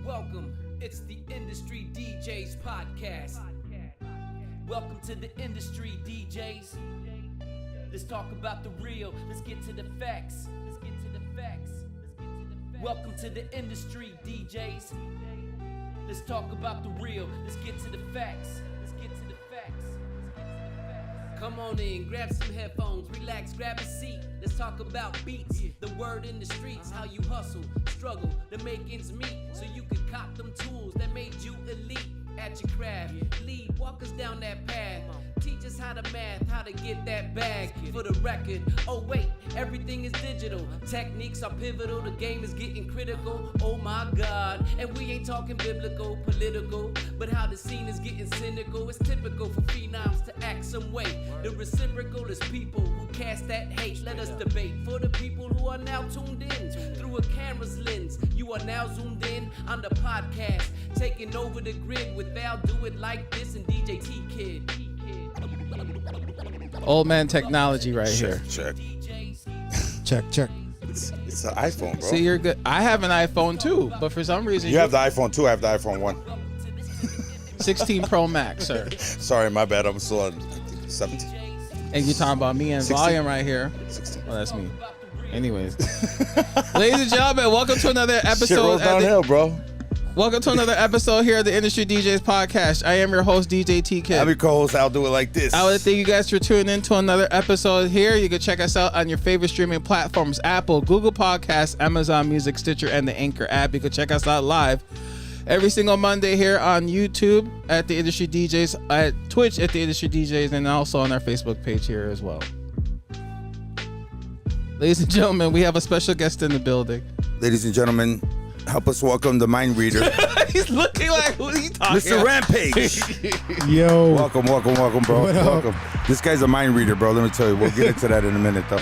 Welcome, it's the Industry DJs podcast. Welcome to the Industry DJs. Let's talk about the real, let's get to the facts. Welcome to the Industry DJs. Let's talk about the real, let's get to the facts. Come on in, grab some headphones, relax, grab a seat. Let's talk about beats, the word in the streets, how you hustle, struggle to make ends meet, so you could cop them tools that made you elite at your craft. Lead, walk us down that path. Teach us how to math, how to get that bag for the record. Oh wait, everything is digital. Techniques are pivotal, the game is getting critical. Oh my God, and we ain't talking biblical, political, but how the scene is getting cynical. It's typical for phenoms to act some way. The reciprocal is people who cast that hate. Let us debate for the people who are now tuned in through a camera's lens. You are now zoomed in on the podcast, taking over the grid with Val, Do It Like This, and DJ T-Kid. Old man technology right here. Check. It's an iPhone, bro. See, you're good. I have an iPhone too, but for some reason You have the iPhone 2. I have the iPhone 1. 16 Pro Max, sir. Sorry, my bad. I'm still on 17. And you're talking about me and 16. volume right here. 16. Well, that's me. Anyways, ladies and gentlemen, welcome to another episode. Shit rolls downhill, bro. Welcome to another episode here at the Industry DJs podcast. I am your host, DJ T-Kid. I'm your co-host. I'll do it like this. I would thank you guys for tuning in to another episode here. You can check us out on your favorite streaming platforms: Apple, Google Podcasts, Amazon Music, Stitcher, and the Anchor app. You can check us out live every single Monday here on YouTube at the Industry DJs, at Twitch at the Industry DJs, and also on our Facebook page here as well. Ladies and gentlemen, we have a special guest in the building. Ladies and gentlemen, help us welcome the mind reader, He's looking like, who are you talking Mr. Rampage. Yo. Welcome, bro. Welcome. This guy's a mind reader, bro. Let me tell you. We'll get into that in a minute, though.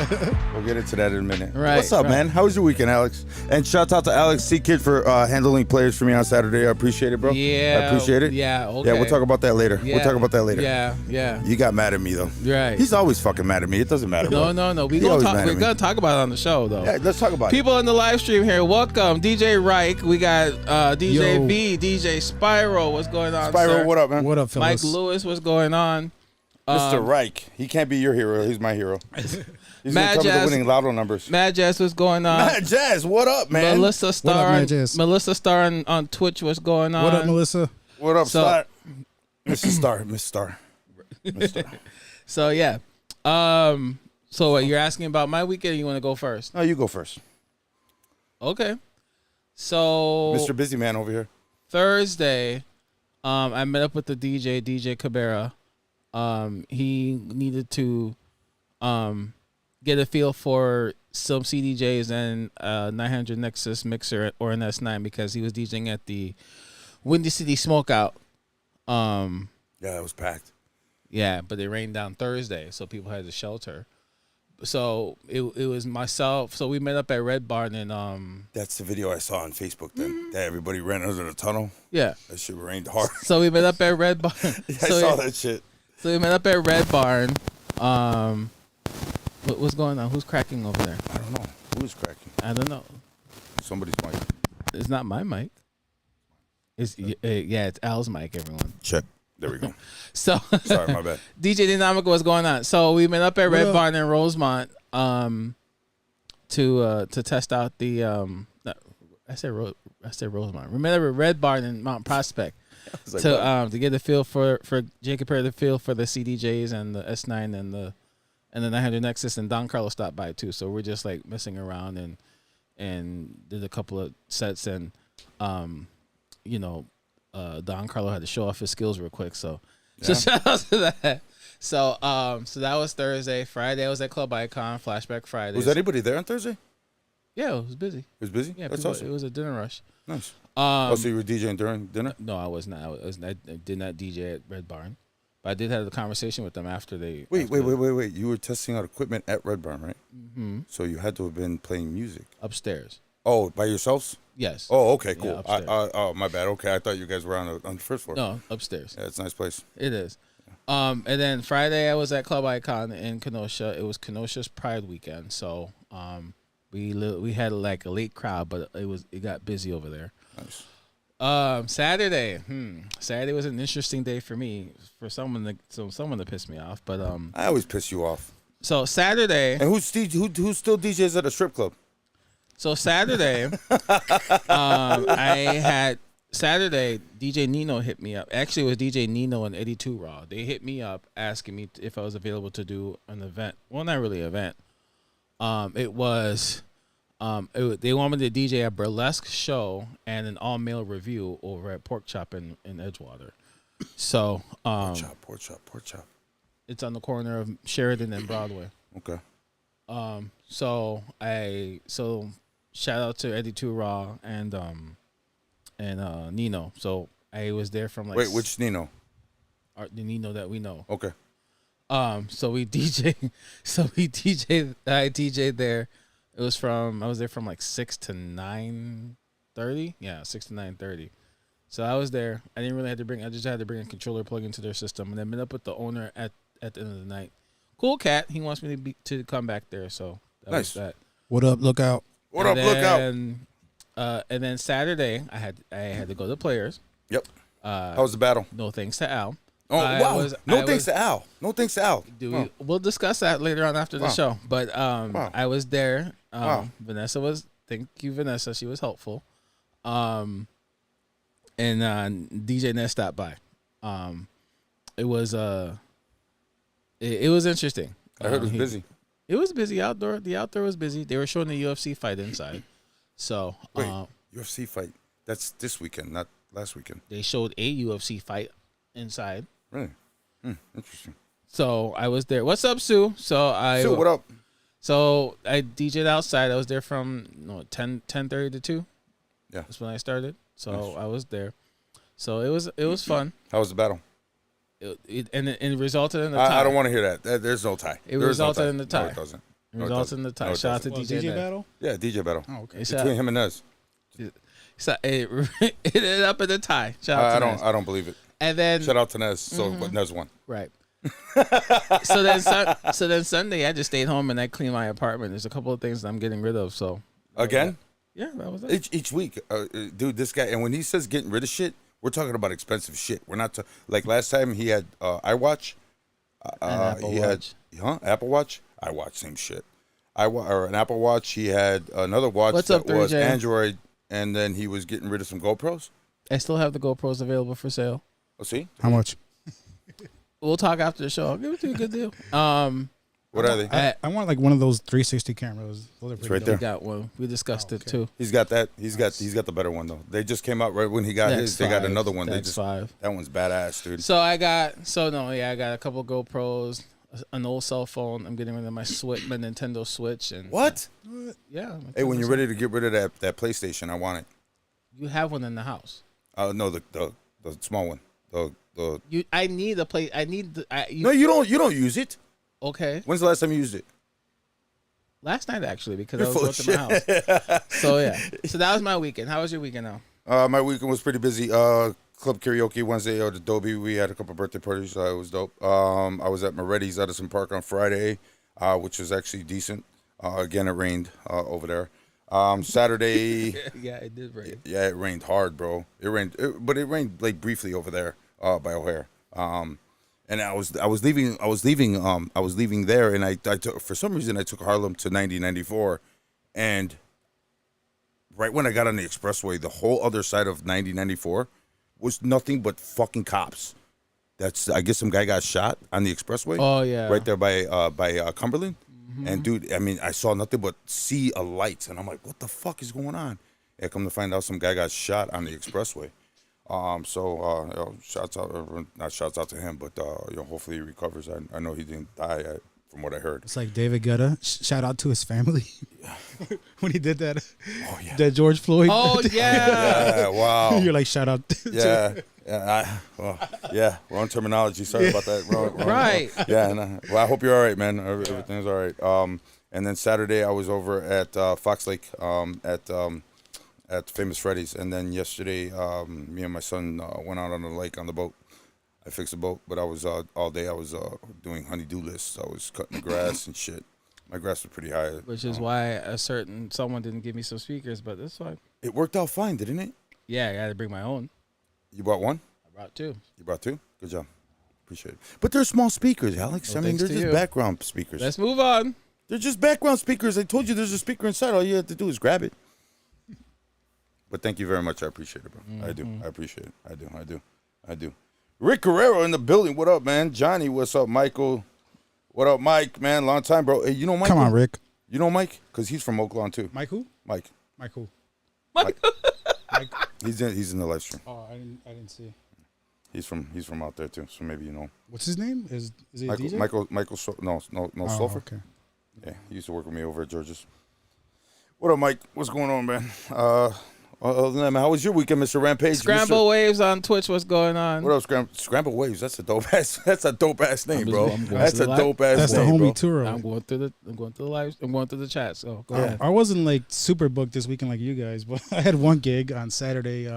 Right. What's up, man? How was your weekend, Alex? And shout out to Alex T-Kid for handling players for me on Saturday. I appreciate it, bro. Yeah. I appreciate it. Yeah, okay. Yeah, we'll talk about that later. Yeah. We'll talk about that later. Yeah. You got mad at me, though. Right. He's always fucking mad at me. It doesn't matter, bro. No. He always mad at We're me. gonna talk about it on the show, though. Yeah, let's talk about People in the live stream here, welcome. DJ Reich, we got DJ Yo. V, DJ Spyro. What's going on, it. Spyro, sir? what up, man? What up, Mike fellas? Lewis, what's going on? Mr. Reich. He can't be your hero. He's my hero. He's Mad going to cover Jazz. the winning lotto numbers. Mad Jazz, what's going on? Mad Jazz, what up, man? Melissa Star, Mad Jazz? on Twitch, what's going on? What up, Melissa? What up, So- Star? Mr. Star. Miss Star. So yeah, so what, you're asking about my weekend? Or you want to go first? No, you go first. Okay. So Mr. Busy Man over here. Thursday, I met up with the DJ Cabrera. He needed to get a feel for some CDJs and 900 Nexus mixer or an S9 because he was DJing at the Windy City Smokeout. Yeah, it was packed. Yeah, but it rained down Thursday, so people had to shelter. So it was myself. So we met up at Red Barn and That's the video I saw on Facebook then. That everybody ran under the tunnel. yeah. That shit rained hard. So we met up at Red Barn. I saw that shit. So we met up at Red Barn. What's going on? Who's cracking over there? I don't know. Who was cracking? I don't know. Somebody's mic. It's not my mic. It's it's Al's mic, everyone. Check. There we go. So Sorry, my bad. DJ Dynamic, what's going on? So we met up at Red up? Barn in Rosemont to test out the I said Rosemont. We met up at Red Barn in Mount Prospect I was like, what? to get a feel for Jacob Perry, the feel for the CDJs and the S9 and the 900 Nexus, and Don Carlos stopped by too. So we're just like messing around and did a couple of sets and Don Carlo had to show off his skills real quick. So shout out to that. So so that was Thursday. Friday I was at Club Icon, Flashback Friday. Was anybody there on Thursday? Yeah, it was busy. It was busy? Yeah, That's people, awesome. it was a dinner rush. Nice. So you were DJing during dinner? No, I was not. I did not DJ at Red Barn, but I did have a conversation with them after they. Wait. You were testing out equipment at Red Barn, right? Mm-hmm. So you had to have been playing music. Upstairs. Oh, by yourselves? Yes. Oh, okay, cool. Yeah, upstairs. Oh, my bad. Okay, I thought you guys were on the first floor. No, upstairs. Yeah, it's a nice place. It is. And then Friday I was at Club Icon in Kenosha. It was Kenosha's Pride weekend, so we had like a late crowd, but it got busy over there. Nice. Saturday. Saturday was an interesting day for me. For someone to piss me off, but I always piss you off. So Saturday. And who still DJs at a strip club? So Saturday, I had Saturday. DJ Nino hit me up. Actually, it was DJ Nino and 82 Raw. They hit me up asking me if I was available to do an event. Well, not really an event. They want me to DJ a burlesque show and an all-male review over at Pork Chop in Edgewater. So, Pork chop. It's on the corner of Sheridan and Broadway. Okay. So shout out to 82 Raw and Nino. So I was there from like. Wait, which Nino? The Nino that we know. Okay. So we DJ. I DJ'd there. I was there from like 6 to 9:30. Yeah, 6 to 9:30. So I was there. I just had to bring a controller plug into their system, and then met up with the owner at the end of the night. Cool cat. He wants me to come back there. So that nice. was that. What up? Look out. Look out. And then Saturday, I had to go to Players. Yep. How was the battle? No thanks to Al. Oh, wow. No thanks to Al. We'll discuss that later on after the show. But I was there. Thank you, Vanessa. She was helpful. And DJ Ness stopped by. It was interesting. I heard it was busy. It was busy outdoor. The outdoor was busy. They were showing the UFC fight inside. So wait, UFC fight? That's this weekend, not last weekend. They showed a UFC fight inside. Really? Interesting. So I was there. What's up, Sue? Sue, what up? So I DJ'd outside. I was there from 10:30 to 2. Yeah. That's when I started. So nice. I was there. So it was fun. How was the battle? It resulted in a tie. I don't want to hear that. There's no tie. It resulted in the tie. No, it doesn't. It resulted in the tie. Shout out to DJ battle? Yeah, DJ battle. Oh, okay. Between him and Nez. So it ended up in a tie. Shout out to Nez. I don't believe it. And then shout out to Nez. So Nez won. Right. So then Sunday I just stayed home and I cleaned my apartment. There's a couple of things that I'm getting rid of. So again? Yeah, that was it. Each week, dude. This guy, and when he says getting rid of shit, we're talking about expensive shit. We're not like last time he had iWatch. Apple Watch. Apple Watch. iWatch, same shit. Or an Apple Watch. He had another watch What's that up, was 3J? Android, and then he was getting rid of some GoPros. I still have the GoPros available for sale. Oh, see? How much? We'll talk after the show. I'll give it to you a good deal. What are they? I want like one of those 360 cameras. Those are It's pretty right dope. there. We got one. We discussed it too. He's got that. He's got the better one though. They just came out right when he got his. They got another one. X5. That one's badass, dude. So I got a couple of GoPros, an old cell phone. I'm getting rid of my Nintendo Switch, and What? yeah. Hey, when you're ready to get rid of that PlayStation, I want it. You have one in the house. No, the small one. The I need a play. I need the. No, you don't. You don't use it. Okay. When's the last time you used it? Last night actually, because You're I full was of going to my house. So yeah. So that was my weekend. How was your weekend now? My weekend was pretty busy. Club karaoke Wednesday at Adobe. We had a couple birthday parties. It was dope. I was at Moretti's Edison Park on Friday, which was actually decent. Again, it rained over there. Saturday. Yeah, it did rain. Yeah, it rained hard, bro. It rained, but it rained like briefly over there by O'Hare. And I was leaving there, and I took, for some reason I took Harlem to 90-94, and right when I got on the expressway, the whole other side of 90-94 was nothing but fucking cops. I guess some guy got shot on the expressway. Oh yeah, right there by Cumberland. Mm-hmm. And dude, I mean, I saw nothing but sea of lights, and I'm like, what the fuck is going on? And come to find out, some guy got shot on the expressway. Shouts out, not shouts out to him, but hopefully he recovers. I know he didn't die from what I heard. It's like David Guetta. Shout out to his family when he did that. Oh yeah, that George Floyd. Oh yeah. Yeah, wow. You're like shout out. Yeah, wrong terminology. Sorry about that. Wrong, Right. Yeah, well, I hope you're all right, man. Everything's all right. And then Saturday I was over at Fox Lake at Famous Freddy's, and then yesterday me and my son went out on the lake on the boat. I fixed the boat, but I was all day. I was doing honey-do lists. I was cutting the grass and shit. My grass was pretty high. Which is why someone didn't give me some speakers, but that's fine. It worked out fine, didn't it? Yeah, I got to bring my own. You brought one? I brought two. You brought two? Good job. Appreciate it. But they're small speakers, Alex. Well, I mean, thanks they're to just you. background speakers. Let's move on. They're just background speakers. I told you there's a speaker inside. All you have to do is grab it. But thank you very much. I appreciate it, bro. I do. I appreciate it. I do. Rick Guerrero in the building. What up, man? Johnny, what's up? Michael. What up, Mike? Man, long time, bro. Hey, you know Mike? Come on, Rick. You know Mike? Because he's from Oakland, too. Mike who? Mike. Mike who? Mike. Mike. He's in the live stream. Oh, I didn't see. He's from out there, too. So maybe you know. What's his name? Is he a Michael, DJ? Michael, no, Oh, Sulfur. okay. Yeah, he used to work with me over at George's. What up, Mike? What's going on, man? Other than that, man, how was your weekend, Mr. Rampage? Scramble Waves on Twitch. What's going on? What up, Scramble Waves? That's a dope ass. That's a dope ass name, bro. I'm going That's to a the dope ass That's the name, homie bro. tour. I'm going through the live. I'm going through the chat. So go Yeah. ahead. I wasn't like super booked this weekend like you guys, but I had one gig on Saturday,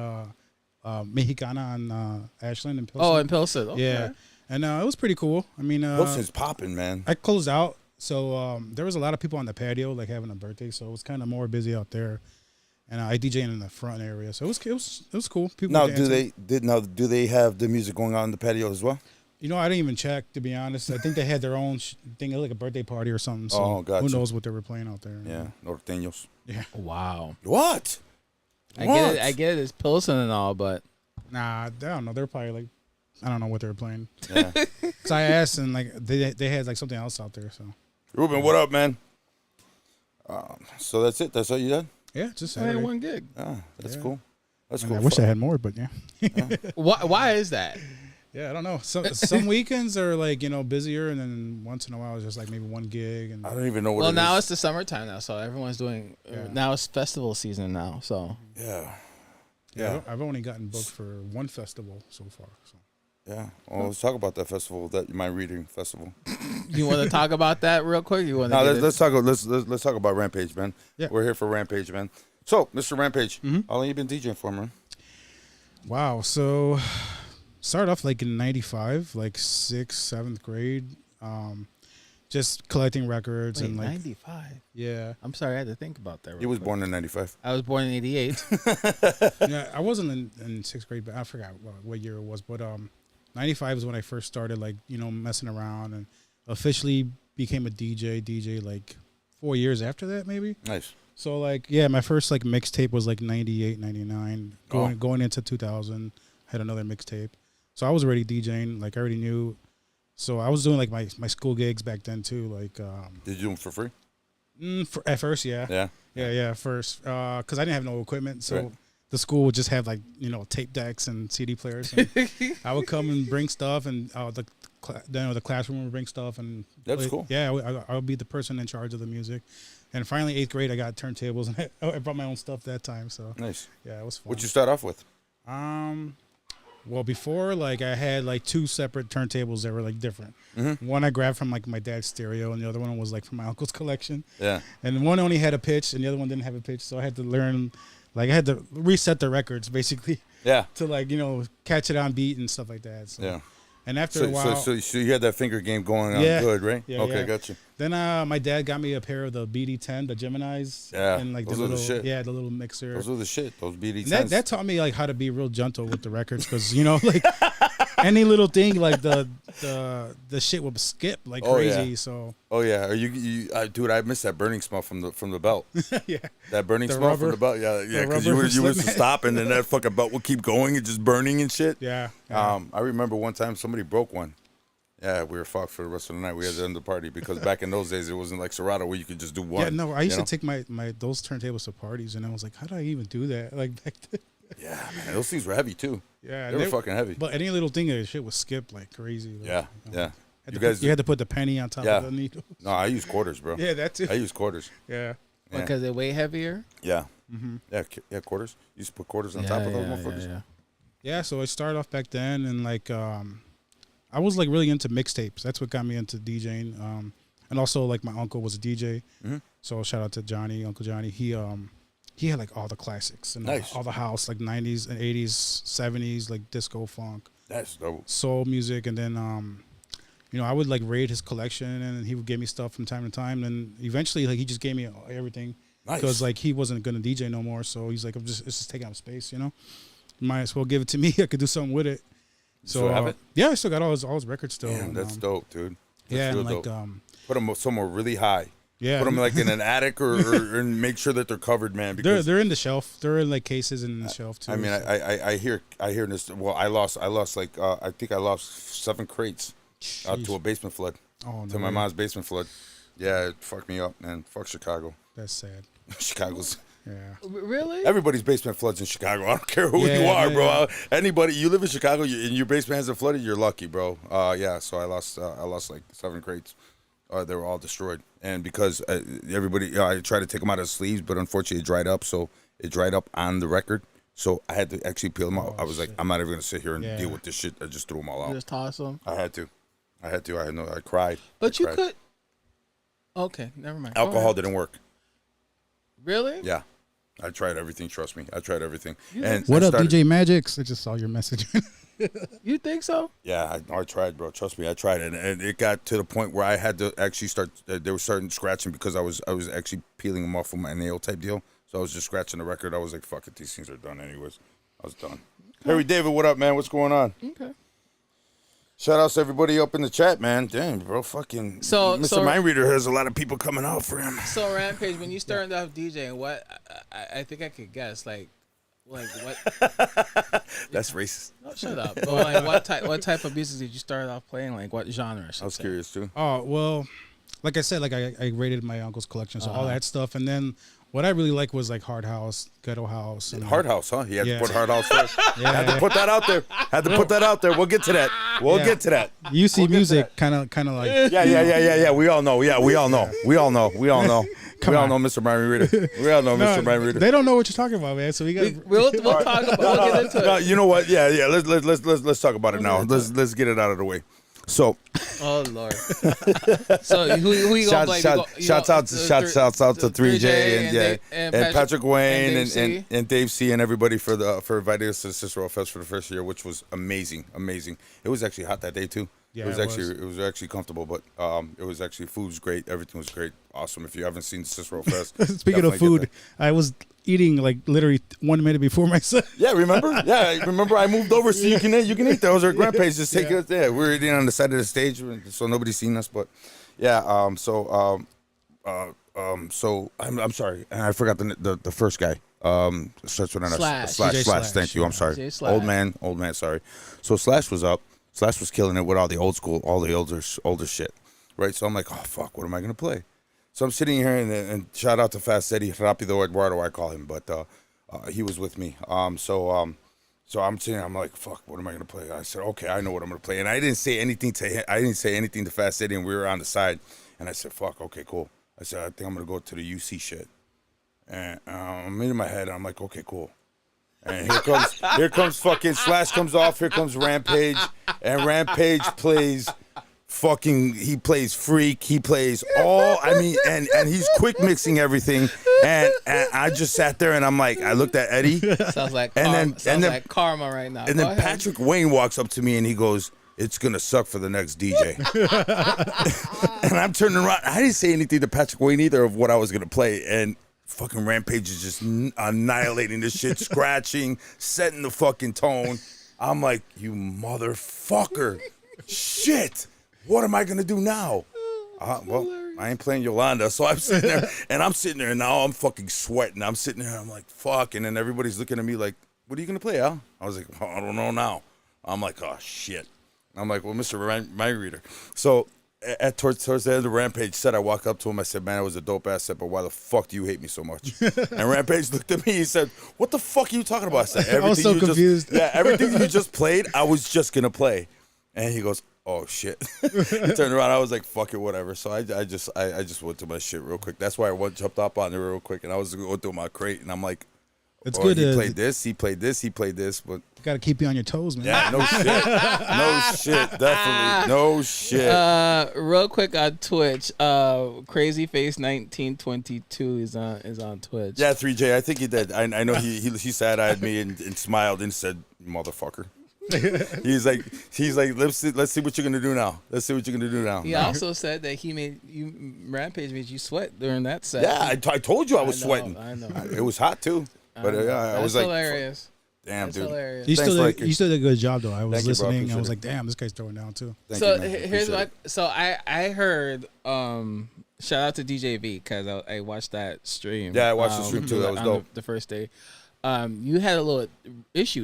Mexicana on Ashland and Pilsen. Oh, in Pilsen. Okay. Yeah, and it was pretty cool. I mean, Wilson's popping, man. I closed out, so there was a lot of people on the patio, like having a birthday, so it was kind of more busy out there. And I DJing in the front area, so it was cool. People Now, were dancing. do they have the music going on in the patio as well? You know, I didn't even check, to be honest. I think they had their own thing, like a birthday party or something. So Oh, gotcha. who knows what they were playing out there? Yeah, Norteños. Yeah. Wow. What? I What? get it. I get it. It's Pilsen and all, but Nah, I don't know. They're probably like, I don't know what they were playing. Yeah. So I asked, and like they had like something else out there. So Ruben, what up, man? So that's it. That's all you done? yeah, just I had Saturday. one gig. Yeah, that's Yeah. cool. That's I cool. wish I had more, but yeah. Why is that? Yeah, I don't know. Some weekends are like, you know, busier, and then once in a while it's just like maybe one gig. And I don't even know what Well, it now is. it's the summertime now, so everyone's doing. Yeah. Now it's festival season now, so Yeah. yeah, I've only gotten booked for one festival so far. So Yeah. Well, let's talk about that festival, that my reading festival. you want to talk about that real quick? You want Now to? let's talk about Rampage, man. Yeah. We're here for Rampage, man. So, Mr. Rampage, how long you been DJing for, man? wow, so started off like in '95, like 6th, 7th grade, just collecting records Wait, and like 95. yeah. I'm sorry, I had to think about that. He real was quick. born in '95. I was born in '88. Yeah, I wasn't in 6th grade, but I forgot what year it was. But '95 is when I first started, like, you know, messing around and officially became a DJ like 4 years after that, maybe. Nice. So like, yeah, my first like mixtape was like '98, '99, going into 2000. Had another mixtape, so I was already DJing. Like I already knew. So I was doing like my school gigs back then too. Like Did you do them for free? at first, yeah. Yeah. At first, because I didn't have no equipment, so Right. the school would just have like, you know, tape decks and CD players. And I would come and bring stuff, and the classroom would bring stuff, and That's cool. Yeah, I would be the person in charge of the music. And finally, 8th grade, I got turntables, and I brought my own stuff that time. So Nice. yeah, it was fun. What'd you start off with? Well, before, like, I had like 2 separate turntables that were like different. Mm-hmm. One I grabbed from like my dad's stereo, and the other one was like from my uncle's collection. Yeah. And one only had a pitch, and the other one didn't have a pitch. So I had to learn, like, I had to reset the records basically Yeah. to, like, you know, catch it on beat and stuff like that. So. Yeah. And after So, a while, so you had that finger game going on Yeah. good, right? Yeah, Okay, yeah. got you. then my dad got me a pair of the BD10, the Geminis. Yeah, And like those the are the little, shit. yeah, the little mixer. Those are the shit. Those BD10s. And that taught me like how to be real gentle with the records, because, you know, like any little thing, like the shit would skip like Oh, crazy. yeah. So Oh yeah, dude, I miss that burning smell from the belt. yeah, That burning The smell rubber- from the belt. Yeah, the because rubber you would slip. stop and then that fucking belt would keep going and just burning and shit. yeah. I remember one time somebody broke one. Yeah, we were fucked for the rest of the night. We had to end the party because back in those days it wasn't like Serato where you could just do one. Yeah, no, I used you know? to take my those turntables to parties, and I was like, how do I even do that? Like back then. Yeah, man, those things were heavy too. Yeah, They were fucking heavy. But any little thing, that shit would skip like crazy. Like, Yeah, you know. yeah. You had to put the penny on top Yeah. of the needle. No, I use quarters, bro. Yeah, that's it. I use quarters. Yeah. Yeah. Because they weigh heavier. Yeah. Mm-hmm. Yeah, quarters. You used to put quarters on top of those motherfuckers. yeah. Yeah, so I started off back then, and like I was like really into mixtapes. That's what got me into DJing. And also like my uncle was a DJ, Mhm. so shout out to Johnny, Uncle Johnny. He had like all the classics and Nice. all the house, like 90s and 80s, 70s, like disco, funk, That's dope. soul music, and then you know, I would like raid his collection, and he would give me stuff from time to time. And eventually, like, he just gave me everything. Nice. because like he wasn't gonna DJ no more. So he's like, it's just taking up space, you know. Might as well give it to me. I could do something with it. So still have it? Yeah, I still got all his records still. Damn, that's dope, dude. That's Yeah, real and like dope. Put them somewhere really high. yeah, Put them like in an attic or and make sure that they're covered, man. Because they're in the shelf. They're in like cases in the shelf too. I mean, so. I hear this. Well, I lost like I think I lost 7 crates to a basement flood. Oh, no To my way. mom's basement flood. Yeah, it fucked me up, man. Fuck Chicago. That's sad. Chicago's Yeah. Really? everybody's basement floods in Chicago. I don't care who Yeah, you are, yeah, bro. yeah. Anybody, you live in Chicago and your basement hasn't flooded, you're lucky, bro. Yeah. So I lost like 7 crates. They were all destroyed, and because everybody, I tried to take them out of the sleeves, but unfortunately it dried up. So it dried up on the record. So I had to actually peel them out. I was like, I'm not even gonna sit here and Yeah. deal with this shit. I just threw them all out. Just toss them. I had to. I had no. I cried. But I you cried. could. Okay, never mind. Go Alcohol ahead. didn't work. Really? Yeah, I tried everything. Trust me, I tried everything. You And What I up, started- DJ Magics? I just saw your message. You think so? Yeah, I tried, bro. Trust me, I tried it, and it got to the point where I had to actually start. They were starting scratching because I was actually peeling them off with my nail type deal. So I was just scratching the record. I was like, "Fuck it, these things are done anyways." I was done. Harry David, what up, man? What's going on? Okay. Shout outs to everybody up in the chat, man. Damn, bro, fucking. So- Mr. so- Mind Reader has a lot of people coming out for him. So Rampage, when you started off DJing, what? I think I could guess. Like what? That's racist. No, shut up. But like, what type of music did you start off playing? Like what genre? I was curious too. Oh well, like I said, like I rated my uncle's collection, so all Uh-huh. that stuff, and then what I really like was like hard house, ghetto house, and Hard House, huh? He had Yeah. to put Hard House first. Yeah, Had to yeah. put that out there. Had to put that out there. We'll get to that. We'll Yeah. get to that. UC We'll get to music, that. kind of like Yeah. We all know. Yeah, we all know. We all know. We all know. Come we all on. know Mr. Brian Reader. We all know Mr. Brian Reader. They don't know what you're talking about, man. So we got We'll talk about. We'll get into No, it. you know what? Yeah. Let's talk about it now. Let's get it out of the way. So, Oh Lord. So who you gonna blame? shouts out to 3J and Patrick Wayne and Dave C. and Dave C and everybody for inviting us to the Cicero Fest for the first year, which was amazing. It was actually hot that day too. Yeah, it was it actually it was actually comfortable, but it was actually food was great. Everything was great, awesome. If you haven't seen Cicero Fest, Speaking of definitely get food, there. I was eating like literally 1 minute before my son. Yeah, remember? Yeah, remember I moved over so you can eat. That was our Rampage. Just take it. Yeah, we were eating on the side of the stage, so nobody's seen us. But yeah, so I'm sorry, and I forgot the first guy. Starts with an S. Slash. DJ Slash. Thank you. I'm sorry. DJ Slash. Old man. Sorry. So Slash was up. Slash was killing it with all the old school, all the older shit, right? So I'm like, oh fuck, what am I gonna play? So I'm sitting here and shout out to Fast Eddie, Rapido Eduardo, I call him, but he was with me. So I'm sitting, I'm like, fuck, what am I gonna play? I said, okay, I know what I'm gonna play, and I didn't say anything to him. I didn't say anything to Fast Eddie, and we were on the side, and I said, fuck, okay, cool. I said, I think I'm gonna go to the UC shit, and I'm in my head, I'm like, okay, cool. And here comes fucking Slash comes off. Here comes Rampage, and Rampage plays he plays Freak. He plays all. I mean, and he's quick mixing everything. And I just sat there and I'm like, I looked at Eddie, Sounds like and then like karma right now. and Go then ahead. Patrick Wayne walks up to me and he goes, "It's gonna suck for the next DJ." And I'm turning around. I didn't say anything to Patrick Wayne either of what I was gonna play, and fucking Rampage is just annihilating this shit, scratching, setting the fucking tone. I'm like, you motherfucker. Shit. What am I going to do now? Well, I ain't playing Yolanda. So I'm sitting there, and now I'm fucking sweating. I'm sitting there, and I'm like, fuck. And then everybody's looking at me like, what are you going to play, Al? I was like, well, I don't know now. I'm like, oh, shit. I'm like, well, Mr. Mind Reader. So towards the end of the Rampage set, I walk up to him. I said, man, it was a dope ass set, but why the fuck do you hate me so much? And Rampage looked at me. He said, what the fuck are you talking about? I said, I was so confused. everything you just played, I was just going to play. And he goes, oh, shit. He turned around. I was like, fuck it, whatever. So I just went to my shit real quick. That's why I jumped up on it real quick. And I was going through my crate. And I'm like, It's oh, good. he played this, he played this. But Got to keep you on your toes, man. yeah, no shit. No shit. Definitely. No shit. Real quick on Twitch, Crazy Face 1922 is on Twitch. Yeah, 3J. I think he did. I know he sat-eyed me and smiled and said, motherfucker. he's like, let's see what you're gonna do now. Let's see what you're gonna do now. He also said that he made you Rampage made you sweat during that set. Yeah, I told you I was sweating. I know. It was hot too, but I was like, hilarious. damn, That's dude. hilarious. You still Ricky. did a good job though. I was Thank you, bro. listening. I Appreciate was it. like, damn, this guy's throwing down too. Thank So you, man. here's Appreciate what. it. So I heard. Shout out to DJ V because I watched that stream. Yeah, I watched the stream too. That was on dope. The first day. You had a little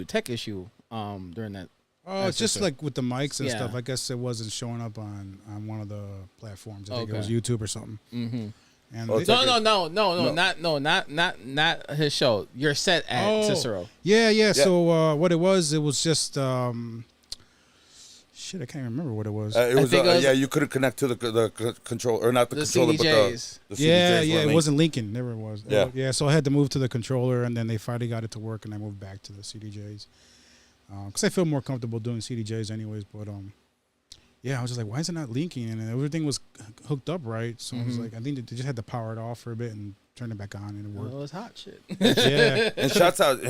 tech issue during that. Oh, it's just like with the mics and Yeah. stuff. I guess it wasn't showing up on one of the platforms. I think it Okay. was YouTube or something. Mm-hmm. And Oh, they- it's like- not his show. Your set at Cicero. yeah. So what it was just shit. I can't remember what it was. It was, think it was- yeah. You couldn't connect to the control, or not the The controller, CDJs. but the yeah, CDJs. it wasn't linking. Never was. Yeah. So I had to move to the controller, and then they finally got it to work, and I moved back to the CDJs because I feel more comfortable doing CDJs anyways. But yeah, I was just like, why is it not linking? And everything was hooked up right, so I was like, I think they just had to power it off for a bit and turn it back on, and it Well, worked. it was hot shit. Yeah. And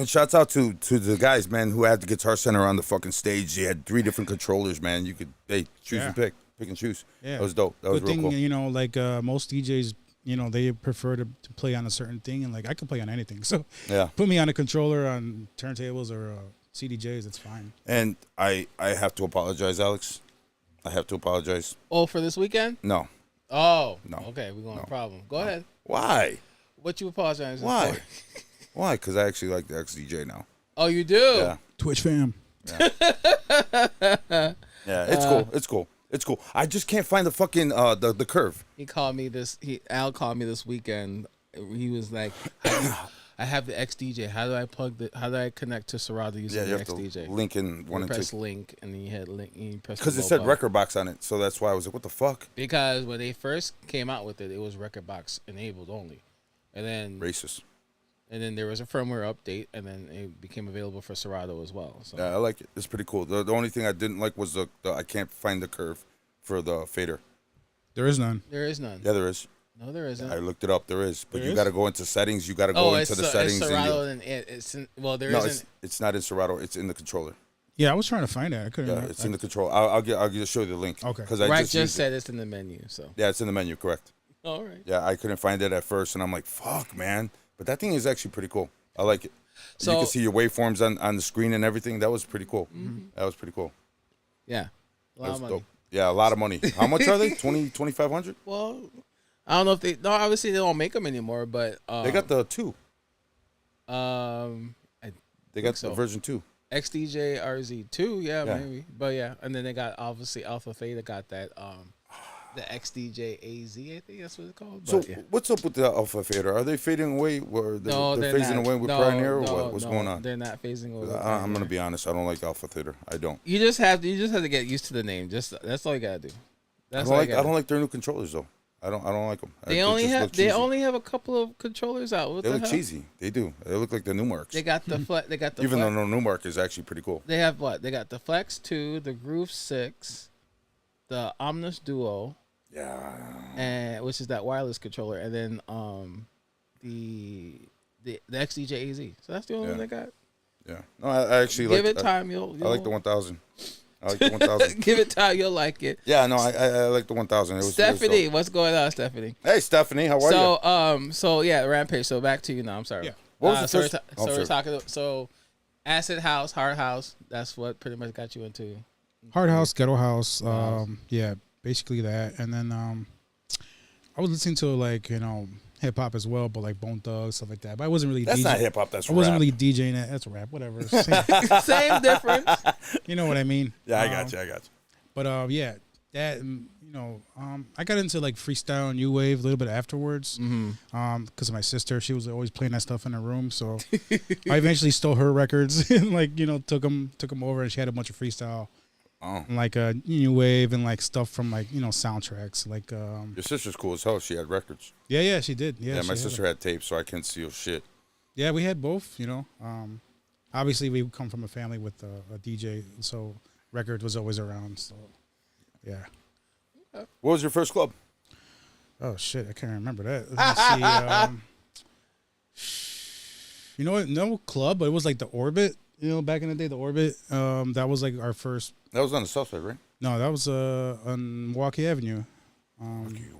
shouts out to the guys, man, who had the Guitar Center on the fucking stage. They had 3 different controllers, man. You could choose and pick and choose. Yeah. That was dope. That was Good real thing, cool. you know, like most DJs, you know, they prefer to play on a certain thing, and like I can play on anything. So Yeah. put me on a controller, on turntables or CDJs, it's fine. And I have to apologize, Alex. I have to apologize. Oh, for this weekend? No. Oh, No. Okay, we're going to No. problem. Go ahead. Why? What you apologizing Why? for? Why? Because I actually like the XDJ now. Oh, you do? Yeah. Twitch fam. Yeah. It's cool. It's cool. It's cool. I just can't find the fucking the curve. He called me this. Al called me this weekend. He was like, "I have the XDJ. How do I How do I connect to Serato using Yeah, you the have XDJ?" to link in one You and press two. link, and then you had link. You press Because the it low said button. record box on it, so that's why I was like, "What the fuck?" Because when they first came out with it, it was record box enabled only, and then Racist. there was a firmware update, and then it became available for Serato as well. So Yeah, I like it. It's pretty cool. The only thing I didn't like was the I can't find the curve for the fader. There is none. there is none. Yeah, there is. No, there isn't. I looked it up. There is, but There you is? got to go into settings. You got to go into the settings. It's And Serato, and it's in, well, there no, isn't. it's not in Serato. It's in the controller. Yeah, I was trying to find that. I couldn't. Yeah, remember. it's in the control. I'll just show you the link. Okay. Because I Right, just just used it. said it's in the menu. So Yeah, it's in the menu. Correct. all right. Yeah, I couldn't find it at first, and I'm like, "Fuck, man!" But that thing is actually pretty cool. I like it. So- you can see your waveforms on the screen and everything. That was pretty cool. That was pretty cool. Yeah, a That lot was of money. dope. Yeah, a lot of money. How much are they? 2,500? Well, I don't know if they. No, obviously they don't make them anymore. But They got the 2. I They got so. the version 2. XDJ RZ2, yeah, Yeah. maybe, but yeah, and then they got obviously Alpha Theta got that the XDJ AZ, I think that's what it's called. So But, yeah. what's up with the Alpha Fader? Are they fading away? Or No, they're they're phasing not. away with No, Pioneer, or no, what? What's no, going on? They're not phasing over. I'm gonna be honest. I don't like Alpha Theater. I don't. You just have to get used to the name. Just that's all you gotta do. That's all you I gotta don't like their new controllers though. I don't like them. They only have a couple of controllers out. What They the look hell? cheesy. They do. They look like the Numarks. They got the They got the Even Flex. though the Numark is actually pretty cool. They have what? They got the Flex 2, the Groove 6, the Omnis Duo, Yeah. and which is that wireless controller, and then the XDJ AZ. So that's the only one they got. Yeah. No, I actually Give like. it time, you'll I like the 1000. I like the 1000. give it time, you'll like it. Yeah. No, I like the 1000. It was Stephanie, dope. what's going on, Stephanie? Hey, Stephanie, how are you? So yeah, Rampage. So back to you now. I'm sorry. Yeah. What was the so first- we're, oh, we're sorry. talking. So, Acid House, Hard House. That's what pretty much got you into. Hard House, Ghetto House. Yeah, basically that. And then I was listening to like hip hop as well, but like Bone Thugs, stuff like that. But I wasn't really. That's DJing. not hip hop. That's I wasn't rap. really DJing it. That's rap. Whatever. Same, Same difference. you know what I mean? Yeah, I got you. I got you. But yeah, that I got into like freestyle and new wave a little bit afterwards. Because of my sister, she was always playing that stuff in her room. So I eventually stole her records and like took them over, and she had a bunch of freestyle. Oh. And like new wave and like stuff from like soundtracks like Your sister's cool as hell. She had records. yeah she did Yeah, she my had sister had tapes, so I can't steal shit. yeah, we had both. Obviously we come from a family with a DJ, so record was always around. So yeah. What was your first club? Oh shit, I can't remember that. Let me see. You know what? No club, but it was like the Orbit You know, back in the day, the Orbit. That was like our first. That was on the south side, right? No, that was on Milwaukee Avenue.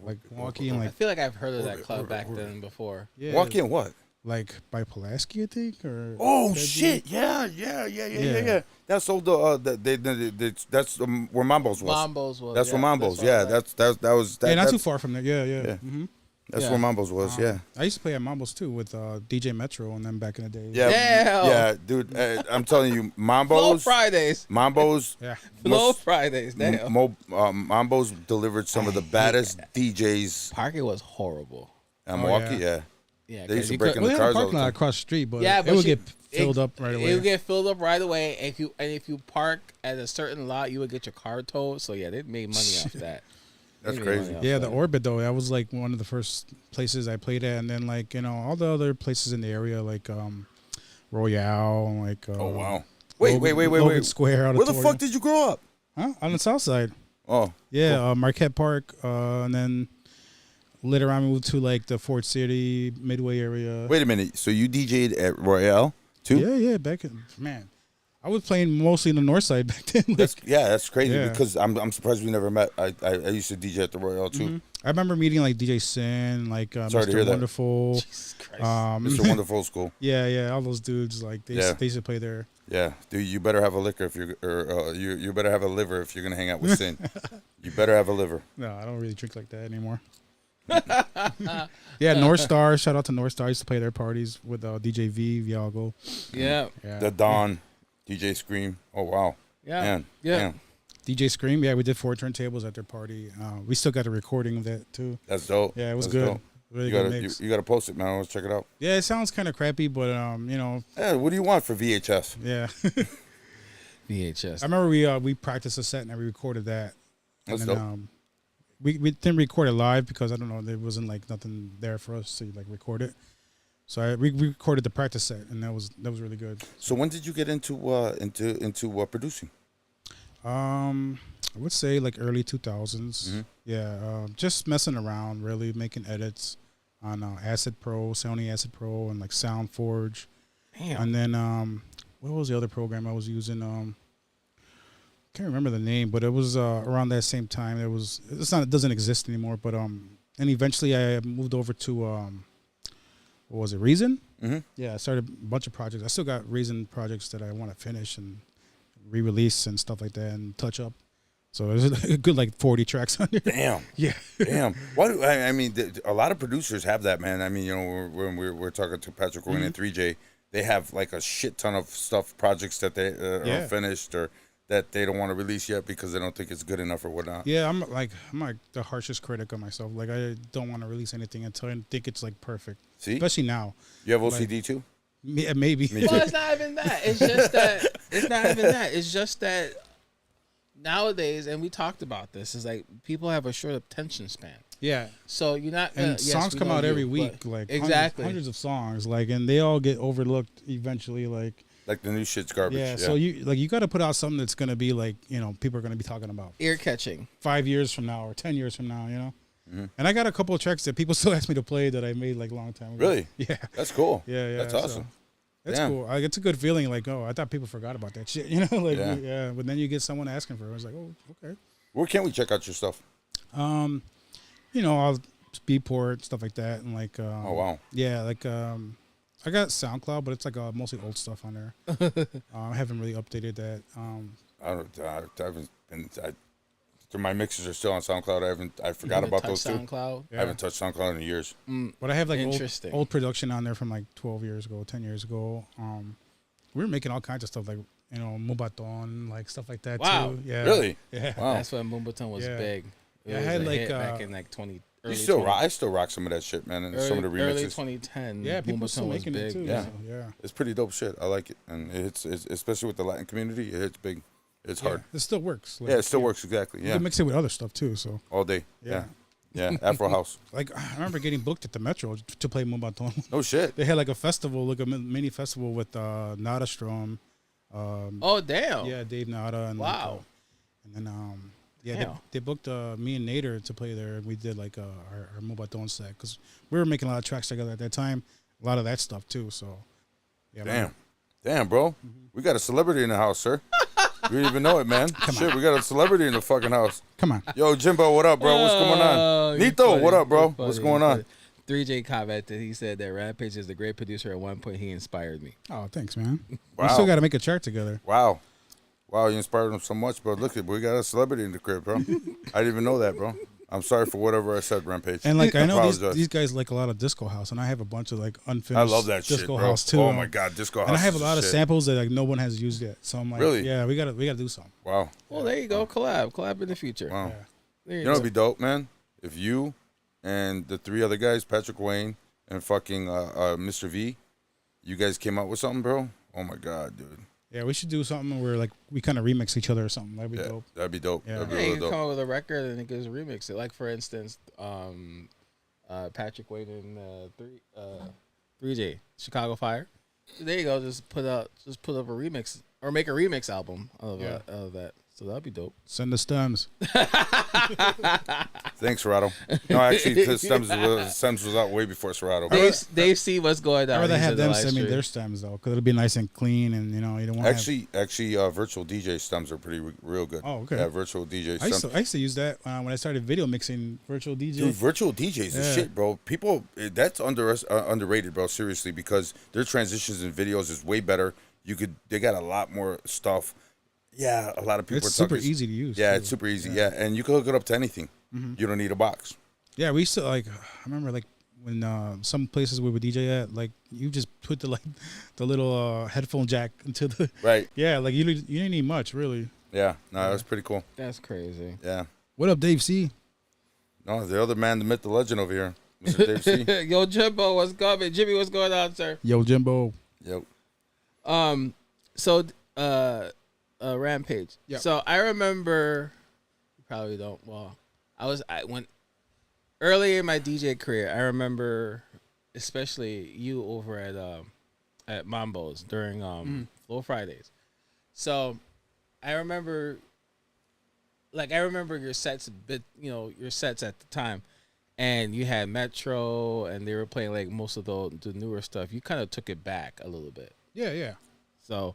Like Milwaukee and I like feel like I've heard of that club back then before. yeah, Walk in what? like by Pulaski, I think. Or Oh Deadbeat. shit! Yeah. That's all that's where Mambo's was. Mambo's was. That's yeah, where Mambo's. what Yeah, I like. that was. Yeah, not too That's, far from there. Yeah. Yeah. Mm-hmm. that's Yeah. where Mambo's was. Yeah. I used to play at Mambo's too with DJ Metro and them back in the day. Yeah. Damn. Yeah, dude. I'm telling you, Flow Mambo's. Fridays. Mambo's. Yeah. Flow Fridays. Damn. Mambo's delivered some of the baddest DJs Parking was horrible. in Oh, Milwaukee. yeah. Yeah. Yeah, They used 'cause to you break could- in Well, the they had a cars all parking the lot time. across the street, but Yeah, it but would you- get filled up right away. It would get filled up right away. If you park at a certain lot, you would get your car towed. So yeah, they made money off that. That's They made crazy. money off Yeah, that. the Orbit though, that was like one of the first places I played at, and then like all the other places in the area like Royale, like Oh wow. Wait. Logan Square. Where the Auditorium. fuck did you grow up? Huh? On the south side. Oh. Yeah, Marquette Park, and then later on moved to like the Fort City Midway area. Wait a minute. So you DJ'd at Royale too? Yeah, back in man, I was playing mostly in the north side back then. Like, That's crazy Yeah. because I'm surprised we never met. I used to DJ at the Royale too. mhm. I remember meeting like DJ Sin, like Sorry to hear Mr. that. Wonderful. Jesus Christ. Mr. Wonderful School. Yeah, all those dudes like they Yeah. they used to play there. Yeah, dude, you better have a liquor if you're, or you better have a liver if you're gonna hang out with Sin. You better have a liver. No, I don't really drink like that anymore. Yeah, North Star. Shout out to North Star. I used to play their parties with DJ V, Viago. yeah. Yeah. The Dawn, DJ Scream. Oh wow, Yeah. man, Yeah. damn, DJ Scream. Yeah, we did 4 turntables at their party. We still got a recording of that too. that's dope. Yeah, it was That's good. dope. Really You good gotta mix. you gotta post it, man. Let's check it out. Yeah, it sounds kind of crappy, but Yeah, what do you want for VHS? yeah. VHS. I remember we practiced a set and we recorded that. And That's then dope. we didn't record it live because I don't know, there wasn't like nothing there for us to like record it. So we recorded the practice set and that was really good. So when did you get into producing? I would say like early 2000s. Mhm. Yeah, just messing around, really making edits on Acid Pro, Sony Acid Pro, and like SoundForge. Damn. And then what was the other program I was using? Can't remember the name, but it was around that same time. It doesn't exist anymore. But and eventually I moved over to what was it, Reason? Mm-hmm. Yeah, I started a bunch of projects. I still got Reason projects that I want to finish and re-release and stuff like that and touch up. So there's a good like 40 tracks on there. Damn. Yeah. Damn. Why do I mean? A lot of producers have that, man. I mean, you know, when we're talking to Patrick Rowan and 3J, they have like a shit ton of projects that they Yeah. are finished or that they don't want to release yet because they don't think it's good enough or whatnot. Yeah, I'm like the harshest critic of myself. Like I don't want to release anything until I think it's like perfect. See, Especially now. you have OCD too. Maybe. Me Well, too. it's not even that. It's just that. It's not even that. It's just that nowadays, and we talked about this, is like people have a short attention span. Yeah. So you're not. And yes, songs we come know out you, every but- week, like exactly. hundreds of songs, like, and they all get overlooked eventually. Like, Like the new shit's garbage. yeah. So you got to put out something that's gonna be like, people are gonna be talking about Ear catching. 5 years from now or 10 years from now. Mhm. And I got a couple of tracks that people still ask me to play that I made like a long time ago. Really? Yeah. That's cool. Yeah. That's so awesome. That's Damn. cool. Like, it's a good feeling. Like, oh, I thought people forgot about that shit. Like, Yeah. yeah. But then you get someone asking for it. I was like, oh, okay. Where can we check out your stuff? I'll Beatport, stuff like that, and like, Oh wow. yeah, like, I got SoundCloud, but it's like mostly old stuff on there. I haven't really updated that. I haven't been. My mixes are still on SoundCloud. I forgot about those too. SoundCloud. I haven't touched SoundCloud in years. But I have like Interesting. old production on there from like 12 years ago, 10 years ago. We were making all kinds of stuff like, Mubaton, like stuff like that Wow. too. Yeah. Really? Yeah. Wow. That's when Moombaton was Yeah. big. It Yeah, I was had, a like, hit back in like 20. You Early still 20 rock. I still rock some of that shit, man, and some of the Early remixes. 2010. Yeah, people Moombaton still was making big. it too. Yeah. So, yeah. It's pretty dope shit. I like it, and it's especially with the Latin community. It's big. It's hard. It still works. Like, Yeah, it still works exactly. You Yeah, can mix it with other stuff too. So, all day. Yeah. Yeah, Afro house. like, I remember getting booked at the Metro to play Mubaton. No shit. They had like a festival, like a mini festival with Nada Strom. Oh damn. Yeah, Dave Nada. And Wow. and then yeah, Damn. they booked me and Nader to play there. And we did like our Mubaton set because we were making a lot of tracks together at that time. A lot of that stuff too. So yeah, Damn. Damn, bro. We got a celebrity in the house, sir. You didn't even know it, man. Shit, we got a celebrity in the fucking house. Come on. Yo, Jimbo, what up, bro? What's going on? you're Nito, funny, what up, bro? you're funny, What's going you're on? funny. 3J commented. He said that Rampage is a great producer. At one point, he inspired me. Oh, thanks, man. Wow. We still got to make a chart together. Wow. Wow, you inspired him so much, bro. Look, we got a celebrity in the crib, bro. I didn't even know that, bro. I'm sorry for whatever I said, Rampage. And like I know apologize. these guys like a lot of disco house, and I have a bunch of like unfinished. I love that disco shit, bro. house too. Oh my god, disco house. And I have a is lot of shit. samples that like no one has used yet. So I'm like, Really? yeah, we gotta do something. Wow. Well, there you go. Collab in the future. Wow. Yeah. There You know what'd be dope, man? If you and the 3 other guys, Patrick Wayne and fucking Mr. V, you guys came out with something, bro? Oh my god, dude. Yeah, we should do something where like we kind of remix each other or something. That'd be Yeah, dope. that'd be dope. Yeah. That'd be Yeah, you real can dope. come up with a record and it gets remix it. Like for instance, Patrick Wade and 3J Chicago Fire. So there you go. Just put up a remix or make a remix album of that. So that'd be dope. Send the stems. Thanks, Serato. No, actually, the stems was out way before Serato. Dave see what's going on. I'd rather He's have in the them live send me stream. their stems though, because it'll be nice and clean, and you don't want Actually, virtual DJ stems are pretty real good. Oh, okay. Yeah, virtual DJ I stems. used to use that when I started video mixing virtual DJ. Dude, virtual DJs is Yeah. shit, bro. People, that's underrated, bro. Seriously, because their transitions in videos is way better. They got a lot more stuff. Yeah, a lot of people. It's are super talking, easy to use. Yeah, too. it's super easy. Yeah, and you can hook it up to anything. You don't need a box. Yeah, we used to like. I remember like when some places we would DJ at, like you just put the little headphone jack into the. Right. Yeah, like you didn't need much really. Yeah. No, that's pretty cool. That's crazy. Yeah. What up, Dave C? No, the other man, the myth, the legend over here, Mr. Dave C. Yo, Jimbo, what's going? Jimmy, what's going on, sir? Yo, Jimbo. Yep. So Rampage. Yep. So I remember, you probably don't. Well, I went early in my DJ career. I remember, especially you over at Mambo's during Flow Fridays. So I remember, your sets, your sets at the time, and you had Metro, and they were playing like most of the newer stuff. You kind of took it back a little bit. Yeah. So,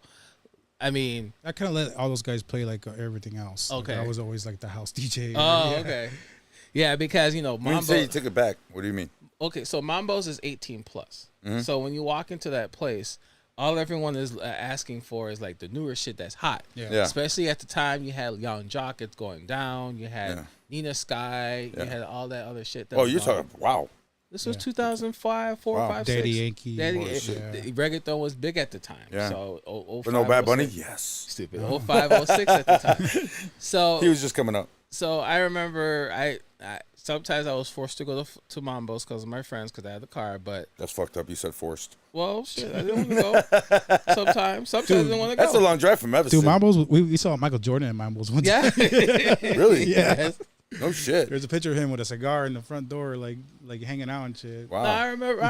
I mean, I kind of let all those guys play like everything else. Like, Okay. I was always like the house DJ. oh, Yeah. okay. Yeah, because, When you Mambo. say you took it back, what do you mean? Okay, so Mambo's is 18 plus. Mm-hmm. So when you walk into that place, all everyone is asking for is like the newer shit that's hot. Yeah. Yeah. Especially at the time, you had Young Jock, it's going down. You had Yeah. Nina Sky. Yeah. You had all that other shit. That Oh, was you're going. talking, wow. This was Yeah. 2005, 4, Wow. 5, Daddy 6. Yankee. Daddy, Holy shit. the reggaeton was big at the time. Yeah. So, 05, But no Bad Bunny? 06. Yes. Stupid. 05, 06 at the time. So He was just coming up. So I remember I sometimes I was forced to go to Mambo's because of my friends because I had the car. But That's fucked up. You said forced. well, shit, I didn't want to go. Sometimes I didn't want to go. That's a long drive from Evanston. Dude, Mambo's. We saw Michael Jordan in Mambo's one Yeah. time. Really? Yeah. No shit. There's a picture of him with a cigar in the front door, like hanging out and shit. Wow. No, I remember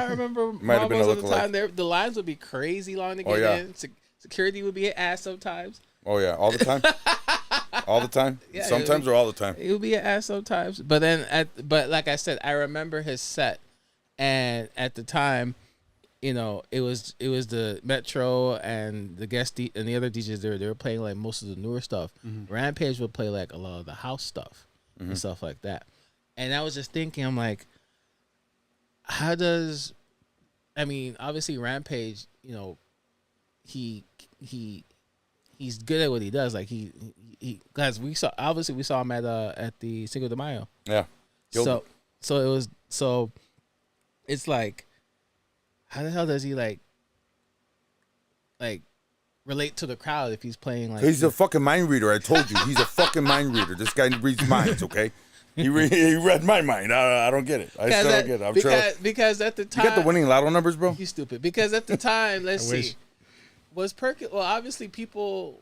Might have been a Mambo's at the lookalike. time. The lines would be crazy long to get Oh, yeah. in. Security would be an ass sometimes. Oh, yeah. All the time? All the time? Yeah, Sometimes or all the time? It would be an ass sometimes. But then, but like I said, I remember his set, and at the time, it was the Metro and the and the other DJs there. They were playing like most of the newer stuff. Rampage would play like a lot of the house stuff and stuff like that. And I was just thinking, I'm like, obviously Rampage, he's good at what he does. Like he guys, we saw him at the Cinco de Mayo. Yeah. Killed it. So it's like, how the hell does he like relate to the crowd if he's playing like He's a fucking mind reader. I told you. He's a fucking mind reader. This guy reads minds, okay? He read my mind. I don't get it. I still don't get it. Because at the time, You got the winning lotto numbers, bro? you stupid. Because at the time, let's wish. see, was well, obviously people.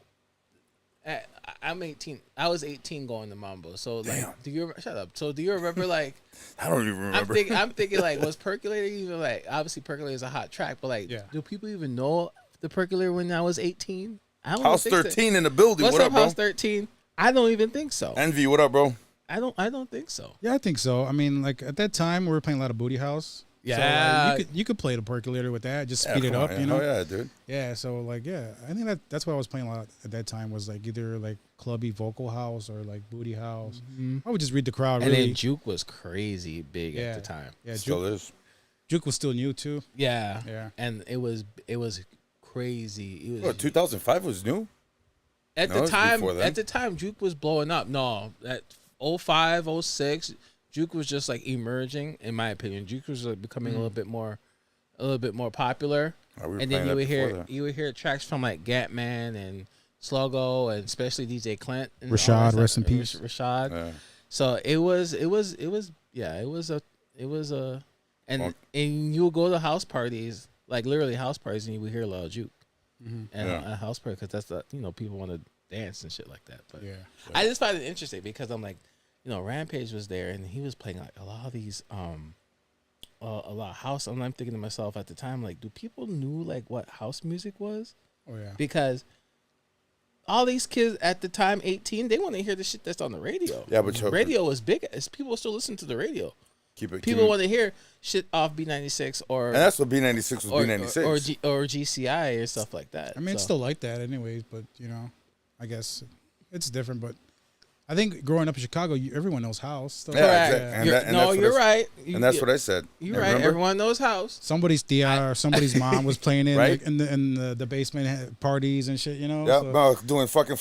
I'm 18. I was 18 going to Mambo. So like, Damn. shut up? So do you remember like? I don't even remember. I'm thinking like, was Percolator even like? Obviously, Percolator is a hot track, but like, Yeah. do people even know the Percolator when I was 18? I don't House think so. 13 in the building. What's What up, up, bro? House 13? I don't even think so. Envy, what up, bro? I don't think so. Yeah, I think so. I mean, like at that time, we were playing a lot of Booty House. Yeah. So, like, you could play the percolator with that, just Yeah, speed it come up, on, you know. Oh yeah, dude. Yeah, so like I think that's what I was playing a lot at that time was like either like clubby vocal house or like booty house. I would just read the crowd. And really. then juke was crazy big at the time. Yeah, Still is. Juke was still new too. Yeah. Yeah. And it was crazy. It was What, 2005 was new? at No, the it was time. before then. At the time, juke was blowing up. No, at 05, 06, juke was just like emerging. In my opinion, juke was like becoming a little bit more popular. Oh, we were And then playing that before then. you would hear tracks from like Gatman and Sluggo and especially DJ Clint and all that Rashad, stuff. rest in peace. Rashad. Yeah. So it was and you would go to house parties, like literally house parties, and you would hear a lot of juke and a house party because that's the people want to dance and shit like that. But Yeah. I just find it interesting because I'm like, Rampage was there and he was playing like a lot of these a lot of house, and I'm thinking to myself at the time, like, do people knew like what house music was? Oh yeah. Because all these kids at the time, 18, they want to hear the shit that's on the radio. Yeah, but radio was big. As people still listen to the radio. keep People it. want to hear shit off B96 or And that's what B96 was. B96. or GCI or stuff like that. I mean, it's So- still like that, anyways. But I guess it's different. But I think growing up in Chicago, everyone knows house. So Yeah, correct. exactly. And You're- that- and no, that's what you're I- right. and that's what I said. You're Yeah, right. remember? Everyone knows house. Somebody's tia or somebody's mom was playing it Right? in the basement parties and shit. Yeah, So- no, doing fucking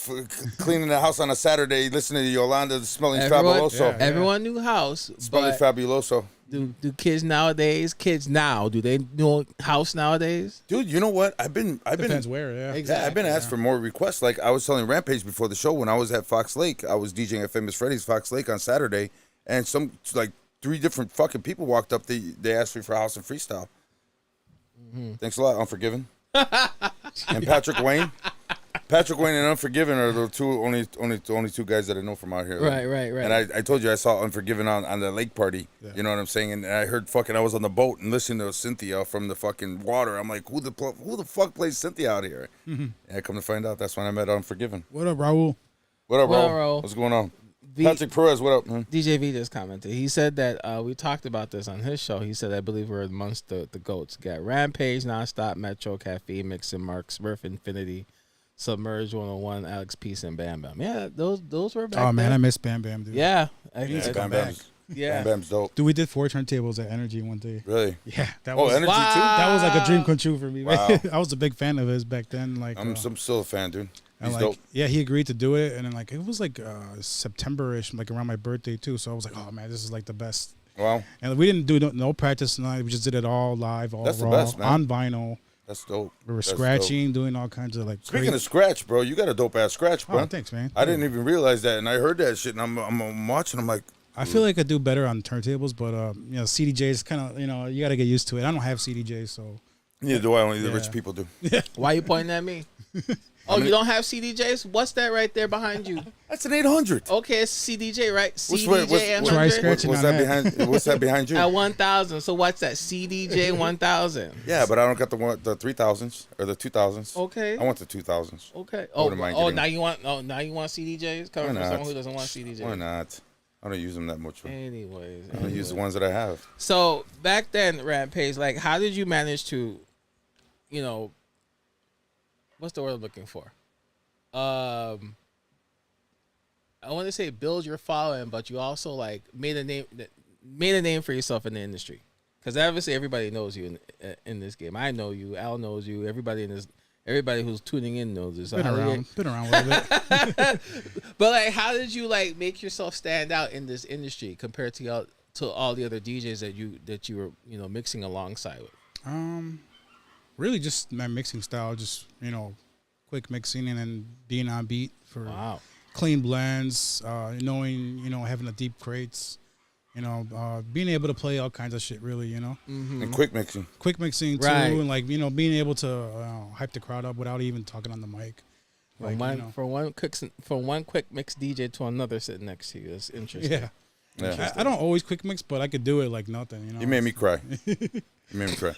cleaning the house on a Saturday, listening to Yolanda smelling Everyone, fabuloso. Yeah. everyone knew house. Smelling But fabuloso. do kids nowadays? Kids now, do they know house nowadays? Dude, you know what? I've been Depends where. Yeah. Yeah, I've been asked for more requests. Like I was telling Rampage before the show when I was at Fox Lake, I was DJing at Famous Freddy's Fox Lake on Saturday, and some like 3 different fucking people walked up. They asked me for house and freestyle. Thanks a lot, Unforgiven. And Patrick Wayne. Patrick Wayne and Unforgiven are the only two guys that I know from out here. Right. And I told you I saw Unforgiven on the lake party. Yeah. You know what I'm saying? And I heard I was on the boat and listening to Cynthia from the fucking water. I'm like, who the fuck plays Cynthia out here? And I come to find out that's when I met Unforgiven. What up, Raul? What up, What up, Raul? Raul? What's going on? V- Patrick Perez, what up, man? DJ V just commented. He said that we talked about this on his show. He said, I believe we're amongst the goats. Got Rampage, Nonstop, Metro, Cafe, Mixin', Mark, Smurf, Infinity, Submerge 101, Alex Peace, and Bam Bam. Yeah, those were back Oh man, then. I miss Bam Bam, dude. Yeah. Yeah, Bam Bam's, Yeah. Bam Bam's dope. Dude, we did 4 turntables at Energy one day. Really? Yeah, that Oh, was Energy that was like a dream come true for me. Man. Wow. I was a big fan of his back then. Like, I'm still a fan, dude. and He's like, dope. yeah, he agreed to do it, and then like it was like September-ish, like around my birthday too. So I was like, oh man, this is like the best. Wow, And we didn't do no practice tonight. We just did it all live, all That's the raw, best, man. on vinyl. that's dope. We were That's scratching, doing all kinds of like. dope. Speaking of scratch, bro, you got a dope ass scratch, bro. oh, thanks, man. I didn't even realize that, and I heard that shit, and I'm watching. I'm like, I feel like I do better on turntables, but CDJ is kind of you got to get used to it. I don't have CDJ, so neither do I. Only the Yeah. rich people do. Why you pointing at me? Oh, you don't have CDJs? What's that right there behind you? That's an 800. Okay, it's CDJ, right? What's- CDJ what's- Try 100 scratching What's on that that. behind? What's that behind you? at 1,000. So what's that? CDJ 1,000. Yeah, but I don't got the 3,000s or the 2,000s. Okay. I want the 2,000s. Okay. I wouldn't mind getting- now you want CDJs coming Why from not? someone who doesn't want CDJs. Why not? I don't use them that much. Anyways, I use the ones that I have. So back then, Rampage, like, how did you manage to, what's the word I'm looking for? I want to say build your following, but you also like made a name for yourself in the industry. Because obviously everybody knows you in this game. I know you. Al knows you. Everybody who's tuning in knows this. been around a little bit. But like, how did you like make yourself stand out in this industry compared to all the other DJs that you were mixing alongside with? Really, just my mixing style, just quick mixing and then being on beat for Wow. clean blends, knowing having the deep crates, being able to play all kinds of shit. Really, And quick mixing. quick mixing too, Right. and like being able to hype the crowd up without even talking on the mic. From one quick mix DJ to another sitting next to you. That's interesting. Yeah. Yeah. I don't always quick mix, but I could do it like nothing. You made me cry. You made me cry.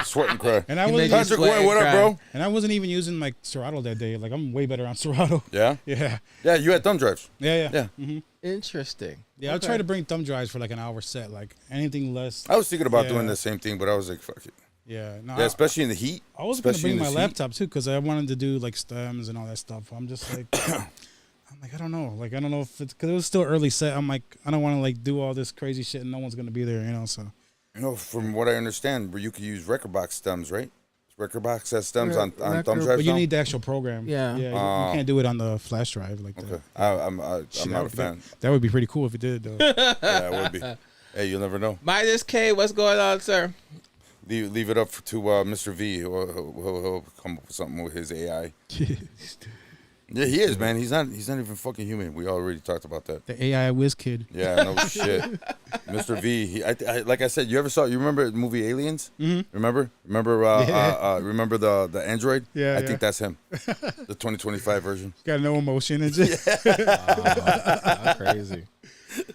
Sweat and cry. And I He was made you Patrick sweat Wayne, and what up, cry. bro? and I wasn't even using like Serato that day. Like I'm way better on Serato. Yeah? Yeah. Yeah, you had thumb drives. Yeah. Yeah. Mm-hmm. Interesting. Yeah, I'll try to bring thumb drives for like an hour set. Like anything less. I was thinking about Yeah. doing the same thing, but I was like, fuck it. Yeah. No, Yeah, especially in the heat. I was gonna especially bring in my this heat. laptop too because I wanted to do like stems and all that stuff. I'm just like, I'm like, I don't know. Like I don't know if it's because it was still early set. I'm like, I don't want to like do all this crazy shit and no one's gonna be there, you know. So You know, from what I understand, where you could use record box stems, right? Record box has stems on thumb Record- drives. but you now? need the actual program. Yeah. Yeah. You can't do it on the flash drive like that. Okay, I'm Shit, not a fan. That would be pretty cool if you did though. Yeah, it would be. Hey, you'll never know. Midas K, what's going on, sir? Leave it up to Mr. V. He'll come up with something with his AI. Yeah, he is, man. He's not even fucking human. We already talked about that. The AI whiz kid. Yeah, no shit. Mr. V. Like I said, you remember the movie Aliens? Mm-hmm. Remember remember the android? Yeah, I think that's him. The 2025 version. Got no emotion and just Y'all crazy.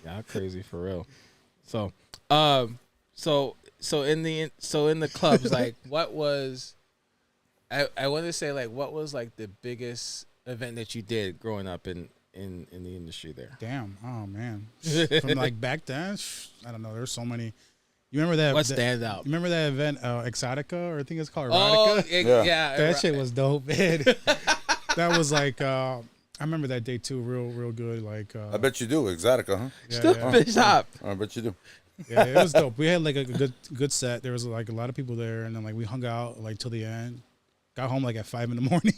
Y'all crazy for real. So, so in the clubs, like, what was? I want to say, like, what was like the biggest event that you did growing up in the industry there? damn. Oh man. From like back then, I don't know. There's so many. You remember that? What stands out? Remember that event, Exotica, or I think it's called Oh, Erotica? yeah. That shit was dope, man. That was like, I remember that day too, real good. Like, I bet you do. Exotica, huh? yeah, Still yeah. fish hop. I bet you do. Yeah, it was dope. We had like a good set. There was like a lot of people there, and then like we hung out like till the end. Got home like at 5 in the morning.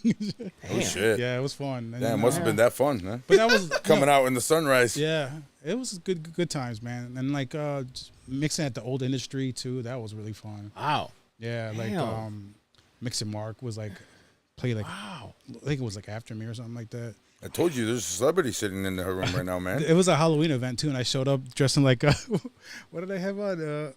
Oh shit. Yeah, it was fun. And, Yeah, it must have been that fun, man. But that was Coming out in the sunrise. Yeah, it was good times, man. And like just mixing at the old industry too. That was really fun. Wow. Yeah, like Damn. Mixing Mark was like played like Wow. I think it was like after me or something like that. I told you there's a celebrity sitting in her room right now, man. It was a Halloween event too, and I showed up dressing like what did I have on?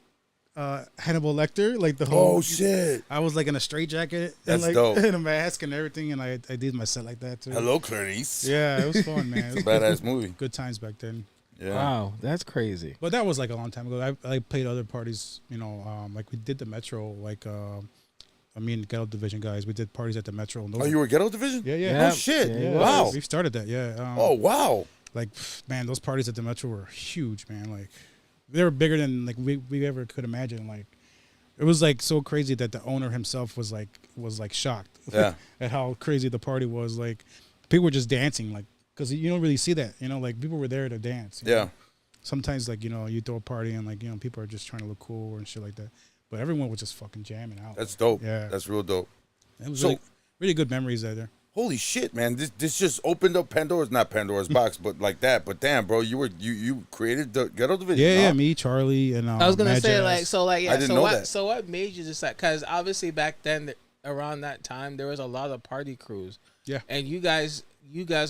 Hannibal Lecter, like the whole. Oh shit. I was like in a straitjacket and That's like dope. in a mask and everything, and I did my set like that too. Hello, Clarice. Yeah, it was fun, man. It was Badass movie. good times back then. Yeah. Wow, that's crazy. But that was like a long time ago. I played other parties, you know, like we did the Metro, like I mean Ghetto Division guys. We did parties at the Metro. And those Oh, you were Ghetto Division? yeah, yeah. Yeah. Oh shit. Yeah, Wow. We started that, yeah. Oh wow. Like man, those parties at the Metro were huge, man. Like they were bigger than like we ever could imagine. Like it was like so crazy that the owner himself was like shocked Yeah. at how crazy the party was. Like people were just dancing, like because you don't really see that, you know. Like people were there to dance. you Yeah. know? Sometimes like you know you throw a party and like you know people are just trying to look cool and shit like that. But everyone was just fucking jamming out. That's dope. Yeah. That's real dope. It was so- really, really good memories there. Holy shit, man! This just opened up not Pandora's box, but like that. But damn, bro, you created the Ghetto Division. Yeah, huh? yeah. Me, Charlie, and I was gonna Mad say Jazz. like so like yeah. I didn't so know what? that. So what made you decide? Because obviously back then, around that time, there was a lot of party crews. Yeah. And you guys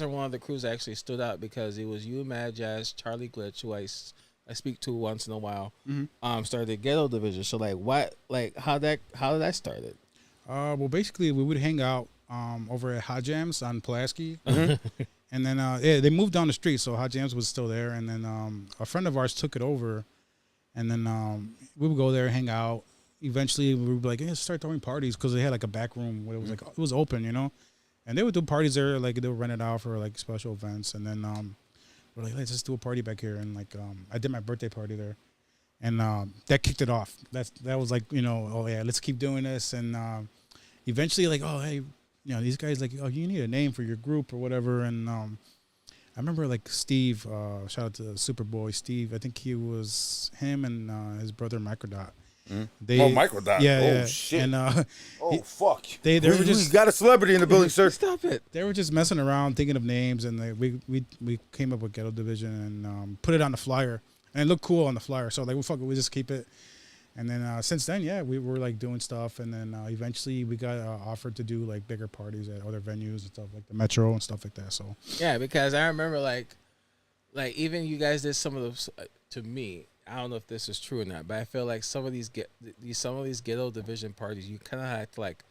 are one of the crews that actually stood out because it was you, Mad Jazz, Charlie Glitch, who I speak to once in a while. Started the Ghetto Division. So like what? Like how did that started? Well, basically, we would hang out over at Hot Jams on Pulaski. Mm-hmm. And then, they moved down the street, so Hot Jams was still there. And then a friend of ours took it over. And then we would go there and hang out. Eventually, we would be like, hey, let's start throwing parties because they had like a back room where it was like it was open, you know. And they would do parties there, like they would rent it out for like special events. And then we're like, let's just do a party back here. And like I did my birthday party there. And that kicked it off. That was like, you know, oh yeah, let's keep doing this. And eventually, like, oh hey, you know, these guys like, oh, you need a name for your group or whatever. And I remember like Steve, shout out to Superboy Steve. I think he was him and his brother Microdot. They, Microdot. Yeah, Oh, yeah. shit. And Oh fuck! They were We just got a celebrity in the building, sir. Stop it. they were just messing around, thinking of names, and we came up with Ghetto Division and put it on the flyer, and it looked cool on the flyer. So like, well, fuck it, we just keep it. And then since then, yeah, we were like doing stuff, and then eventually we got offered to do like bigger parties at other venues and stuff like the Metro and stuff like that. So Yeah, because I remember like even you guys did some of those to me. I don't know if this is true or not, but I feel like some of these Ghetto Division parties, you kind of had to like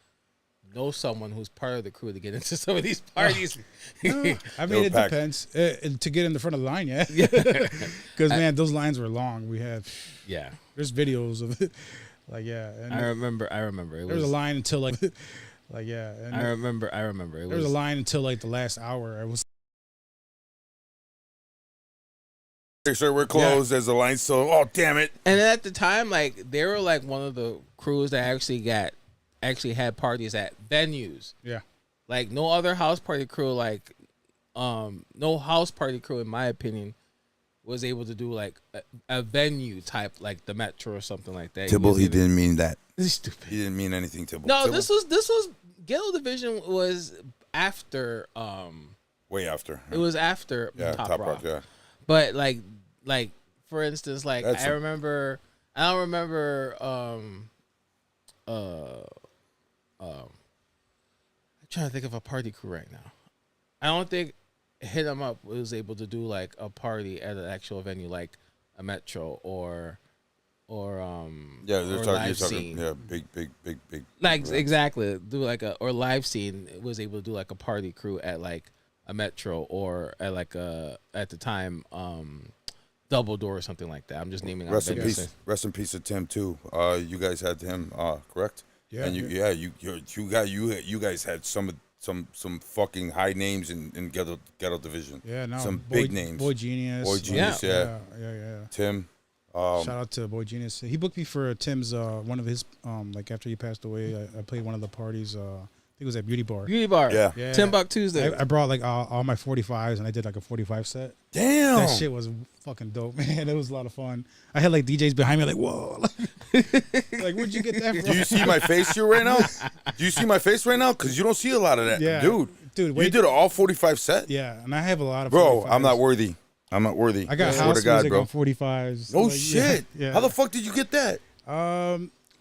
know someone who's part of the crew to get into some of these parties. I mean, were it packed. depends to get in the front of the line, yeah. Because man, those lines were long. We had Yeah. There's videos of it. Like and I remember. It there was a line until like and I remember. It there was a line until like the last hour. I was Sure, we're closed. There's a line, so damn it. And then at the time, like they were like one of the crews that actually had parties at venues. Yeah. Like no other house party crew, like no house party crew, in my opinion, was able to do like a venue type, like the Metro or something like that. Tibble, he didn't mean that. He's stupid. He didn't mean anything, Tibble. No, Tibble? this was Ghetto Division was after way after. it was after Top Rock. Yeah. But like for instance, like That's I don't remember I'm trying to think of a party crew right now. I don't think Hit 'Em Up was able to do like a party at an actual venue like a Metro or Yeah, or you're Live talking. Scene. Yeah, big. Like exactly, do like a or Live Scene was able to do like a party crew at like a Metro or at like at the time Double Door or something like that. I'm just naming out Rest in venues. peace. Rest in peace to Tim too. You guys had him, correct? Yeah. And you guys had some fucking high names in ghetto division. Yeah, no. Some Boy, big names. Boy Genius. Boy Genius, yeah. Yeah. Tim. Shout out to Boy Genius. He booked me for Tim's one of his like after he passed away. I played one of the parties. I think it was at Beauty Bar. Beauty Bar. Yeah. Yeah. $10 Tuesday. I brought like all my 45s and I did like a 45 set. Damn. That shit was fucking dope, man. It was a lot of fun. I had like DJs behind me like, whoa. Like, where'd you get that from? Do you see my face here right now? Do you see my face right now? Because you don't see a lot of that. Yeah. Dude, Dude, you did an all 45 set? Yeah, and I have a lot of Bro, 45s. I'm not worthy. I got swear house to God, music bro. on 45s. No Like, shit. Yeah. How the fuck did you get that?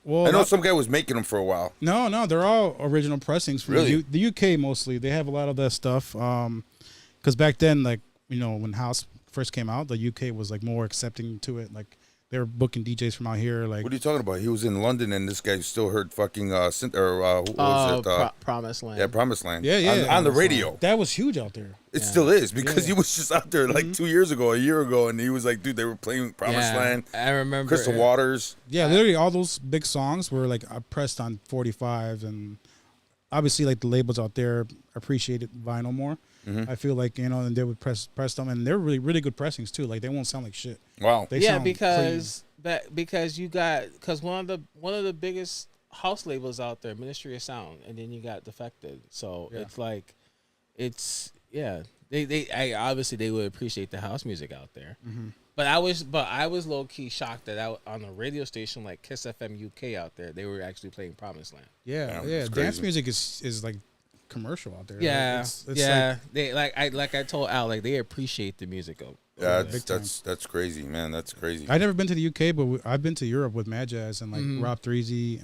Well, I know some guy was making them for a while. No, they're all original pressings from Really? the UK mostly. They have a lot of that stuff. Because back then, like, when house first came out, the UK was like more accepting to it. Like they were booking DJs from out here. Like, What are you talking about? He was in London and this guy still heard fucking what was it? Promised Land. Yeah, Promised Land. Yeah, On the radio. that was huge out there. It still is because Yeah. he was just out there like 2 years ago, a year ago, and he was like, dude, they were playing Promised Land, I remember. Crystal Waters. Yeah, literally all those big songs were like pressed on 45s, and obviously like the labels out there appreciated vinyl more. I feel like and they would press them, and they're really good pressings too. Like they won't sound like shit. Wow. They Yeah, sound because one of the biggest house labels out there, Ministry of Sound, and then you got Defected. So Yeah. it's like, they obviously they would appreciate the house music out there. But I was low key shocked that on a radio station like Kiss FM UK out there, they were actually playing Promised Land. Yeah, it's Dance crazy. music is like commercial out there. Yeah, Like, yeah. They like I told Al, like they appreciate the music of. Yeah, big time. that's crazy, man. That's crazy. I've never been to the UK, but I've been to Europe with Mad Jazz and like Rob Threezy.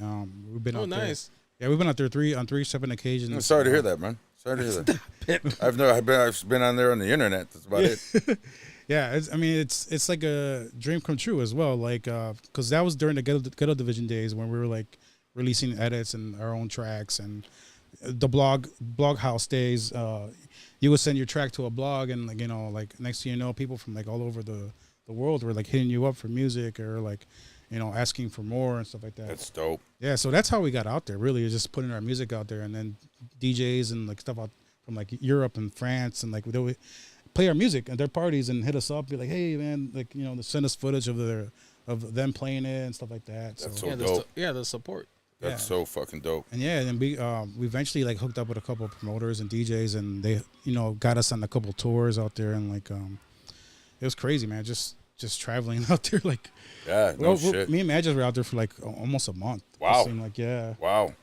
We've been out there. Nice. Yeah, we've been out there on three separate occasions. I'm sorry to hear that, man. Sorry to hear that. I've been on there on the internet. That's about it. Yeah, it's like a dream come true as well. Like, because that was during the Ghetto Division days when we were like releasing edits and our own tracks and the blog house days. You would send your track to a blog and like next thing you know, people from like all over the world were like hitting you up for music or like asking for more and stuff like that. That's dope. Yeah, so that's how we got out there. Really, is just putting our music out there, and then DJs and like stuff out from like Europe and France, and like they would play our music at their parties and hit us up, be like, "Hey, man, like send us footage of them playing it and stuff like that." That's So so dope. The support. That's so fucking dope. and then we eventually like hooked up with a couple of promoters and DJs, and they got us on a couple tours out there, and like it was crazy, man. Just traveling out there, like Shit. me and Magic were out there for like almost a month. Wow. It seemed like Wow.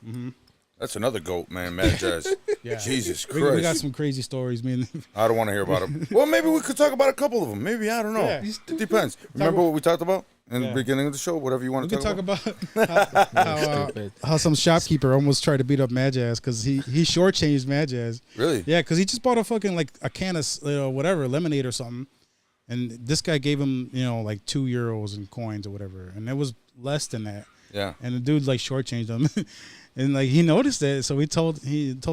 That's another goat, man. Mad Jazz. Yeah. Jesus We Christ. got some crazy stories, man. I don't want to hear about them. Well, maybe we could talk about a couple of them. Maybe, I don't know. Yeah. It depends. Remember what we talked about in the Yeah. beginning of the show? Whatever you want We to can talk talk about. about how some shopkeeper almost tried to beat up Mad Jazz because he shortchanged Mad Jazz. Really? Yeah, because he just bought a fucking like a can of whatever lemonade or something, and this guy gave him like €2 in coins or whatever, and it was less than that. Yeah. And the dude like shortchanged him, and like he noticed it, so he told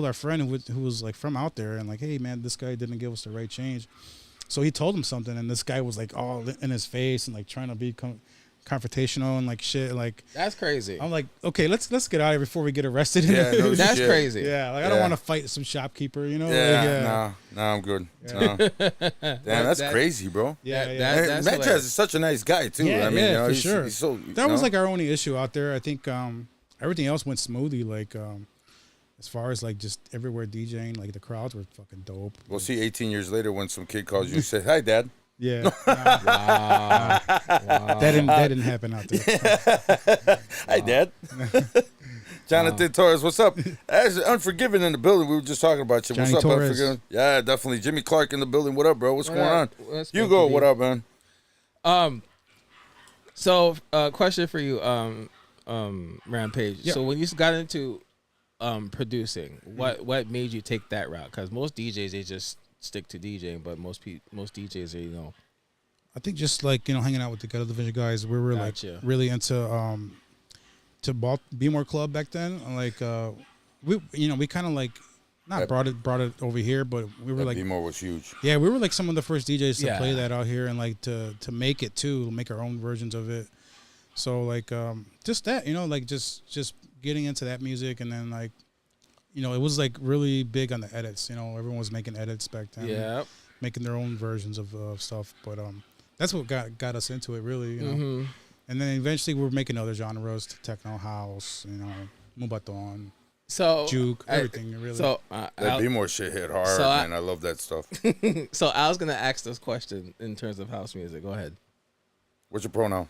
our friend who was like from out there, and like, hey man, this guy didn't give us the right change. So he told him something, and this guy was like all in his face and like trying to be confrontational and like shit. Like That's crazy. I'm like, okay, let's get out of here before we get arrested. Yeah, no That's shit. crazy. Yeah, like I don't Yeah. want to fight some shopkeeper, you know? Yeah, Like, no, I'm good. No. Damn, that's that- crazy, bro. yeah, That- yeah. that- And that's Sanchez hilarious. is such a nice guy too. Yeah, I mean, yeah, you know, for he's, sure. he's so. That was know? like our only issue out there. I think everything else went smoothly. Like as far as like just everywhere DJing, like the crowds were fucking dope. We'll see 18 years later when some kid calls you and says, "Hi, Dad." Yeah, Wow. that didn't happen out there. Hi, Dad. Jonathan Torres, what's up? As Unforgiven in the building. We were just talking about you. Johnny What's up, Torres. Unforgiven? Yeah, definitely. Jimmy Clark in the building. What up, bro? What's What going up? on? What's Hugo, good, what up, man? So, question for you, Rampage. Yeah. So, when you got into producing, what made you take that route? Because most DJs they just stick to DJing, but most DJs are I think just like hanging out with the Ghetto Division guys, we were Gotcha. like really into Be More Club back then. Like we kind of like not brought it over here, but we were That like B-More was huge. yeah, we were like some of the first DJs to Yeah. play that out here and like to make it too, make our own versions of it. So like just that, like just getting into that music, and then like it was like really big on the edits. Everyone was making edits back then. Yeah. Making their own versions of stuff, but that's what got us into it really. Mm-hmm. And then eventually we were making other genres, techno, house, Mubaton, So juke, everything really. So That B-More shit hit hard, So man. I love that stuff. so I was gonna ask this question in terms of house music. Go ahead. What's your pronoun?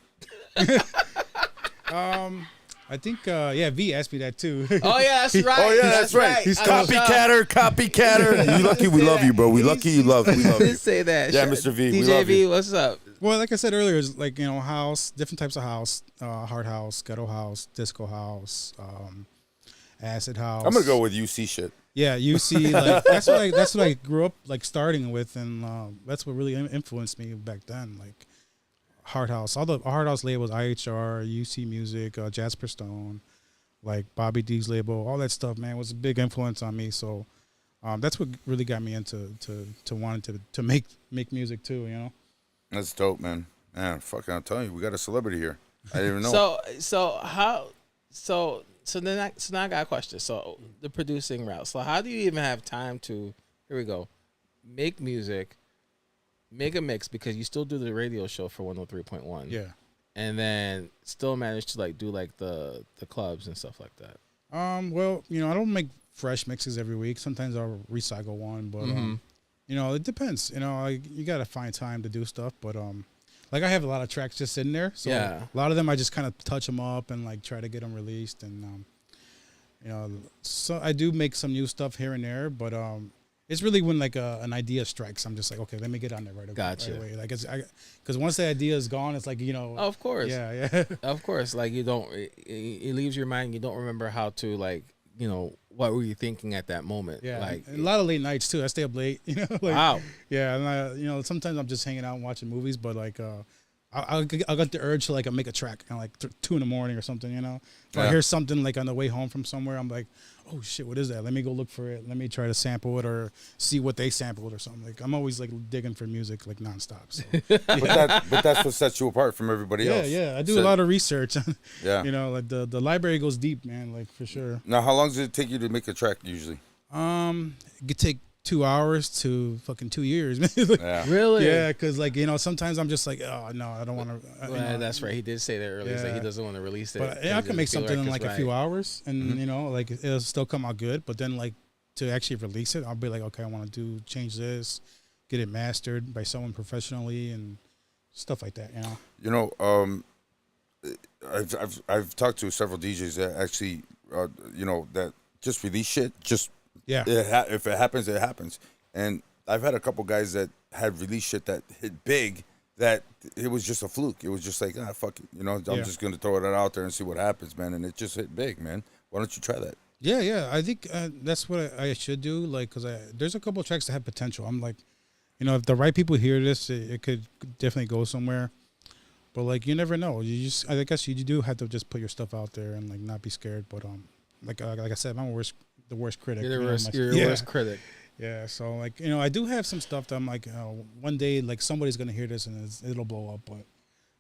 I think V asked me that too. Oh yeah, that's right. Oh yeah, that's right. He's I was shocked. Copycatter. You lucky we love you, bro. We lucky you love. We love Didn't you. say that. Yeah, Sure. Mr. V, we DJ love V, you. what's up? Well, like I said earlier, it's like house, different types of house, hard house, ghetto house, disco house, acid house. I'm gonna go with UC shit. Yeah, you see, like that's what I grew up like starting with, and that's what really influenced me back then. Like hard house, all the hard house labels, IHR, UC Music, Jasper Stone, like Bobby D's label, all that stuff, man, was a big influence on me. So that's what really got me into to wanting to make music too. That's dope, man. Man, fucking, I'm telling you, we got a celebrity here. I didn't even know. So now I got a question. So the producing route. So how do you even have time to? Here we go. Make music, make a mix, because you still do the radio show for 103.1. Yeah. And then still manage to like do like the clubs and stuff like that. Well, I don't make fresh mixes every week. Sometimes I'll recycle one, but it depends. You gotta find time to do stuff. But like I have a lot of tracks just sitting there, so Yeah. a lot of them I just kind of touch them up and like try to get them released. And so I do make some new stuff here and there, but it's really when like an idea strikes, I'm just like, okay, let me get on there right Gotcha. away. Like because once the idea is gone, it's like Of course. yeah. Of course. Like you don't. It leaves your mind. You don't remember how to like. What were you thinking at that moment? Yeah, Like and a lot of late nights too. I stay up late. Like, wow. Yeah, and sometimes I'm just hanging out and watching movies, but like I'll get the urge to like make a track like 2 a.m. or something. If I Yeah. hear something like on the way home from somewhere, I'm like, oh shit, what is that? Let me go look for it. Let me try to sample it or see what they sampled or something. Like I'm always like digging for music like nonstop. So. But that's what sets you apart from everybody else. Yeah. I do So- a lot of research. Yeah. Like the library goes deep, man. Like for sure. Now, how long does it take you to make a track usually? It could take 2 hours to fucking 2 years, man. Yeah. Really? Yeah, because like sometimes I'm just like, oh no, I don't want to. Well, that's right. He did say that earlier. He's like he Yeah. doesn't want to release it. But because I he can make doesn't feel something in it's like a few right. hours, and like it'll still come out good. But then like to actually release it, I'll be like, okay, I want to change this, get it mastered by someone professionally, and stuff like that. I've talked to several DJs that actually, that just release shit. Just Yeah. if it happens, it happens. And I've had a couple guys that had release shit that hit big. That it was just a fluke. It was just like, fuck it. I'm Yeah. just gonna throw it out there and see what happens, man. And it just hit big, man. Why don't you try that? Yeah. I think that's what I should do. Like, because there's a couple of tracks that have potential. I'm like, if the right people hear this, it could definitely go somewhere. But like, you never know. I guess you do have to just put your stuff out there and like not be scared. But like I said, I'm the worst critic. You're the worst. myself. You're the worst critic. Yeah, so like I do have some stuff that I'm like, one day like somebody's gonna hear this and it'll blow up, but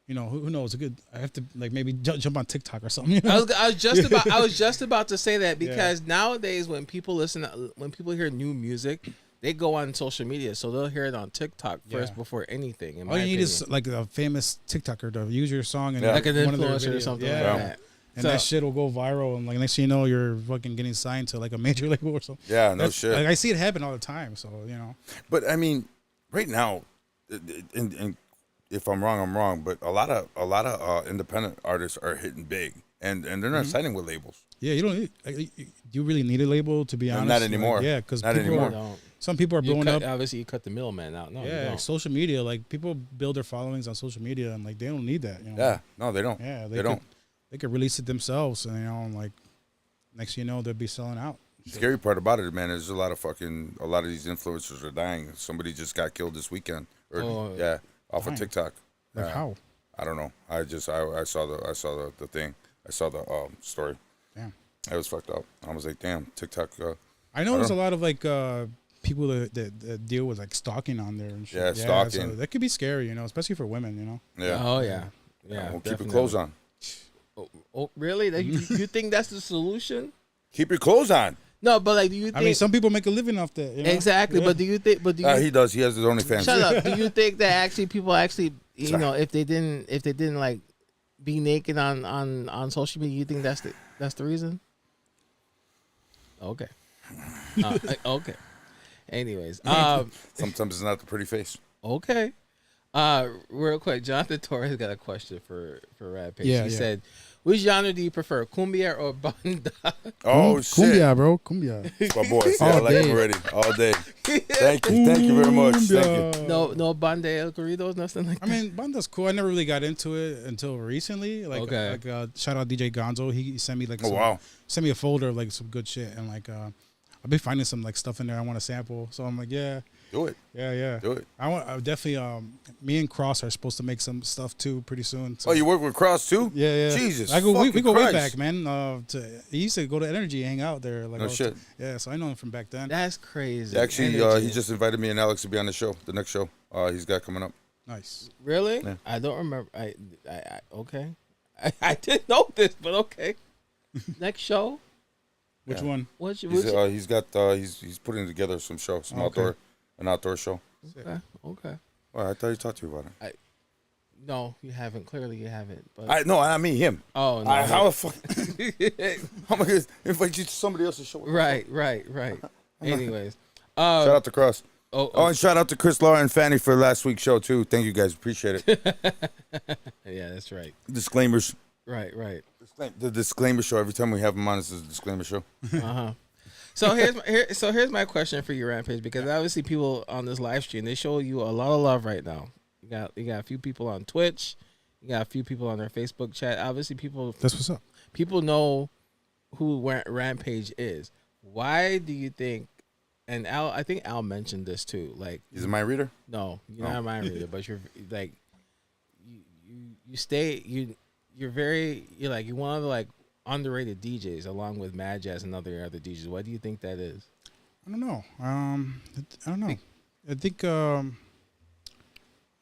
you know, who knows? I have to like maybe jump on TikTok or something. You know? I was just about to say that because nowadays when people hear new music, they go on social media, so they'll hear it on TikTok first before anything. All you need is like a famous TikToker to use your song and like an one of their influencer or videos. something like that. And that shit will go viral, and like next thing you know, you're fucking getting signed to like a major label or something. Yeah, no shit. Like I see it happen all the time, so you know. But I mean, right now, and if I'm wrong, I'm wrong. But a lot of independent artists are hitting big, and they're not signing with labels. Yeah, you don't. Do you really need a label to be honest? Not anymore. Like, yeah, because not anymore. Some people are blowing up. Obviously, you cut the middleman out. No, yeah, social media. Like people build their followings on social media, and like they don't need that. You know? Yeah, no, they don't. Yeah, they don't. They could release it themselves, and you know, and like next thing you know, they'll be selling out. The scary part about it, man, is a lot of these influencers are dying. Somebody just got killed this weekend, or off of TikTok. Like how? I don't know. I saw the thing. I saw the story. Damn, it was fucked up. I was like, damn, TikTok. I know there's a lot of like people that deal with like stalking on there and shit. Yeah, stalking. So that could be scary, you know, especially for women, you know. Yeah. Oh yeah. Yeah. Well, keep your clothes on. Oh, really? You think that's the solution? Keep your clothes on. No, but like, do you think? I mean, some people make a living off that. You know? Exactly, but do you think? He does. He has his OnlyFans. Shut up. Do you think that people you know, if they didn't like be naked on social media, you think that's the reason? Okay. Okay. Anyways, sometimes it's not the pretty face. Okay. Real quick, Jonathan Torres got a question for Rampage. He said, "Which genre do you prefer, cumbia or banda?" Oh shit, cumbia, bro, cumbia. It's my boy. See, I like him already all day. Thank you very much. Thank you. No banda el corridos, nothing like that. I mean, banda's cool. I never really got into it until recently. Like, shout out DJ Gonzo. He sent me like, sent me a folder of like some good shit, and like, I've been finding some like stuff in there I want to sample. So I'm like, yeah. Do it. Yeah. Do it. I definitely. Me and Cross are supposed to make some stuff too pretty soon. So. Oh, you work with Cross too? Yeah. Jesus. We go way back, man. He used to go to Energy, hang out there. Like, no shit. Yeah, so I know him from back then. That's crazy. Actually, he just invited me and Alex to be on the show. The next show, he's got coming up. Nice. Really? Yeah. I don't remember. I okay. I didn't know this, but okay. Next show. Which one? He's putting together some show, an outdoor show. Okay. Well, I thought he talked to you about it. No, you haven't. Clearly, you haven't. But I mean him. Oh no. How the fuck? I'm gonna invite you to somebody else's show. Right. Anyways, shout out to Cross. Oh, and shout out to Chris, Laura, and Fanny for last week's show too. Thank you guys, appreciate it. Yeah, that's right. Disclaimers. Right. The disclaimer show. Every time we have him on, it's a disclaimer show. So here's my question for you, Rampage, because obviously people on this live stream, they show you a lot of love right now. You got a few people on Twitch, you got a few people on their Facebook chat. Obviously, that's what's up. People know who Rampage is. Why do you think? And I think Al mentioned this too. Like, he's a mind reader. No, you're not a mind reader, but you're like, you're one of the like underrated DJs along with Mad Jazz and other DJs. What do you think that is? I don't know. I don't know. I think I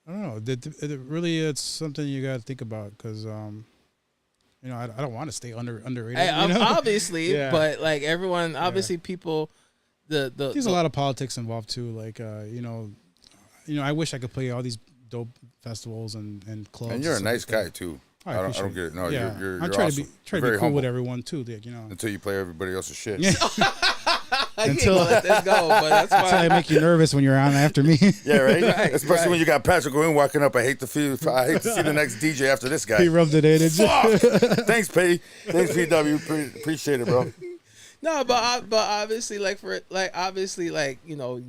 don't know. It really, it's something you got to think about because you know, I don't want to stay underrated. Hey, you know? Obviously, but like everyone, obviously people. There's a lot of politics involved too. Like you know, I wish I could play all these dope festivals and clubs. And you're a nice guy too. I don't get it. No, you're I try awesome. to be cool humble. with everyone too. You know, until you play everybody else's shit. Yeah. Until let this go, but that's fine. Until I make you nervous when you're on after me. Yeah, right. Especially when you got Patrick Green walking up. I hate to see the next DJ after this guy. He rubbed it in. Thanks, P. Thanks, PW. Appreciate it, bro. No, but obviously, you know,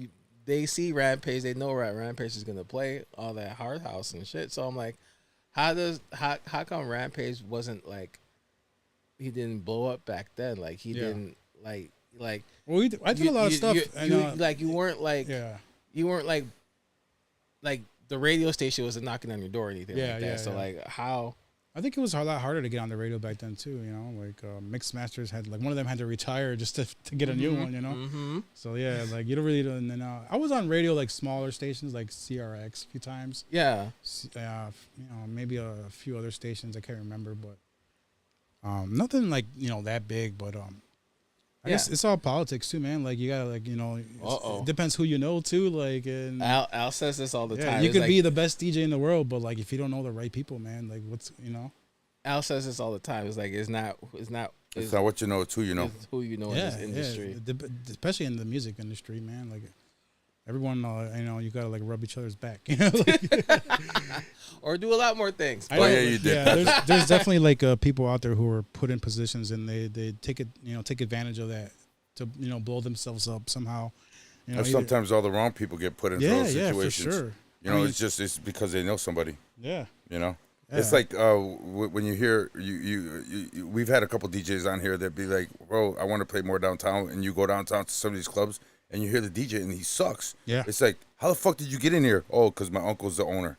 they see Rampage, they know Rampage is gonna play all that hard house and shit. So I'm like, how come Rampage wasn't like, he didn't blow up back then? Like he didn't like. Well, I did a lot of stuff. You weren't like the radio station wasn't knocking on your door or anything like that. So like how I think it was a lot harder to get on the radio back then too. You know, like mix masters had like one of them had to retire just to get a new one. You know, so yeah, like you don't really. And then I was on radio like smaller stations like CRX a few times. Yeah. You know, maybe a few other stations I can't remember, but nothing like that big. But I guess it's all politics too, man. Like you gotta like it depends who you know too. Like and Al says this all the time. You could be the best DJ in the world, but like if you don't know the right people, man, like what's Al says this all the time. It's like it's not what you know, it's who you know. It's who you know in this industry. Especially in the music industry, man. Like everyone, you gotta like rub each other's back, or do a lot more things. You did. Yeah, there's definitely like people out there who are put in positions and they take advantage of that to blow themselves up somehow. Sometimes all the wrong people get put into those situations. Yeah, for sure. It's because they know somebody. Yeah. Yeah. It's like when you hear you we've had a couple DJs on here that be like, bro, I want to play more downtown, and you go downtown to some of these clubs and you hear the DJ and he sucks. Yeah. It's like, how the fuck did you get in here? Oh, because my uncle's the owner.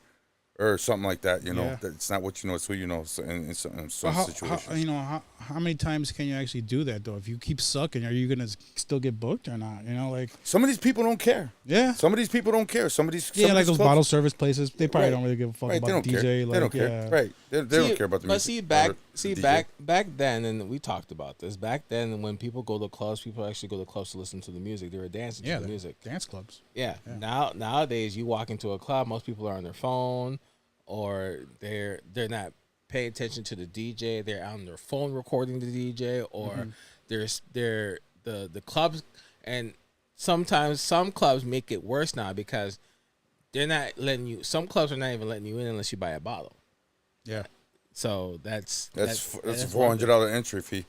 Or something like that, Yeah. It's not what you know, it's who you know in some situations. How many times can you actually do that though? If you keep sucking, are you gonna still get booked or not? Like some of these people don't care. Yeah. Some of these people don't care. Some of these like those clubs, bottle service places, they probably don't really give a fuck right, about the DJ. Care. Like, they don't care. Right. They don't care about the music. But back then, and we talked about this. Back then, when people go to clubs, people actually go to clubs to listen to the music. They were dancing to the music. Dance clubs. Yeah. Nowadays, you walk into a club, most people are on their phone. Or they're not paying attention to the DJ. They're on their phone recording the DJ, or they're the clubs. And sometimes some clubs make it worse now because they're not letting you. Some clubs are not even letting you in unless you buy a bottle. Yeah. So that's a $400 entry fee.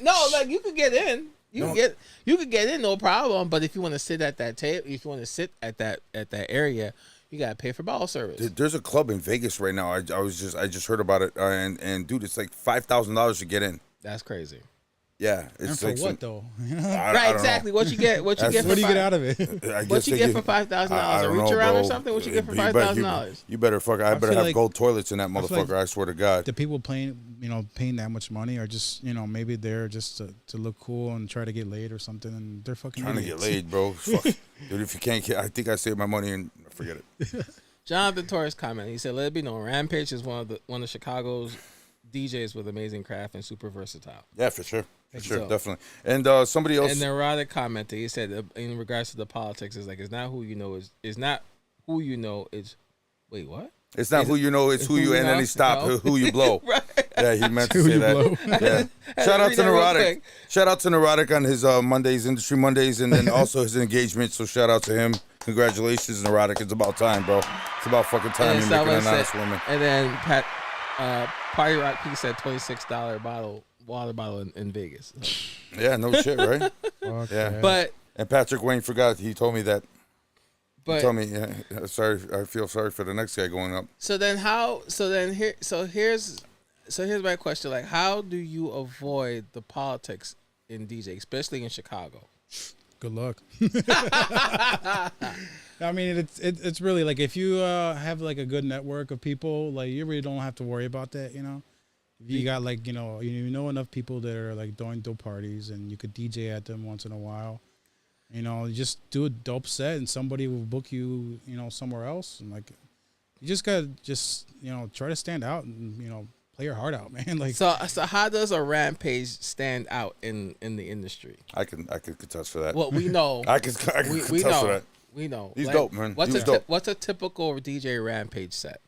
No, like you could get in. You could get in, no problem. But if you want to sit at that table, if you want to sit at that area. You gotta pay for bottle service. There's a club in Vegas right now. I just heard about it, and dude, it's like $5,000 to get in. That's crazy. Yeah, it's and for what though? Right, exactly. What you get? What do you get out of it? What you get for $5,000? A reach around or something? What you get for $5,000? You better fuck. I better have gold toilets in that motherfucker. I swear to God. The people paying that much money are just maybe they're just to look cool and try to get laid or something, and they're fucking trying idiots. to get laid, bro. Fuck, dude. If you can't get, I think I saved my money and forget it. Jonathan Torres comment. He said, "Let it be known, Rampage is one of Chicago's DJs with amazing craft and super versatile." Yeah, for sure. Sure, definitely. And somebody else. And neurotic commented. He said, in regards to the politics, is like it's not who you know is not who you know is. Wait, what? It's not who you know, it's who you and then he stopped who you blow. Right. Yeah, he meant to say that. Yeah. Shout out to Neurotic. Shout out to Neurotic on his Mondays, Industry Mondays, and then also his engagement. So shout out to him. Congratulations, Neurotic. It's about time, bro. It's about fucking time you're making an honest woman. And then Party Rock P said $26 water bottle in Vegas. So. Yeah, no shit, right? Yeah. And Patrick Wayne forgot. He told me that. He told me, yeah, sorry. I feel sorry for the next guy going up. Here's my question: like, how do you avoid the politics in DJ, especially in Chicago? Good luck. I mean, it's really like if you have like a good network of people, like you really don't have to worry about that, If you got like you know enough people that are like doing dope parties, and you could DJ at them once in a while. Just do a dope set, and somebody will book you, somewhere else, and like you just gotta try to stand out and play your heart out, man. Like so how does a Rampage stand out in the industry? I can contest for that. Well, we know. I can contest for that. We know. He's dope, man. What's a typical DJ Rampage set?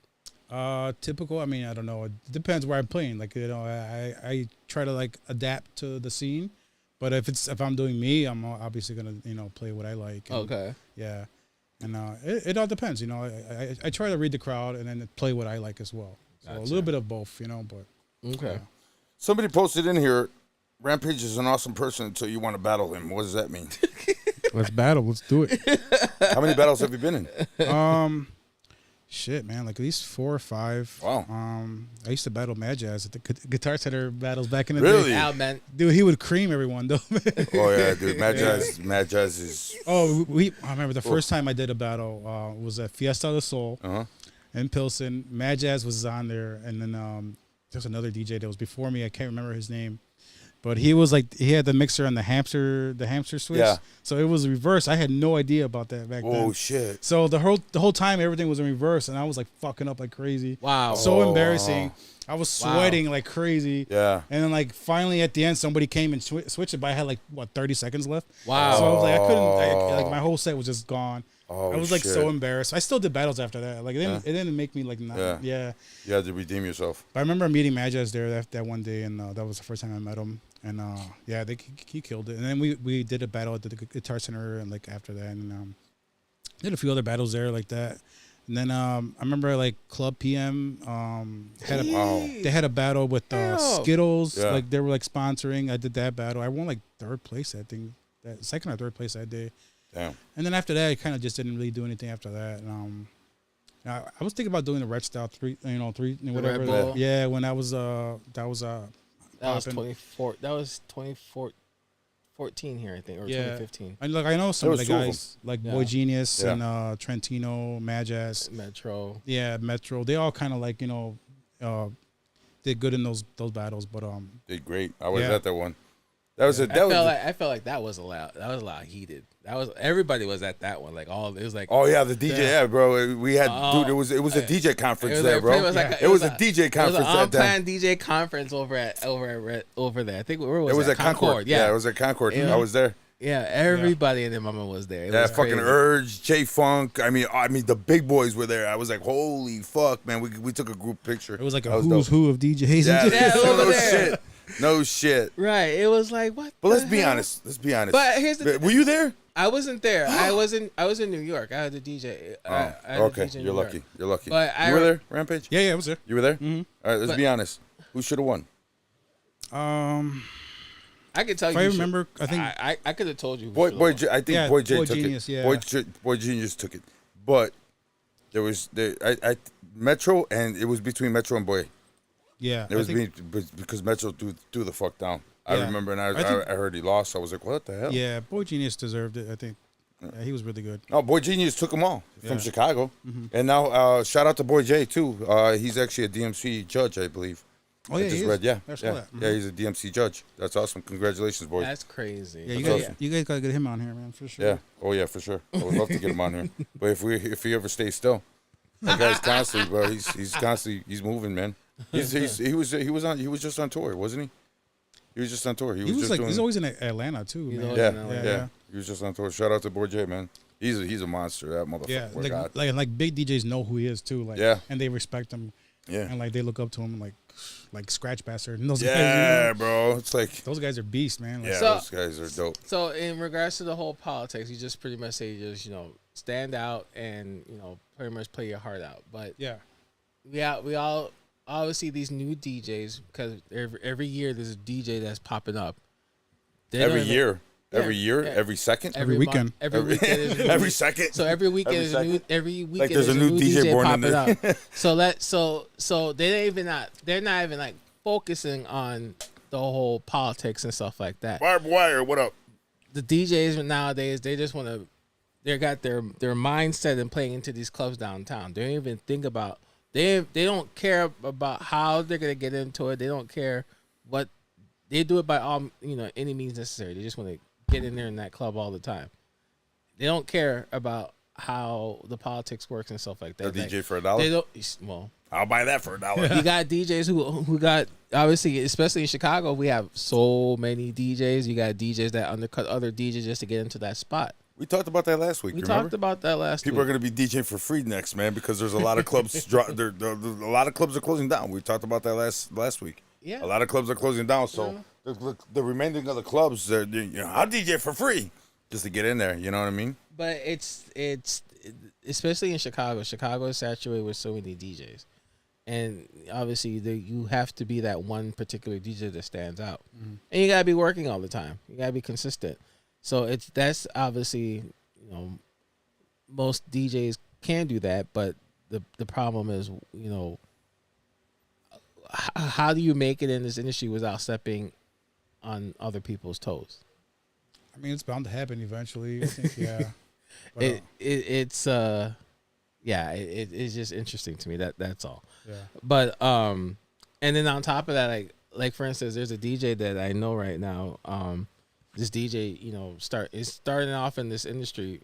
Typical. I mean, I don't know. It depends where I'm playing. Like I try to like adapt to the scene. But if I'm doing me, I'm obviously gonna play what I like. And, okay. Yeah, and it all depends. I try to read the crowd and then play what I like as well. So a little bit of both. But okay. Somebody posted in here, Rampage is an awesome person until you want to battle him. What does that mean? Let's battle. Let's do it. How many battles have you been in? Shit, man, like at least 4 or 5. Wow. I used to battle Mad Jazz at the Guitar Center battles back in the day. Really? Out, man. Dude, he would cream everyone though. Oh yeah, dude. Mad Jazz is. Oh, I remember the first time I did a battle was at Fiesta del Sol in Pilsen. Mad Jazz was on there, and then there's another DJ that was before me. I can't remember his name. But he was like, he had the mixer and the hamster switch. Yeah. So it was reverse. I had no idea about that back then. Oh shit. So the whole time everything was in reverse, and I was like fucking up like crazy. Wow. So embarrassing. I was sweating like crazy. Yeah. And then like finally at the end, somebody came and switched it, but I had like 30 seconds left. Wow. So I was like, I couldn't. Like my whole set was just gone. Oh, I was like shit. so embarrassed. I still did battles after that. Like it didn't make me like not. Yeah. You had to redeem yourself. But I remember meeting Majaz there that one day, and that was the first time I met him. And yeah, he killed it. And then we did a battle at the Guitar Center, and like after that, and did a few other battles there like that. And then I remember like Club PM they had a battle with Skittles. Yeah. Like they were like sponsoring. I did that battle. I won like third place that thing, that second or third place that day. Damn. And then after that, I kind of just didn't really do anything after that. And, I was thinking about doing the Red Style three, whatever. Red Bull? Yeah, when that was That was popping. 24. That was 2014 here, I think, or 2015. I know some There of the was two of guys like Yeah. Boy Genius Yeah. and Trentino, Majaz. Metro. Yeah, Metro. They all kind of like did good in those battles, but Did great. I was Yeah. at that one. That was it. I felt like that was a lot. That was a lot heated. That was everybody was at that one. Like it was like. Oh yeah, the DJ. Yeah, bro. We had dude. It was a DJ conference there, bro. It was a DJ conference It was an that time. unplanned DJ conference over there. I think where was It was at Concord. Yeah, it was at Concord. Yeah. I was there. Yeah, everybody in their mama was there. It Yeah, was fucking crazy. Urge, J Funk. I mean, the big boys were there. I was like, holy fuck, man. We took a group picture. it was like That a dope. who's who of DJs. Yeah, Yeah, over no there. shit. No shit. Right. It was like what? But let's the be hell? honest. Let's be honest. But here's the. Were you there? I wasn't there. I was in New York. I had the DJ. I had a Okay. DJ in You're New York. lucky. You're lucky. But you were there, Rampage? Yeah, I was there. You were there? Mm-hmm. All right, let's But- be honest. Who should have won? I could tell If you. I who should- remember, I think I could have told you. who Boy, should've boy, won. I think Yeah, Boy J Boy took Genius, it. yeah. Boy Genius took it, but there was Metro, and it was between Metro and Boy. yeah, It was because Metro threw the fuck down. I Yeah. remember, and I think- I heard he lost. I was like, what the hell? yeah. Boy Genius deserved it. I think. Yeah, he was really good. No, Boy Genius took them all from Yeah. Chicago, and now shout out to Boy J too. He's actually a DMC judge, I believe. Oh yeah, I just he is. read, yeah, I saw yeah, that. yeah. He's a DMC judge. That's awesome. Congratulations, boy. That's crazy. Yeah, you That's guys, you guys gotta get him on here, man, for sure. Yeah. Oh yeah, for sure. I would love to get him on here. But if he ever stays still, that guy's constantly, bro. He's constantly moving, man. He was just on tour, wasn't he? He was just on tour. He was just doing. He's always in Atlanta too, He's man. always Yeah, in LA. yeah, He was just on tour. Shout out to Boy J, man. He's a monster. That motherfucker. Yeah, Boy, God. like big DJs know who he is too, like Yeah. and they respect him, Yeah. and like they look up to him like Scratch Bastard and those Yeah, guys. bro. It's like Those guys are beasts, man. Like, yeah, So- those guys are dope. So in regards to the whole politics, you just pretty much say stand out and pretty much play your heart out. But yeah, we all always see these new DJs because every year there's a DJ that's popping up. They don't Every even- year, Yeah, every yeah. second, Every weekend. month, every weekend is a new every DJ. second. So every weekend Every is a new. second. Every weekend Like there's is a new DJ born in popping there. up. So they're not even like focusing on the whole politics and stuff like that. Barbed wire. What up? The DJs nowadays, they just want to. They got their mindset in playing into these clubs downtown. They don't even think about. They don't care about how they're gonna get into it. They don't care what they do it by all any means necessary. They just want to get in there in that club all the time. They don't care about how the politics works and stuff like A that. DJ for They $1. don't. Well, I'll buy that for $1. you got DJs who got obviously, especially in Chicago, we have so many DJs. You got DJs that undercut other DJs just to get into that spot. We talked about that last week. We remember? talked about that last People are week. going to be DJing for free next, man, because there's a lot of clubs. A lot of clubs are closing down. We talked about that last week. Yeah. A lot of clubs are closing down, so the remaining of the clubs, I'll DJ for free just to get in there. You know what I mean? But it's especially in Chicago. Chicago is saturated with so many DJs, and obviously you have to be that one particular DJ that stands out, and you gotta be working all the time. You gotta be consistent. So that's obviously most DJs can do that, but the problem is how do you make it in this industry without stepping on other people's toes? I mean, it's bound to happen eventually. I think, yeah. But, It's just interesting to me. That's all. yeah. But And then on top of that, like for instance, there's a DJ that I know right now. This DJ, you know, is starting off in this industry,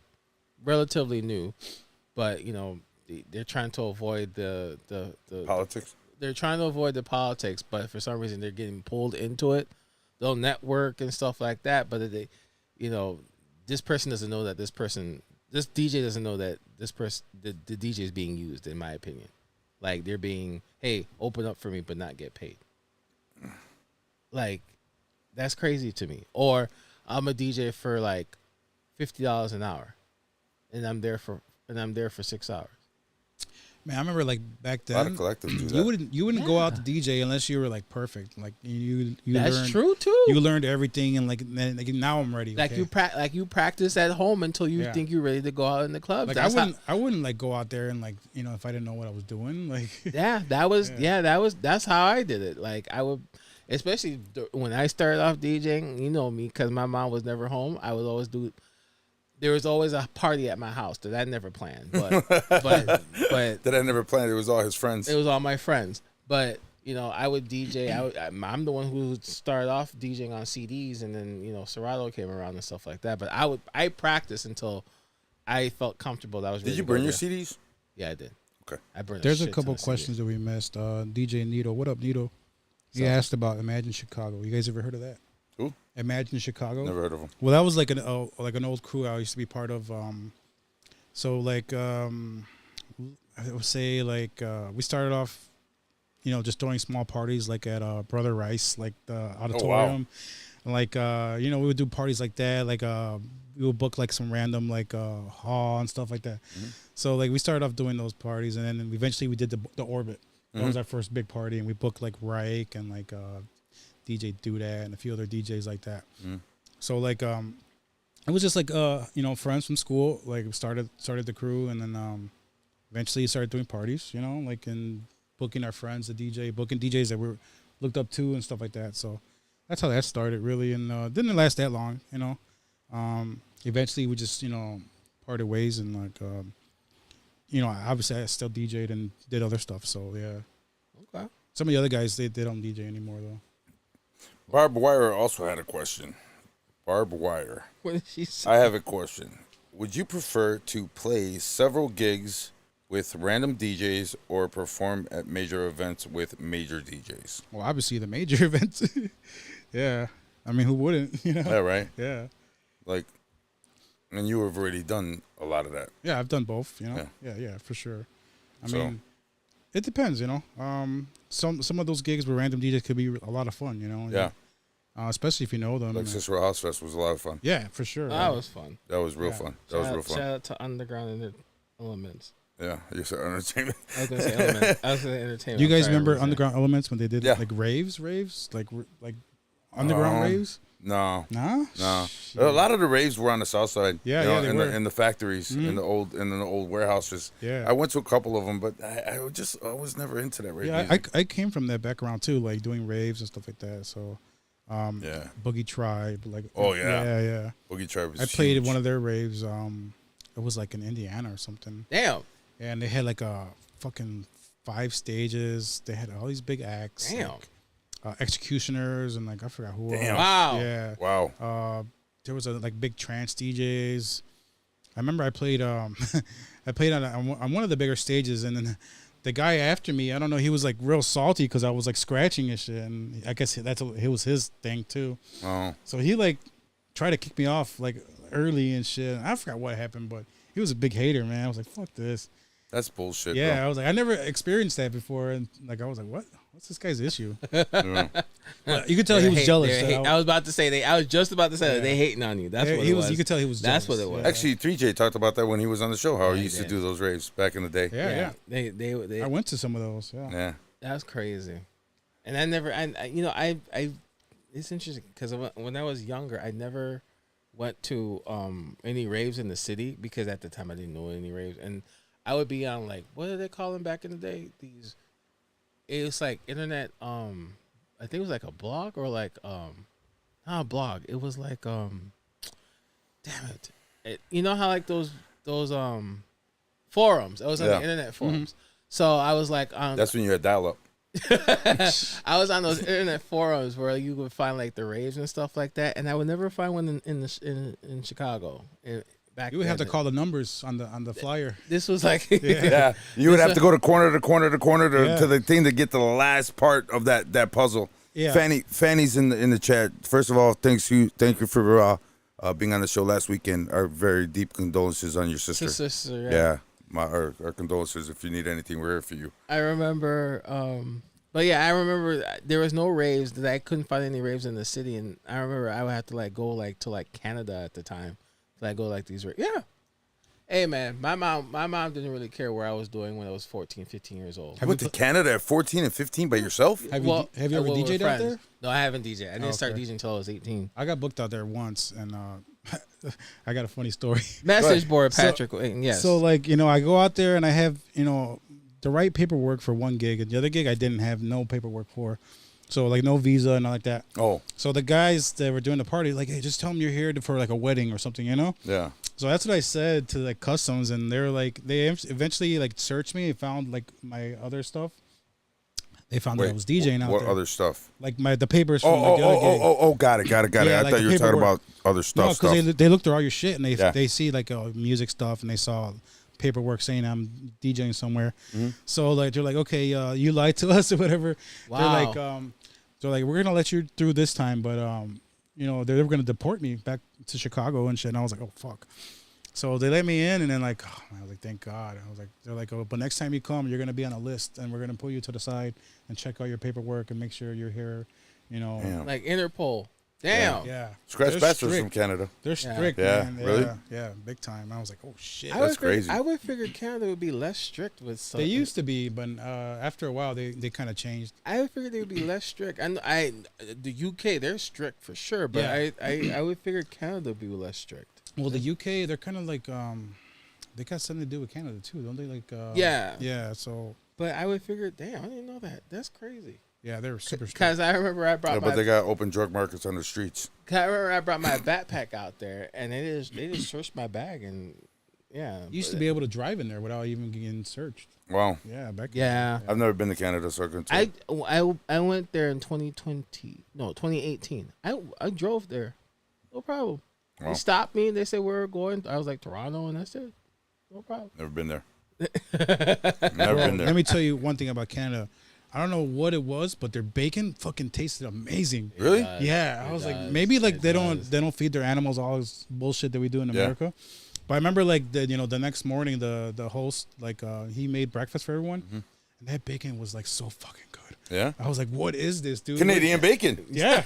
relatively new, but you know, they're trying to avoid the Politics. They're trying to avoid the politics, but for some reason they're getting pulled into it. They'll network and stuff like that, but they, you know, this person doesn't know that this DJ doesn't know that this person, the DJ is being used, in my opinion. Like they're being, hey, open up for me, but not get paid. Like, that's crazy to me. Or I'm a DJ for like $50 an hour, and I'm there for 6 hours. Man, I remember like back A lot then, of collectives do that. you wouldn't go out to DJ unless you were like perfect. Like you That's learned, true too. You learned everything, and like now I'm ready. Like okay? you practice at home until you Yeah. think you're ready to go out in the club. Like I wouldn't like go out there and like, you know, if I didn't know what I was doing. Like that's how I did it. Like I would, especially when I started off DJing. You know me, because my mom was never home. I would always do. There was always a party at my house that I never planned, but That I never planned. It was all his friends. it was all my friends. But you know, I would DJ. I'm the one who started off DJing on CDs, and then you know, Serato came around and stuff like that. But I practiced until I felt comfortable. That I was. Did ready you to go burn your there. CDs? Yeah, I did. Okay. I burned. there's a shit couple ton of questions CDs. that we missed. DJ Nito, what up, Nito? He asked about Imagine Chicago. You guys ever heard of that? Who? Imagine Chicago. Never heard of them. Well, that was like an old crew I used to be part of. So like I would say like we started off, you know, just throwing small parties like at Brother Rice, like the auditorium. And like you know, we would do parties like that. Like we would book like some random like hall and stuff like that. Mm-hmm. So like we started off doing those parties, and then eventually we did the Orbit. That was our first big party, and we booked like Reich and like DJ Doodad and a few other DJs like that. So like it was just like you know, friends from school, like started the crew, and then eventually started doing parties, you know, like and booking our friends, booking DJs that we looked up to and stuff like that. So that's how that started really, and didn't last that long, you know. Eventually we just, you know, parted ways, and like you know, obviously I still DJ'd and did other stuff. So yeah. Okay. Some of the other guys they don't DJ anymore though. Barb Wire also had a question. Barb Wire. What did she say? I have a question. Would you prefer to play several gigs with random DJs or perform at major events with major DJs? Well, obviously the major events. Yeah. I mean, who wouldn't, you know? Yeah, right? Yeah. Like, and you have already done a lot of that. Yeah, I've done both, you know? Yeah, for sure. I So- mean, it depends, you know? Some of those gigs with random DJs could be a lot of fun, you know? Yeah. Especially if you know them. Like Cicero House Fest was a lot of fun. Yeah, for sure. That was fun. That was real fun. That was real fun. Shout out to Underground Elements. Yeah, you said entertainment. I was gonna say Elements. I was gonna say Entertainment. Do you I'm guys sorry, remember what was that? Underground Elements when they did Yeah. like raves? Like underground raves? No. Nah? No, Shit. a lot of the raves were on the south side. Yeah, you know, yeah, they in were. the in the factories, in the old warehouses. Yeah. I went to a couple of them, but I was never into that rave Yeah, music. I came from that background too, like doing raves and stuff like that. So, Yeah. Boogie Tribe, like Oh, yeah. yeah. Boogie Tribe was I played huge. at one of their raves. It was like in Indiana or something, Damn. and they had like a fucking 5 stages. They had all these big acts, Damn. like, Executioners, and like I forgot who. Damn. else. Wow. Yeah. Wow. There was a like big trance DJs. I remember I played I played on one of the bigger stages, and then the guy after me, I don't know, he was like real salty because I was like scratching and shit, and I guess it was his thing too. Oh. So he like tried to kick me off like early and shit. I forgot what happened, but he was a big hater, man. I was like, fuck this. That's bullshit. Yeah, I was like, I never experienced that before, and like I was like, what's this guy's issue? Bro. Yeah. But you could tell he was jealous. that I was about to say I was just about to say Yeah. they hating on you. That's what he it was. was. You could tell he was. That's jealous. what it was. Yeah. Actually, 3J talked about that when he was on the show. How he he used to did. do those raves back in the day. Yeah. They I went to some of those. Yeah. Yeah. That's crazy. And I it's interesting because when I was younger, I never went to any raves in the city because at the time I didn't know any raves, and I would be on like, what did they call them back in the day? It was like internet. I think it was like a blog or like not a blog. It was like damn it. You know how like those forums. It was on Yeah. the internet forums. So I was like, That's when you had dial up. I was on those internet forums where you would find like the raves and stuff like that, and I would never find one in Chicago. Back You would have to then. call the numbers on the flyer. This was like Yeah, you would have to go to corner to corner to corner Yeah. to the thing to get to the last part of that puzzle. Yeah. Fanny's in the chat. First of all, thank you for being on the show last weekend. Our very deep condolences on your sister. sister. Yeah, our condolences. If you need anything, we're here for you. I remember, but yeah, I remember there was no raves. That I couldn't find any raves in the city, and I remember I would have to like go like to like Canada at the time. I go like these. Yeah. Hey man, my mom didn't really care where I was doing when I was 14, 15 years old. You went to Canada at 14 and 15 by yourself? Have you ever with DJ'd out friends. there? No, I haven't DJed. I didn't start okay. DJing until I was 18. I got booked out there once, and I got a funny story. Message board, Patrick. Yes. So like I go out there and I have the right paperwork for one gig, and the other gig I didn't have no paperwork for. So like no visa and all like that. Oh. So the guys that were doing the party like, hey, just tell them you're here for like a wedding or something, Yeah. So that's what I said to like customs, and they're like, they eventually like searched me and found like my other stuff. They found that I was DJing out What there. other stuff? Like the papers from like, the other gig. Got it. Yeah, I like thought the you were talking paperwork. about other stuff. No, because they looked through all your shit and Yeah. they see like music stuff, and they saw paperwork saying I'm DJing somewhere. Mm-hmm. So like they're like, okay, you lied to us or whatever. Wow. They're like, we're gonna let you through this time, but they're gonna deport me back to Chicago and shit. And I was like, oh fuck. So they let me in, and then like, oh, I was like, thank God. I was like, they're like, oh, but next time you come, you're gonna be on a list, and we're gonna pull you to the side and check all your paperwork and make sure you're here. Damn. like Interpol. Damn. Yeah. Scratch They're Bastards strict. from Canada. They're strict, Yeah, man. really? Yeah, big time. I was like, oh shit. That's crazy. I would figure Canada would be less strict with stuff. They used to be, but after a while, they kind of changed. I would figure they would be less strict. The UK, they're strict for sure, but Yeah. I would figure Canada would be less strict. Well, the UK, they're kind of like, they got something to do with Canada too, don't they? Like, Yeah. yeah. So But I would figure, damn, I didn't know that. That's crazy. yeah, they're super strict. Because I remember I brought But they got open drug markets on the streets. I brought my backpack out there, and they just searched my bag, and yeah. You used to be able to drive in there without even getting searched. Wow. Yeah, back. Yeah. I've never been to Canada, so I couldn't tell. I went there in 2018. I drove there, no problem. Wow. They stopped me. They said where we're going. I was like Toronto, and I said no problem. Never been there. Never been there. Let me tell you one thing about Canada. I don't know what it was, but their bacon fucking tasted amazing. Really? Yeah, I was like, does. maybe like It they does. don't feed their animals all this bullshit that we do in Yeah. America. But I remember like the next morning the host like he made breakfast for everyone, and that bacon was like so fucking good. Yeah. I was like, what is this, dude? Canadian bacon. Yeah,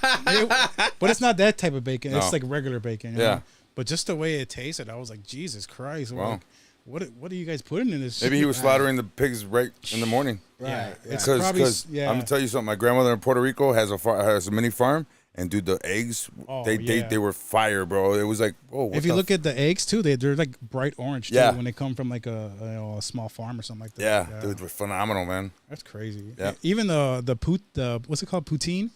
but it's not that type of bacon. It's No. like regular bacon. Yeah. know? But just the way it tasted, I was like, Jesus Christ! Wow. Like, what are you guys putting in this? Maybe shit? he was slaughtering the pigs right in the morning. Yeah, it's Because probably I'm gonna tell you something. My grandmother in Puerto Rico has a mini farm, and dude, the eggs Oh, they yeah. were fire, bro. It was like, oh, what If you look at the eggs too, they're like bright orange too Yeah. when they come from like a small farm or something like that. yeah, dude, they're phenomenal, man. That's crazy. Yeah. Even the what's it called, poutine?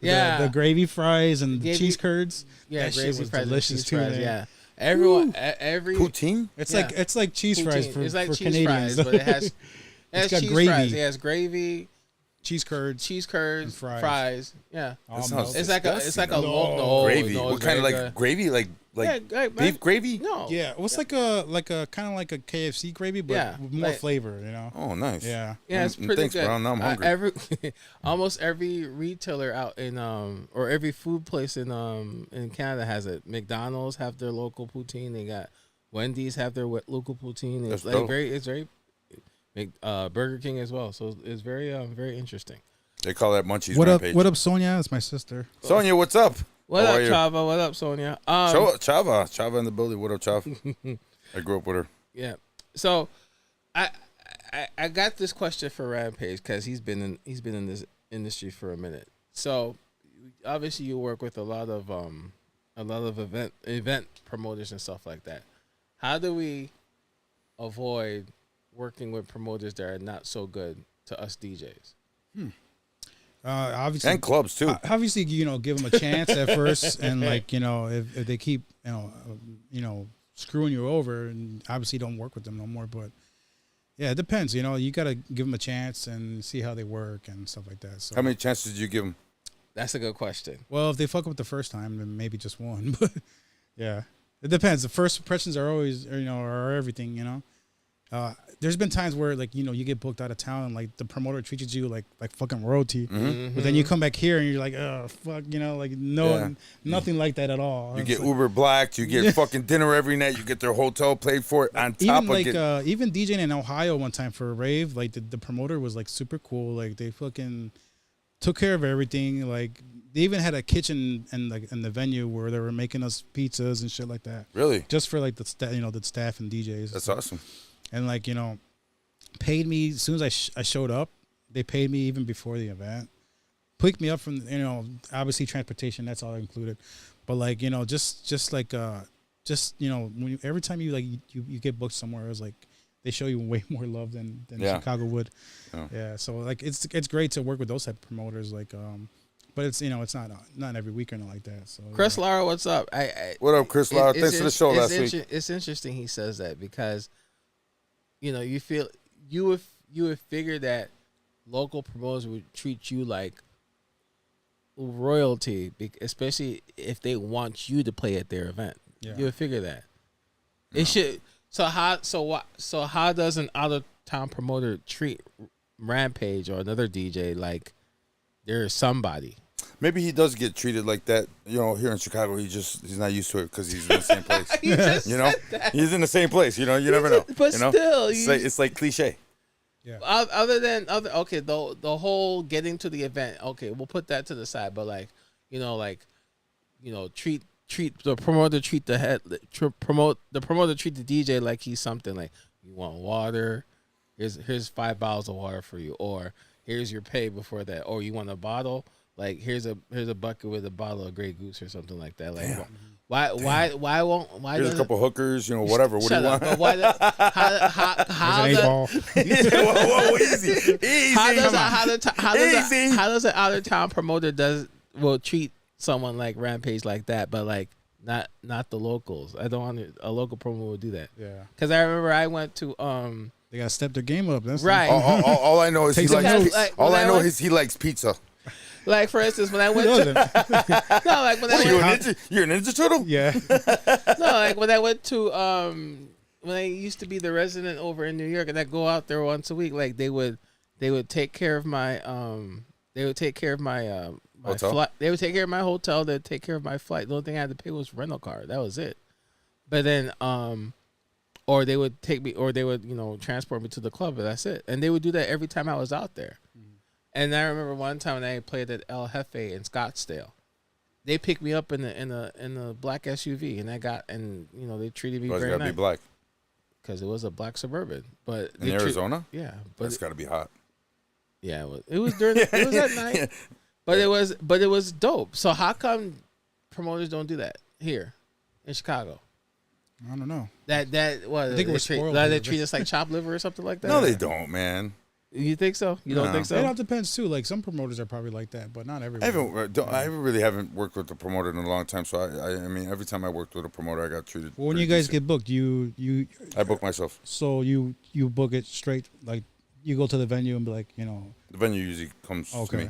Yeah. the gravy fries and the Gravy- cheese curds. Yeah, that shit gravy was fries and delicious cheese too. fries, man. yeah. Everyone, every Poutine. It's Yeah. like cheese fries poutine. for It's like for cheese Canadians. fries, but it has got cheese gravy. fries. It has gravy, cheese curds. cheese curds, And fries. fries. Yeah, all sounds melted. it's like a disgusting. no, Gravy. no, What it's kind of very like good. gravy? Like Yeah, beef gravy? No, Yeah, it was like a kind of like a KFC gravy, but Yeah, with more like- flavor. You know. Oh, nice. Yeah. Yeah, it's pretty Thanks, good. bro. Now I'm hungry. Almost every retailer out in or every food place in Canada has it. McDonald's have their local poutine. They got Wendy's have their local poutine. It's That's like dope. very Burger King as well. So it's very very interesting. They call that Munchies What up? Rampage. What up, Sonia? It's my sister. Sonia, what's up? What How up, are you? Chava? What up, Sonia? Chava in the building. What up, Chav? I grew up with her. Yeah. So, I got this question for Rampage because he's been in this industry for a minute. So, obviously, you work with a lot of event promoters and stuff like that. How do we avoid working with promoters that are not so good to us DJs? Obviously, And clubs, too. obviously, give them a chance at first, and like if they keep screwing you over, and obviously don't work with them no more. But Yeah, it depends. You know, you gotta give them a chance and see how they work and stuff like that. So How many chances did you give him? That's a good question. well, if they fuck up the first time, then maybe just one. But yeah, it depends. The first impressions are always, are everything. There's been times where like you get booked out of town and like the promoter treats you like fucking royalty, but then you come back here and you're like, oh fuck, like nothing like that at all. You It's get like, Uber blacked. You get fucking dinner every night. You get their hotel paid for it on top even of like it. even DJing in Ohio one time for a rave, like the promoter was like super cool. Like they fucking took care of everything. Like they even had a kitchen in the venue where they were making us pizzas and shit like that. Really? Just for like the staff and DJs. That's awesome. And like paid me as soon as I showed up. They paid me even before the event. Picked me up from obviously transportation, that's all included. But like just like when every time you get booked somewhere, it's like they show you way more love than Chicago would. Yeah, so like it's great to work with those type of promoters. Like but it's it's not every weekend like that. So Chris Lara, what's up? What up, Chris Lara? Thanks for the show last week. It's interesting he says that because you feel you would figure that local promoters would treat you like royalty, especially if they want you to play at their event. Yeah. You would figure that. It should. So how does an out of town promoter treat Rampage or another DJ like they're somebody? Maybe he does get treated like that. Here in Chicago, he's not used to it because he's in the same place. He's in the same place. You never know. But still, it's like cliche. Yeah. The whole getting to the event. Okay, we'll put that to the side. But treat the promoter, treat the head, promote the promoter, treat the DJ like he's something. Like, you want water? Here's 5 bottles of water for you, or here's your pay before that, or you want a bottle? Like, here's a bucket with a bottle of Grey Goose or something like that. Like, Damn. why Here's a couple hookers, whatever. What do you want? But why? How There's an 8-ball. Whoa, easy. How does an out of town promoter will treat someone like Rampage like that, but like not the locals? I don't want a local promo would do that. Yeah. Because I remember I went to They gotta step their game up. That's right. All I know is he likes pizza. Like, for instance, when I went to you're a Ninja Turtle? Yeah. No, like when I went to when I used to be the resident over in New York, and I go out there once a week, like they would take care of my my hotel? flight. They would take care of my hotel. They'd take care of my flight. The only thing I had to pay was rental car. That was it. But then or they would take me, or they would transport me to the club, but that's it. And they would do that every time I was out there. And I remember one time when I played at El Jefe in Scottsdale, they picked me up in the black SUV, and they treated me very nice. Be black because it was a black Suburban. But in Arizona, yeah, but that's got to be hot. Yeah, it was during it was at night, but it was dope. So how come promoters don't do that here in Chicago? I don't know. I think it was spoiled. They treat us like chopped liver or something like that. No, they don't, man. You think so? You don't think so? It all depends too. Like some promoters are probably like that, but not everyone. I really haven't worked with a promoter in a long time. So I mean, every time I worked with a promoter, I got treated. Well, when you guys get booked, I book myself. So you book it straight, like you go to the venue and be like, The venue usually comes to me.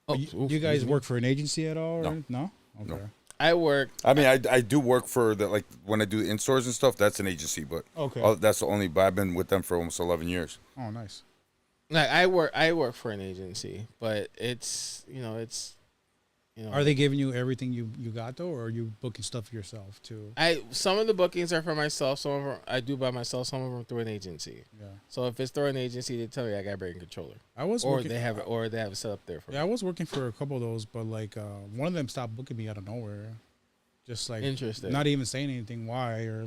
Oh, you guys work for an agency at all? Or? No. Okay. No. I work. I mean, I do work for when I do in stores and stuff. That's an agency, but that's the only. But I've been with them for almost 11 years. Oh, nice. Like I work for an agency, but it's. Are they giving you everything you got though, or are you booking stuff yourself too? Some of the bookings are for myself. Some of them I do by myself. Some of them through an agency. Yeah. So if it's through an agency, they tell me I gotta bring a controller. They have it set up there for me. Yeah, I was working for a couple of those, but like one of them stopped booking me out of nowhere, just like interesting. Not even saying anything why or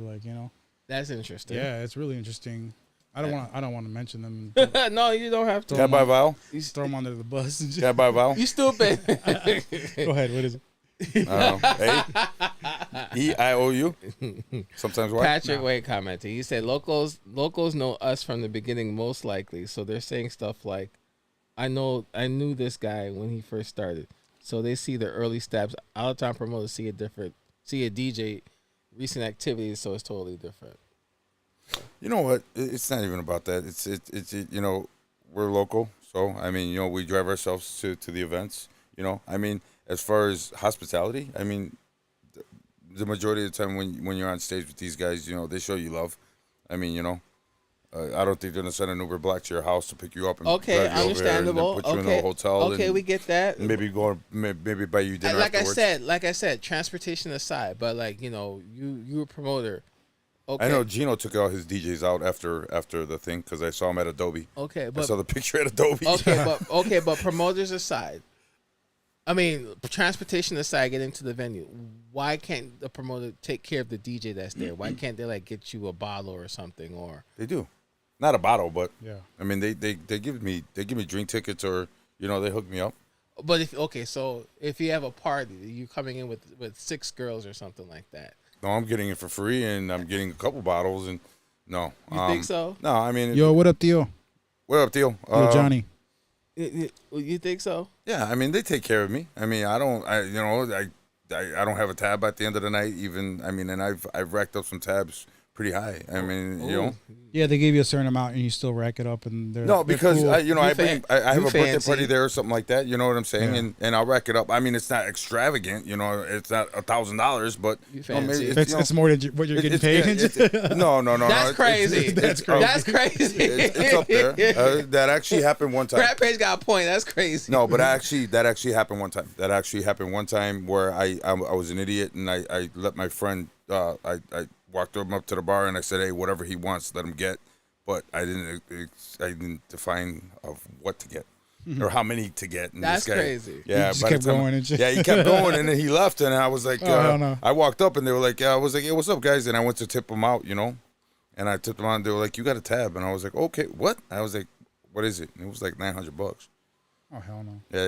That's interesting. Yeah, it's really interesting. I don't want to mention them. No, you don't have to. Can I buy a vowel? You throw them under the bus. And Can I buy a vowel? You stupid. Go ahead. What is it? A-E-I-O-U. Sometimes why? Patrick Wade commented. He said locals know us from the beginning most likely, so they're saying stuff like, I knew this guy when he first started. So they see the early steps. Out of town promoters see a DJ recent activities, so it's totally different. You know what? It's not even about that. You know, we're local, so I mean, you know, we drive ourselves to the events. You know, I mean, as far as hospitality, I mean, the majority of the time when you're on stage with these guys, you know, they show you love. I mean, you know, I don't think they're gonna send an Uber Black to your house to pick you up and Okay, drive you understandable. over here and then put you Okay, in a hotel. okay, and we get that. maybe maybe buy you dinner Like afterwards. like I said, transportation aside, but like you know, you a promoter. Okay. I know Gino took all his DJs out after the thing because I saw him at Adobe. Okay, I but saw the picture at Adobe. okay, but promoters aside, I mean, transportation aside, getting to the venue, why can't the promoter take care of the DJ that's there? Why can't they like get you a bottle or something? Or They do, not a bottle, but Yeah. I mean they give me drink tickets or you know they hook me up. but so if you have a party, you coming in with 6 girls or something like that. No, I'm getting it for free and I'm getting a couple bottles and no. You think so? No, I mean Yo, what up, Theo? what up, deal? Yo, Johnny. You think so? Yeah, I mean they take care of me. I mean I don't have a tab at the end of the night. Even I mean, and I've racked up some tabs pretty high. I mean, you know. Yeah, they gave you a certain amount and you still rack it up and they're No, because cool. I You have a birthday fancy. party there or something like that. You know what I'm saying? Yeah. And I'll rack it up. I mean, it's not extravagant. You know, it's not $1,000, but You know, maybe fancy. it's, you know, it's more than what you're getting paid. no. That's crazy. That's That's crazy. It's up there. That actually happened one time. Rampage got a point. That's crazy. No, but that actually happened one time. That actually happened one time where I was an idiot and I let my friend I walked him up to the bar and I said, hey, whatever he wants, let him get. But I didn't define of what to get or how many to get. And That's this guy, crazy. Yeah, He just by the kept time- going and shit. Yeah, he kept going and then he left and I was like, Oh, hell no. I walked up and they were like, I was like, hey, what's up, guys? And I went to tip them out, you know, and I tipped them out and they were like, you got a tab, and I was like, okay, what? I was like, what is it? And it was like $900. Oh, hell no. Yeah,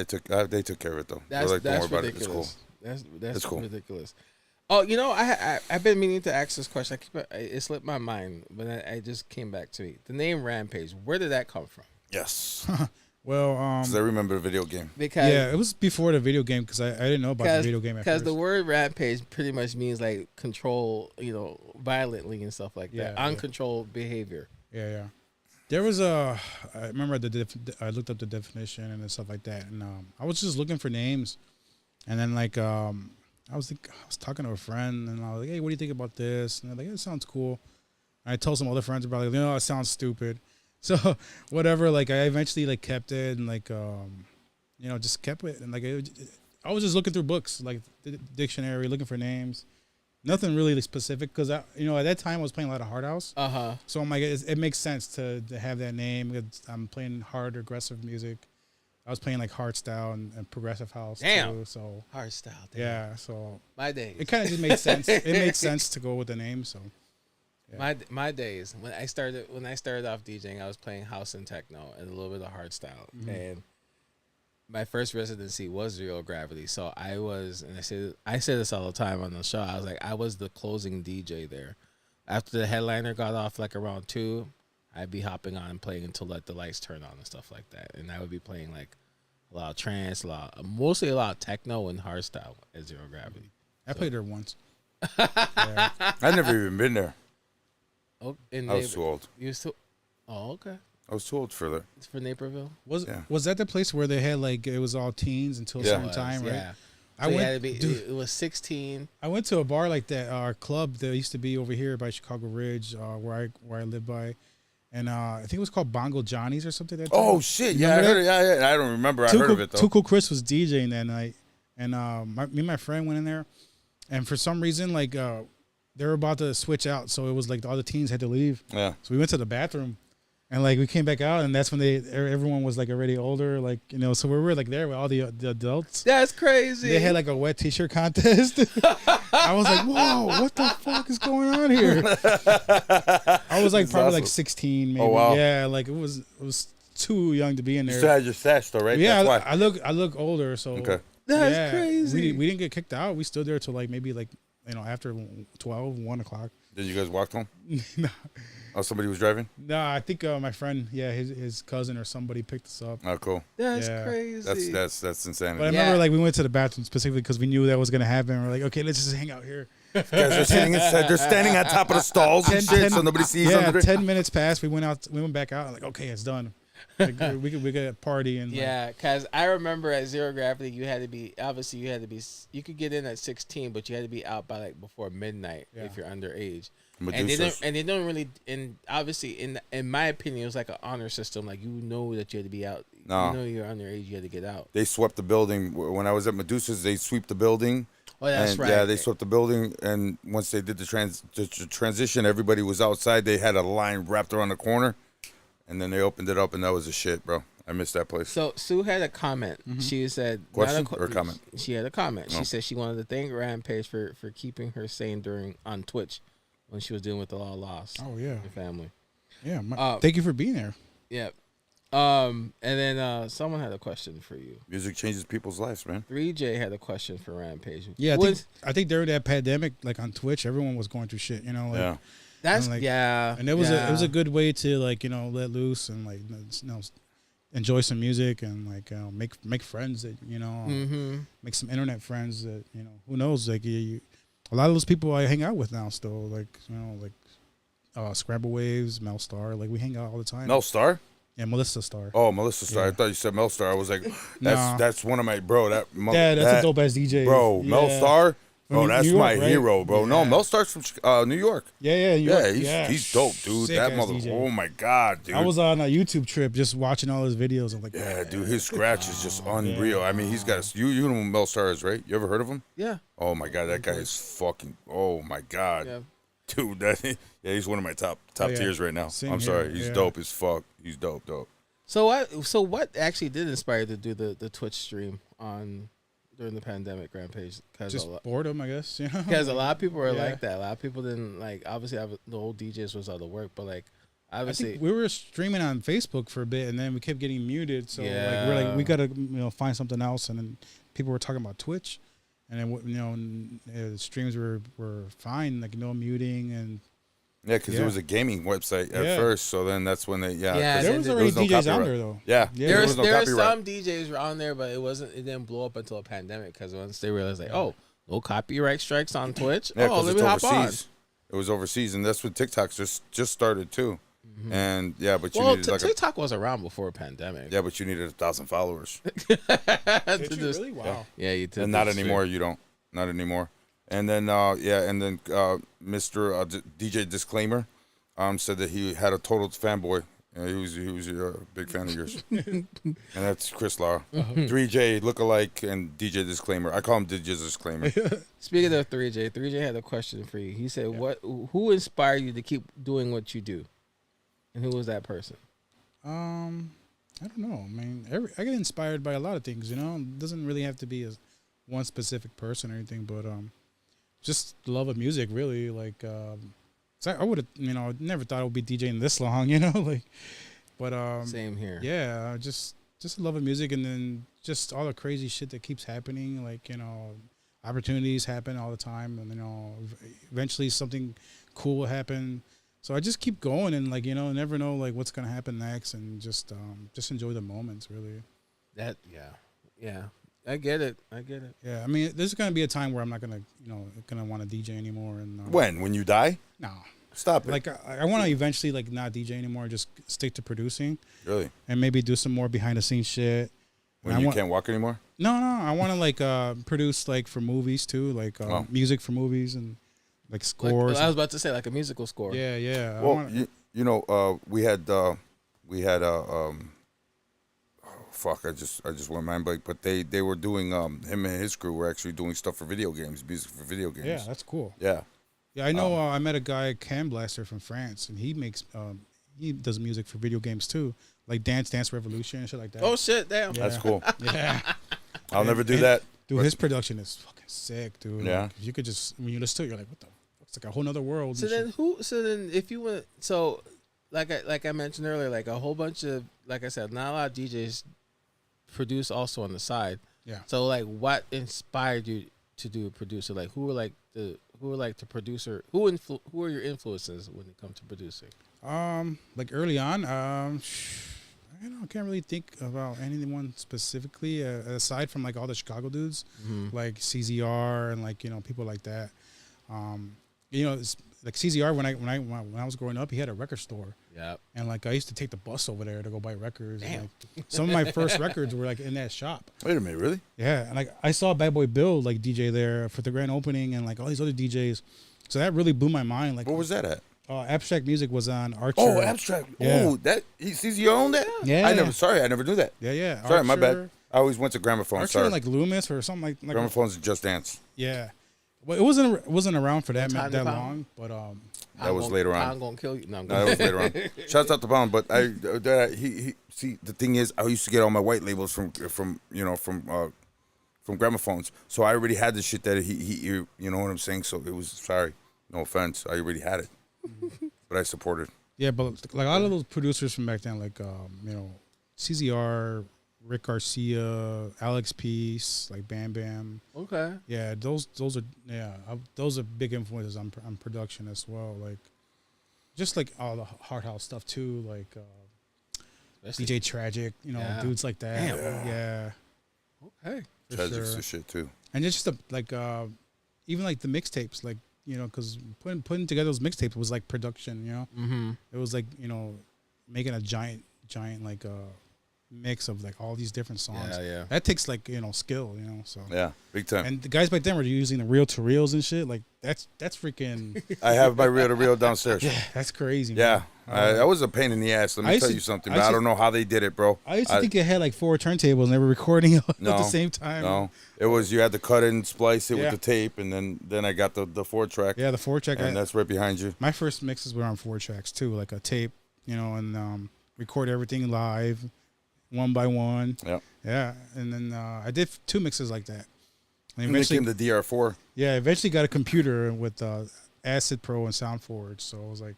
they took care of it though. They're That's like, don't worry that's about it. It's cool. ridiculous. That's It's cool. ridiculous. Oh, you know, I've been meaning to ask this question. It slipped my mind, but I just came back to me. The name Rampage. Where did that come from? Yes, Well, because I remember the video game. Because yeah, it was before the video game because I didn't know about the video game at because first. the word Rampage pretty much means like control, you know, violently and stuff like that. Yeah, yeah. Uncontrolled behavior. Yeah. There was I remember I looked up the definition and stuff like that, and I was just looking for names, and then like I was talking to a friend, and I was like, hey, what do you think about this? And they're like, it sounds cool. And I told some other friends about it, like, no, it sounds stupid. So whatever, like I eventually like kept it and like you know, just kept it, and like I was just looking through books, like the dictionary, looking for names. Nothing really specific because you know, at that time I was playing a lot of hard house. So I'm like, it makes sense to have that name because I'm playing hard, aggressive music. I was playing like hardstyle and progressive house. Damn. Too, so Hard style. Damn. yeah, so My days. it kind of just made sense. It made sense to go with the name. So yeah. My days when I started off DJing, I was playing house and techno and a little bit of hardstyle. And my first residency was Zero Gravity, so I was, and I say this all the time on the show. I was like, I was the closing DJ there. After the headliner got off like around 2, I'd be hopping on and playing until like the lights turn on and stuff like that. And I would be playing like a lot of trance, mostly a lot of techno and hardstyle at Zero Gravity. I played there once. Yeah. I'd never even been there. Oh, I was too old. You still? Oh, okay. I was too old for that. It's for Naperville. Was that the place where they had like it was all teens until a Yeah. certain time, right? Yeah. I So you went. had to be, dude, it was 16. I went to a bar like that, our club that used to be over here by Chicago Ridge, where I live by, and I think it was called Bongo Johnny's or something. That Oh time. shit! You Yeah, I remember heard that? it. Yeah, I don't remember. I Too heard Cool, of it though. Too Cool Chris was DJing that night, and me and my friend went in there, and for some reason like they were about to switch out, so it was like all the teens had to leave. Yeah. So we went to the bathroom, and like we came back out, and that's when everyone was like already older, like you know. So we were like there with all the adults. That's crazy. They had like a wet t-shirt contest. I was like, whoa, what the fuck is going on here? I was like That's probably awesome. like 16, maybe. Oh, wow. Yeah, like it was too young to be in You there. still had your stash though, right? Yeah, That's why. I look older, so Okay. That's yeah, crazy. We didn't get kicked out. We stood there till like maybe like you know after 12, 1 o'clock. Did you guys walk home? no, Oh, somebody was driving. no, I think my friend, yeah, his cousin or somebody picked us up. Oh, cool. That's Yeah. crazy. That's insanity. But I Yeah. remember like we went to the bathroom specifically because we knew that was gonna happen. We're like, okay, let's just hang out here. Guys are sitting inside. They're standing on top of the stalls and shit, so nobody sees Yeah, under it. 10 minutes passed. We went back out. Like, okay, it's done. Like, we could party and Yeah, because I remember at Zero Gravity, you could get in at 16, but you had to be out by like before midnight if you're underage. Medusas. And they don't really, and obviously in my opinion, it was like an honor system. Like you know that you had to be out. No. You know you're underage, you had to get out. They swept the building. When I was at Medusa's, they sweep the building. Oh, that's and, right. Yeah, they swept the building, and once they did the transition, everybody was outside. They had a line wrapped around the corner, and then they opened it up, and that was a shit, bro. I missed that place. So Sue had a comment. She said, Question or comment? She had a comment. Oh. She said she wanted to thank Rampage for keeping her sane on Twitch when she was dealing with the loss. Oh yeah, Her family. yeah. Thank you for being there. Yeah. And then someone had a question for you. Music changes people's lives, man. 3J had a question for Rampage. Yeah, I think during that pandemic, like on Twitch, everyone was going through shit. You know, like, Yeah. That's like, yeah. and it was a good way to like let loose and like enjoy some music and like make friends that make some internet friends that who knows, like a lot of those people I hang out with now still, like Scramble Waves, Mel Star, like we hang out all the time. Mel Star? Yeah, Melissa Star. Oh, Melissa Star. Yeah. I thought you said Mel Star. I was like, Nah. that's one of my that's a dope ass DJ, bro. Yeah. Mel Star. Bro, that's New York, my right? hero, bro. No, Yeah. Mel Star's from New York. Yeah, He's dope, dude. Sick That ass mother. DJ. Oh my god, dude. I was on a YouTube trip just watching all his videos. I'm like, Yeah, dude, his scratch is just unreal. I mean, he's got you know who Mel Star is, right? You ever heard of him? Yeah. Oh my god, that guy is fucking. Oh my god, Yeah. dude. He's one of my top yeah. tiers right now. Same I'm here, sorry, he's yeah. dope as fuck. He's dope. So what actually did inspire you to do the Twitch stream during the pandemic, Rampage? just boredom, I guess. Because a lot of people were Yeah. like that. A lot of people didn't like. Obviously, the old DJs was out of work, but like I obviously, think we were streaming on Facebook for a bit, and then we kept getting muted. So Yeah. like we're like, we gotta find something else. And then people were talking about Twitch, and then streams were fine, like no muting and. Yeah, because Yeah. it was a gaming website at Yeah. first. So then that's when they Yeah, There was there already was no DJs on copyright. there though. Yeah, Yeah. there was no there were copyright. some DJs on there, but it didn't blow up until a pandemic. Because once they realized like, oh, no copyright strikes on Twitch. Yeah, Oh, because let it's me hop on. overseas. It was overseas, and that's when TikTok just started too. And yeah, but you Well, needed like TikTok was around before a pandemic. yeah, but you needed 1,000 followers. Did you really? Wow. Yeah, you did. And not this anymore. shit. You don't. Not anymore. And then Mr. DJ Disclaimer said that he had a total fanboy. He was a big fan of yours. And that's Chris Lara. 3J lookalike and DJ Disclaimer. I call him DJ Disclaimer. Speaking of 3J, 3J had a question for you. He said, Who inspired you to keep doing what you do? And who was that person? I don't know. I mean, I get inspired by a lot of things. It doesn't really have to be one specific person or anything, but just the love of music, really. Like, so I would have, never thought I would be DJing this long, like, but Same here. yeah, just the love of music, and then just all the crazy shit that keeps happening. Like, opportunities happen all the time, and eventually something cool will happen. So I just keep going, and like never know like what's gonna happen next, and just enjoy the moments, really. Yeah. I get it. Yeah, I mean, there's gonna be a time where I'm not gonna want to DJ anymore, and When you die? no, Stop it. like I want to eventually like not DJ anymore, just stick to producing, Really? and maybe do some more behind the scenes shit. When And you I can't walk anymore? No, I want to like produce like for movies too, like Oh. music for movies and like Like, scores. I was about to say like a musical score. Yeah. I Well, wanna- we had fuck, I just went mind blank, but they were doing him and his crew were actually doing stuff for video games, music for video games. yeah, that's cool. Yeah. Yeah, I know. I met a guy, Cam Blaster from France, and he makes he does music for video games too, like Dance Revolution and shit like that. Oh shit! Damn. Yeah. That's cool. Yeah, I'll never do And- that. dude, his production is fucking sick, dude. Yeah. Like, you could just when you listen to it, you're like, what the? It's like a whole nother world. So and then shit. who? So then if you went, so like I mentioned earlier, like a whole bunch of, like I said, not a lot of DJs produce also on the side. Yeah. So like, what inspired you to do a producer? Like who were like the producer? Who are your influences when it comes to producing? Like early on, I don't know, I can't really think about anyone specifically aside from like all the Chicago dudes, like CZR and like people like that. You know, it's like CZR when I was growing up, he had a record store. Yep. And like I used to take the bus over there to go buy records. And, like, some of my first records were like in that shop. Wait a minute, really? Yeah, and like I saw Bad Boy Bill like DJ there for the grand opening, and like all these other DJs. So that really blew my mind. Like, Where was that at? Abstract Music was on Archer. Oh, Abstract. Yeah. Oh, that he sees you own that? Yeah. I never knew that. Yeah. Sorry, my Archer- bad. I always went to Gramophone. Archer Sorry. and like Loomis or something like Gramophone's and Just Dance. Yeah. Well, it wasn't around for that Time to that Pound? long, but That was later on. I'm gonna kill you. No, I'm No, that was later on. Shouts out to Pound, but he see the thing is I used to get all my white labels from Gramophones, so I already had the shit that he you know what I'm saying. So it was sorry, no offense, I already had it, but I supported. yeah, but like a lot of those producers from back then, like you know, CZR, Rick Garcia, Alex Peace, like Bam Bam. Okay. Yeah, those are big influences on production as well. Like, just like all the hard house stuff too, like DJ Tragic, you know, Yeah. dudes like that. Yeah, Okay. for Tragic's sure. the shit too. And it's just like even like the mixtapes, like, you know, because putting together those mixtapes was like production, you know. Mm-hmm. It was like, you know, making a giant like mix of like all these different songs. Yeah. That takes like, you know, skill, you know. So Yeah, big time. and the guys back then were using the reel to reels and shit. Like that's freaking I have my reel to reel downstairs. that's crazy. Yeah, man. that was a pain in the ass. Let I me used tell to- you something. I But used I to- don't know how they did it, bro. I used to think it had like 4 turntables and they were recording at No, the same time. No, it was you had to cut it and splice it Yeah. with the tape, and then I got the 4-track. Yeah, the 4-track. and that's right behind you. My first mixes were on 4 tracks too, like a tape, you know, and record everything live, one by one. Yep. Yeah, and then I did 2 mixes like that. And And then eventually, came the DR4. yeah, eventually got a computer with Acid Pro and SoundForge. So I was like,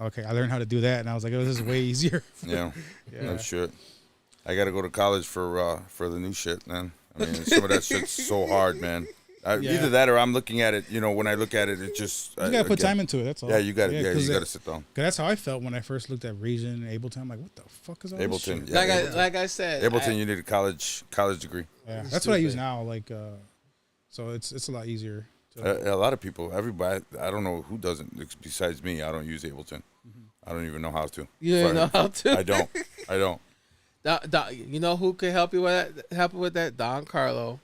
okay, I learned how to do that, and I was like, oh, this is way easier. Yeah, Yeah. no shit. I got to go to college for the new shit, man. I mean, some of that shit's so hard, man. Yeah. Either that or I'm looking at it. You know, when I look at it, it just You gotta put time into it. That's all. Yeah, you got to. Yeah, 'cause you got to sit down. 'cause that's how I felt when I first looked at Region and Ableton. I'm like, what the fuck is all this Ableton. shit? Yeah, Ableton. Like I said, Ableton, you need a college degree. Yeah, It's that's what I use stupid. now. Like, so it's a lot easier. To, A lot of people, everybody, I don't know who doesn't besides me. I don't use Ableton. I don't even know how to. You don't know how to? I don't. I don't. You know who could help you with that? Don Carlo.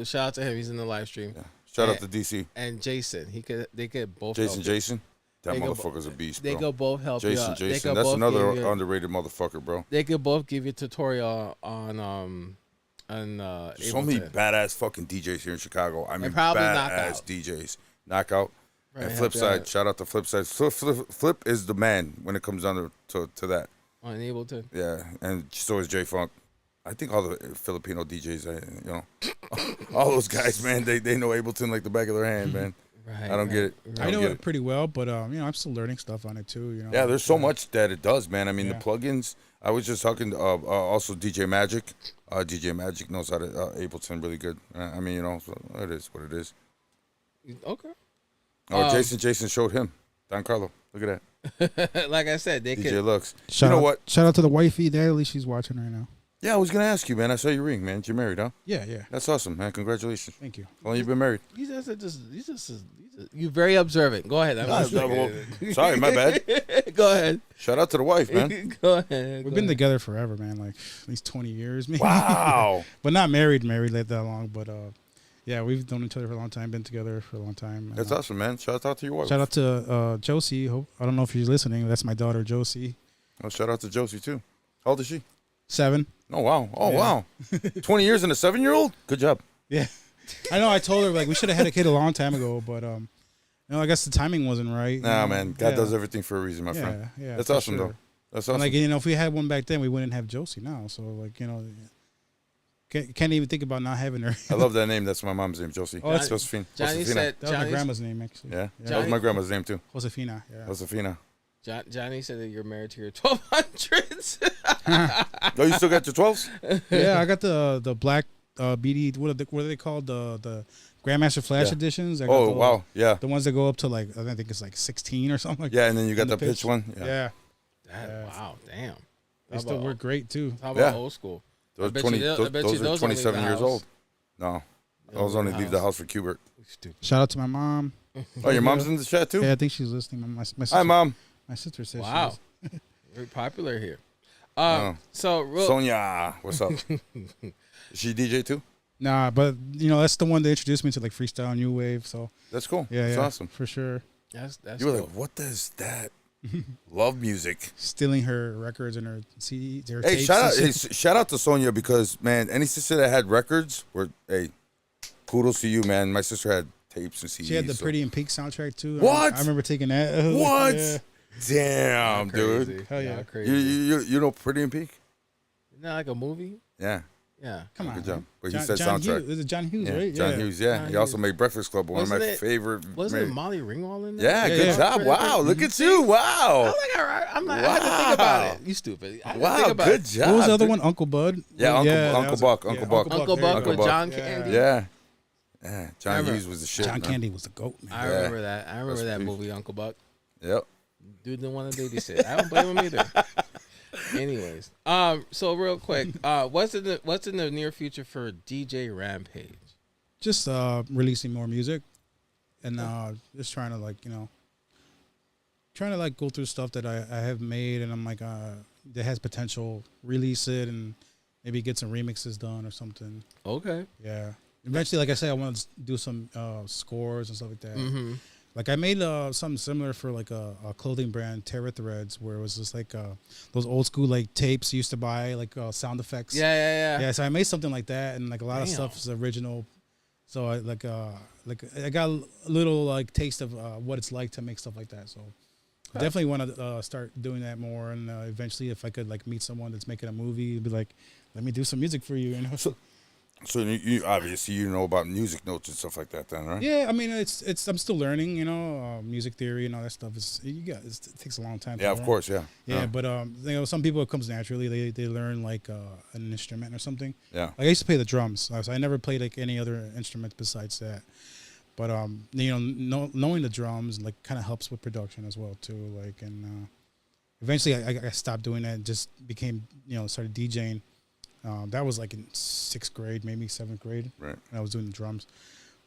Shout out to him. He's in the live stream. Yeah. Shout out And- to DC. And Jason. They could both. Jason, help you. Jason. That They go- motherfucker's a beast, They bro. could both help you. Jason, out. They Jason. could That's both another give you- underrated motherfucker, bro. They could both give you a tutorial on There's so many Ableton. badass fucking DJs here in Chicago. I mean, probably badass Knockout. DJs. Knockout. Right, And help you Flipside. out. Shout out to Flipside. Flip is the man when it comes down to that. On Ableton. Yeah, and so is J Funk. I think all the Filipino DJs, you know, all those guys, man, they know Ableton like the back of their hand, man. Right. I don't get it. I know get it pretty well, but you know, I'm still learning stuff on it too. You know. Yeah, there's so much that it does, man. I mean, Yeah. the plugins. I was just talking also DJ Magic. DJ Magic knows how to Ableton really good. I mean, you know, so it is what it is. Okay. Oh, Jason showed him. Don Carlo. Look at that. Like I said, they DJ could. Lux. Shout You know out, what? Shout out to the wifey. Natalie, she's watching right now. Yeah, I was gonna ask you, man. I saw your ring, man. You're married, huh? Yeah. That's awesome, man. Congratulations. Thank you. How long you been married? You're very observant. Go ahead. Sorry, my bad. Go ahead. Shout out to the wife, man. Go ahead. We've been together forever, man. Like at least 20 years, maybe. Wow. But not married like that long. But yeah, we've known each other for a long time. Been together for a long time. That's awesome, man. Shout out to your wife. Shout out to Josie. I don't know if she's listening. That's my daughter, Josie. Oh, shout out to Josie too. How old is she? 7. Oh wow. Oh Yeah. wow. 20 years and a 7-year-old. Good job. Yeah. I know. I told her like we should have had a kid a long time ago, but you know, I guess the timing wasn't right. Nah, you know? man. God Yeah. does everything for a reason, my Yeah, friend. yeah. That's for awesome, sure. though. That's And awesome. like, you know, if we had one back then, we wouldn't have Josie now. So like, you know, can't even think about not having her. I love that name. That's my mom's name, Josie. Oh, that's- Josephine. Johnny Josefina. said. That was my Johnny's- grandma's name, actually. Yeah. That was Johnny- my grandma's name too. Josefina. Yeah. Josefina. Johnny said that you're married to your 1200s. Oh, you still got your 12s? Yeah, I got the black BD. What are they called? The Grandmaster Flash Yeah. editions. I got Oh wow. Yeah. The ones that go up to like I think it's like 16 or something like. Yeah, and then you got on the the pitch pitch. one. Yeah. Wow, damn. They still work great too. How about Yeah. old school? Those I bet 20. you they'll- I bet you Those are those don't leave 27 the years house. old. No. I was only leave the house for Qbert. Stupid. Shout out to my mom. Oh, your mom's in the chat too? Yeah, I think she's listening. My sister, Hi, Mom. My sister says Wow. she is. Very popular here. Oh. So real, Sonia, what's up? Is she DJ too? Nah, but that's the one that introduced me to like freestyle, new wave. So That's cool. yeah, That's yeah, awesome. for sure. that's You were cool. like, what does that? Love music. Stealing her records and her CDs. Her Hey, tapes shout and out, shit. shout out to Sonia because man, any sister that had records were kudos to you, man. My sister had tapes and CDs. She had the so- Pretty in Pink soundtrack too. What? I remember taking that. What? Yeah. Damn, dude. Crazy. Hell yeah. Crazy. You know Pretty in Pink? Isn't that like a movie? Yeah. Yeah. Come on. Good job. man. But he said soundtrack. Hughes. Is it John Hughes, Yeah, right? John Hughes. Yeah, John he also Hughes. made Breakfast Club, one of Wasn't my it- favorite. Wasn't it man. Molly Ringwald in that? Yeah, Yeah, good yeah. job. Wow, look at you. Wow. I'm like, I had to think about it. You stupid. I had to think Wow, about good it. job. What was the other dude. one? Uncle Bud. Yeah, Uncle that was- Buck, yeah, Uncle Buck. Uncle there you Buck go. with Buck. John Yeah. Candy. Yeah. Yeah, John Remember- Hughes was the shit. John man. Candy was the goat, man. I remember that. I remember Rest that in peace. movie, Uncle Buck. Yep. Dude didn't want to babysit. I don't blame him either. Anyways, so real quick, what's in the near future for DJ Rampage? Just releasing more music, and just trying to go through stuff that I have made, and I'm like that has potential. Release it and maybe get some remixes done or something. Okay. Yeah. Eventually, like I said, I want to do some scores and stuff like that. Mm-hmm. Like I made something similar for like a clothing brand, Terra Threads, where it was just like those old school like tapes you used to buy, like sound effects. Yeah. Yeah, so I made something like that, and like a lot of Damn. stuff is original. So I like I got a little like taste of what it's like to make stuff like that. So I definitely want to start doing that more, and eventually, if I could like meet someone that's making a movie, it'd be like, let me do some music for you, you know. So you obviously you know about music notes and stuff like that, then, right? Yeah, I mean, it's I'm still learning, you know, music theory and all that stuff. It takes a long time. Yeah, to of learn. course, yeah. Yeah, but some people it comes naturally. They learn like an instrument or something. Yeah. Like I used to play the drums, so I never played like any other instrument besides that. But knowing the drums like kind of helps with production as well too. Like and eventually I stopped doing that and just became started DJing. That was like in 6th grade, maybe 7th grade. Right. And I was doing the drums.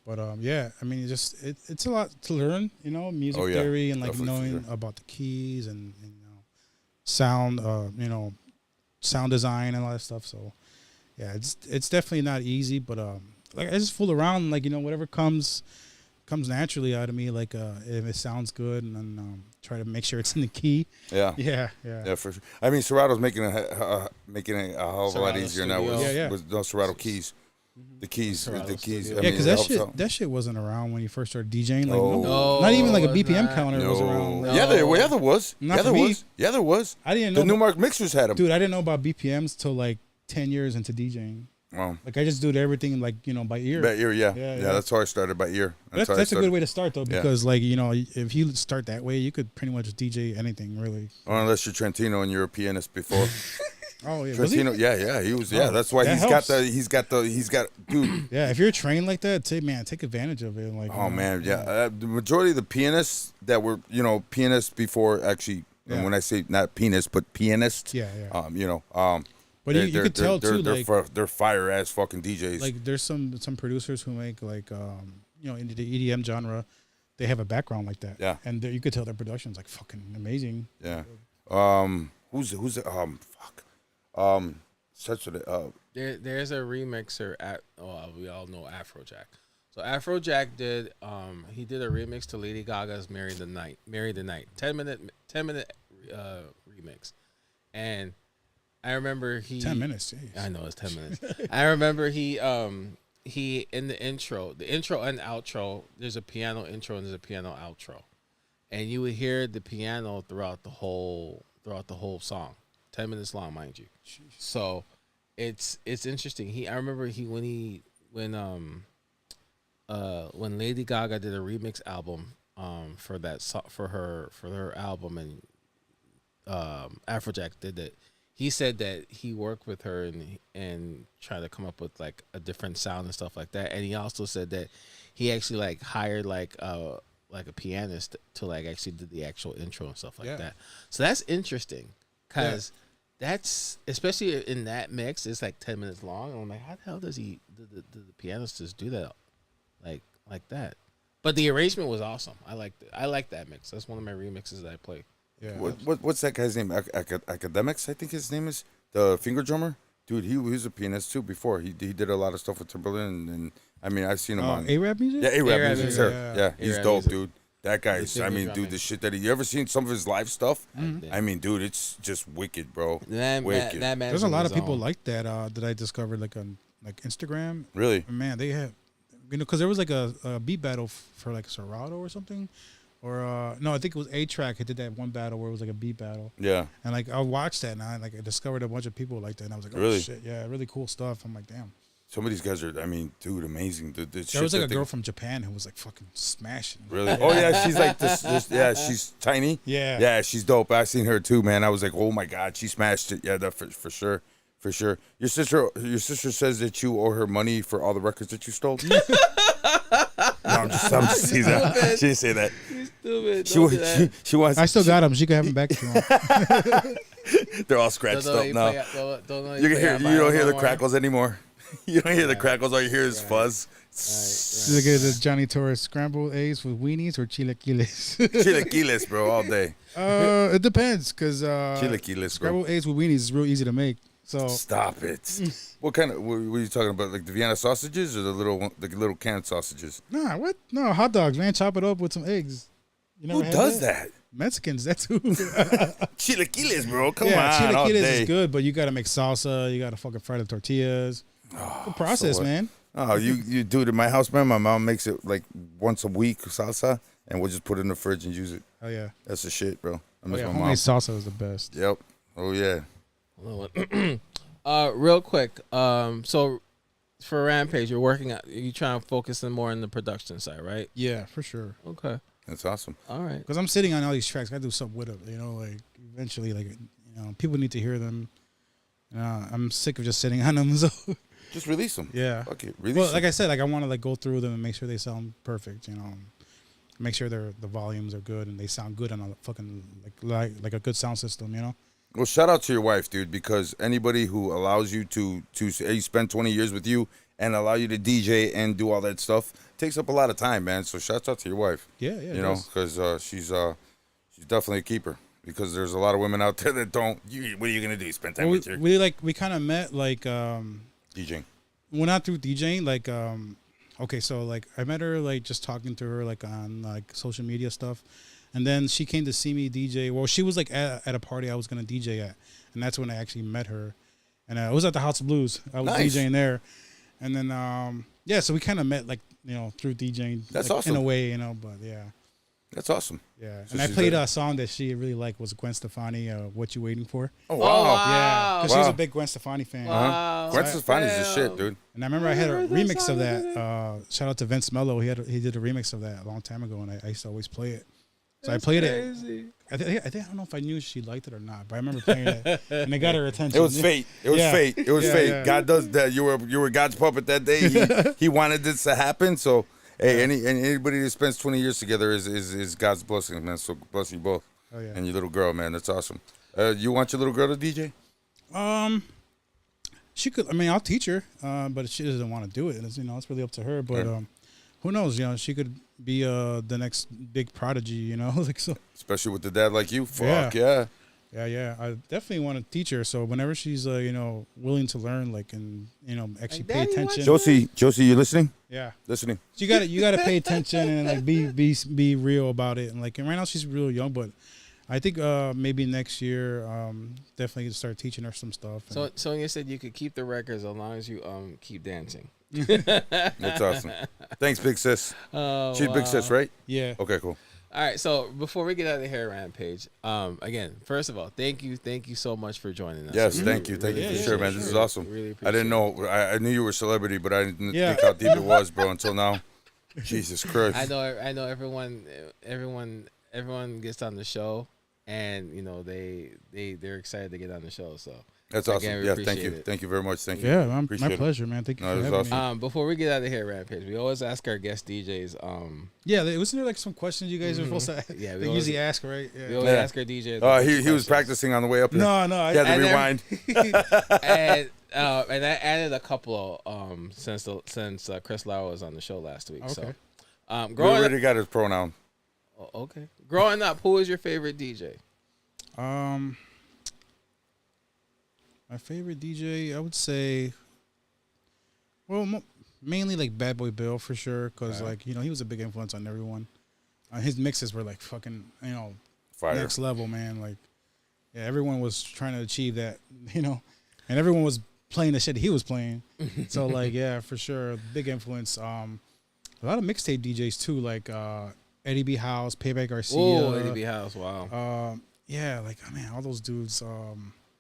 But yeah, I mean, it's a lot to learn, music Oh, yeah. theory and like Definitely, for knowing sure. about the keys and sound, sound design and all that stuff. So yeah, it's definitely not easy, but like I just fool around, like whatever comes naturally out of me. Like if it sounds good, and then try to make sure it's in the key. Yeah. Yeah. Yeah, for sure. I mean, Serato's making it a hell of a lot Serato easier now Studio. with, Yeah. with no Serato keys. The keys, Serato the keys. Studio. I Yeah, mean, because it helps out. that shit wasn't around when you first started DJing. Like, No. not even like a No, it was BPM not. counter was around. No. Yeah, there was. Not yeah, for there me. was. Yeah, there was. I didn't know. The Newmark mixers had them. Dude, I didn't know about BPMs till like 10 years into DJing. Wow. Like I just do everything like by ear. By ear, yeah. Yeah, Yeah, yeah. that's how I started, by ear. That's how I a started. good way to start though, Yeah. because like if you start that way, you could pretty much DJ anything really. Or unless you're Trentino and you're a pianist before. Oh yeah, was he? Trentino, yeah, he was. Yeah, Oh, that's why that he's got, dude. Yeah, if you're trained like that, take advantage of it. Like Oh man, yeah. The majority of the pianists that were, pianists before actually, and Yeah. when I say not pianist, but pianists, Yeah. But they're- you could they're- tell they're, too, they're, like they're fire ass fucking DJs. like there's some producers who make like in the EDM genre, they have a background like that. Yeah. And you could tell their production's like fucking amazing. yeah. Who's fuck. Such a There's a remixer we all know Afrojack. So Afrojack did he did a remix to Lady Gaga's Marry the Night. 10-minute remix. And I remember 10 minutes. Jeez. I know it's 10 minutes. I remember he in the intro and outro, there's a piano intro and there's a piano outro. And you would hear the piano throughout the whole song. 10 minutes long, mind you. So it's interesting. I remember when Lady Gaga did a remix album for her album, and Afrojack did it. He said that he worked with her and tried to come up with like a different sound and stuff like that. And he also said that he actually like hired like a pianist to like actually do the actual intro and stuff like Yeah. that. So that's interesting because That's especially in that mix. It's like 10 minutes long. And I'm like, how the hell does the pianist just do that, like that? But the arrangement was awesome. I liked it. I like that mix. That's one of my remixes that I play. Yeah. What's that guy's name? Academics, I think his name is, the finger drummer. Dude, he was a pianist too before. He did a lot of stuff with Timberland, and I mean, I've seen him on A-Rap music. Yeah, A-Rap A-Rap music, music, sir. Yeah, he's A-Rap dope, music. dude. That guy's, I mean, dude, the shit that you ever seen some of his live stuff? I mean, dude, it's just wicked, bro. Wicked. That man. There's a lot of people like that that I discovered like on like Instagram. Really? Man, they have, because there was like a beat battle for like Serato or something, or no, I think it was A-Track. He did that one battle where it was like a beat battle. Yeah. And like I watched that and I discovered a bunch of people like that, and I was like, oh Really? shit, yeah, really cool stuff. I'm like, damn. Some of these guys are, I mean, dude, amazing. The There shit was like that a they- girl from Japan who was like fucking smashing. Really? Oh, yeah, she's like this. Yeah, she's tiny. Yeah. Yeah, she's dope. I seen her too, man. I was like, oh my God, she smashed it. Yeah, that for sure. For sure. Your sister says that you owe her money for all the records that you stole? No, I'm just teasing. She didn't say that. Stupid. She wants. I still got them. She can have them back if you want. They're all scratched up now. You don't hear the crackles anymore. You don't hear the crackles. All you hear is fuzz. Look at the Johnny Torres scrambled eggs with weenies or chilaquiles. Chilaquiles, bro, all day. It depends, because Chilaquiles, bro. scrambled eggs with weenies is real easy to make. So Stop it. What kind of? What are you talking about? Like the Vienna sausages or the little canned sausages? nah, what? No, hot dogs, man. Chop it up with some eggs. You never Who had does that? Mexicans, that's who. Chilaquiles, bro. Come yeah, on, all chilaquiles day. is good, but you gotta make salsa. You gotta fucking fry the tortillas. The process, what? man. Oh, you do it in my house, man. My mom makes it like once a week, salsa, and we'll just put it in the fridge and use it. Oh yeah. That's the shit, bro. I Oh, miss yeah. my Homemade mom. salsa is the best. Yep. Oh yeah. Real quick. So for Rampage, you're trying to focus in more on the production side, right? Yeah, for sure. Okay. That's awesome. All right. Because I'm sitting on all these tracks, I gotta do something with them. Like eventually, people need to hear them. I'm sick of just sitting on them. So Just release them. yeah. Fuck it. Release Well, them. like I said, like I want to go through them and make sure they sound perfect. Make sure the volumes are good and they sound good on a fucking like a good sound system. Well, shout out to your wife, dude, because anybody who allows you to spend 20 years with you and allow you to DJ and do all that stuff takes up a lot of time, man. So shout out to your wife. Yeah. You know, because she's definitely a keeper. Because there's a lot of women out there that don't. What are you gonna do? Spend time Well, with your we kind of met DJing. well, not through DJing. Okay, so like I met her like just talking to her like on like social media stuff, and then she came to see me DJ. Well, she was like at a party I was gonna DJ at, and that's when I actually met her, and it was at the House of Blues. I was Nice. DJing there, and then so we kind of met through DJing. That's like, awesome. in a way, but yeah. That's awesome. Yeah, So and I she's played a- a song that she really liked was Gwen Stefani, "What You Waiting For." Oh wow. wow. Yeah, because Wow. she's a big Gwen Stefani fan. Wow. Gwen Stefani's the Damn. shit, dude. And I remember I had a Remember that remix song of I that. Shout out to Vince Mello. He did a remix of that a long time ago, and I used to always play it. So I played it. I don't know if I knew she liked it or not, but I remember playing it, and it got her attention. It was fate. It was Yeah. fate. It was Yeah, fate. yeah. God does that. You were God's puppet that day. He wanted this to happen. So hey, anybody that spends 20 years together is God's blessing, man. So bless you both. Oh yeah. And your little girl, man. That's awesome. You want your little girl to DJ? She could. I mean, I'll teach her, but she doesn't want to do it. It's, it's really up to her. But Right. who knows? She could be the next big prodigy. Like so. Especially with the dad like you. Fuck yeah. Yeah. I definitely want to teach her. So whenever she's willing to learn, and actually Like, pay Daddy, what attention. Josie, you listening? Yeah. Listening. So you gotta pay attention and be real about it. And right now she's real young, but I think maybe next year definitely start teaching her some stuff. So Sonia said you could keep the records as long as you keep dancing. That's awesome. Thanks, big sis. Oh, She's big sis, right? yeah. Okay, cool. All right, so before we get out of here, Rampage, again, first of all, thank you so much for joining us. Yes, We thank you for appreciate sure, it. man. This is awesome. Really I didn't appreciate know. I knew you were a celebrity, but I didn't Yeah. think how deep it was, bro. Until now. Jesus Christ. I know everyone gets on the show, and they're excited to get on the show. So That's awesome. Again, we Yeah, thank appreciate you. it. Thank you very much. Thank you. Yeah, Appreciate my it. pleasure, man. Thank you No, for this is having awesome. me. Before we get out of here, Rampage, we always ask our guest DJs. Yeah, wasn't there like some questions you guys are supposed to? Yeah, they usually ask, right? We Yeah. always Yeah. ask our DJs. Oh, a bunch he of was questions. practicing on the way up here. No, He had to And then- rewind. And I added a couple since Chris Lau was on the show last week. Okay. So, We growing already up, got his pronoun. okay. Growing up, who was your favorite DJ? My favorite DJ, I would say, well, mainly like Bad Boy Bill for sure, because like he was a big influence on everyone. His mixes were like fucking Fire. next level, man. Like, yeah, everyone was trying to achieve that, and everyone was playing the shit he was playing. So like, yeah, for sure, big influence. A lot of mixtape DJs too, like Eddie B. House, Payback Garcia. Oh, Eddie B. House. Wow. Yeah, like man, all those dudes.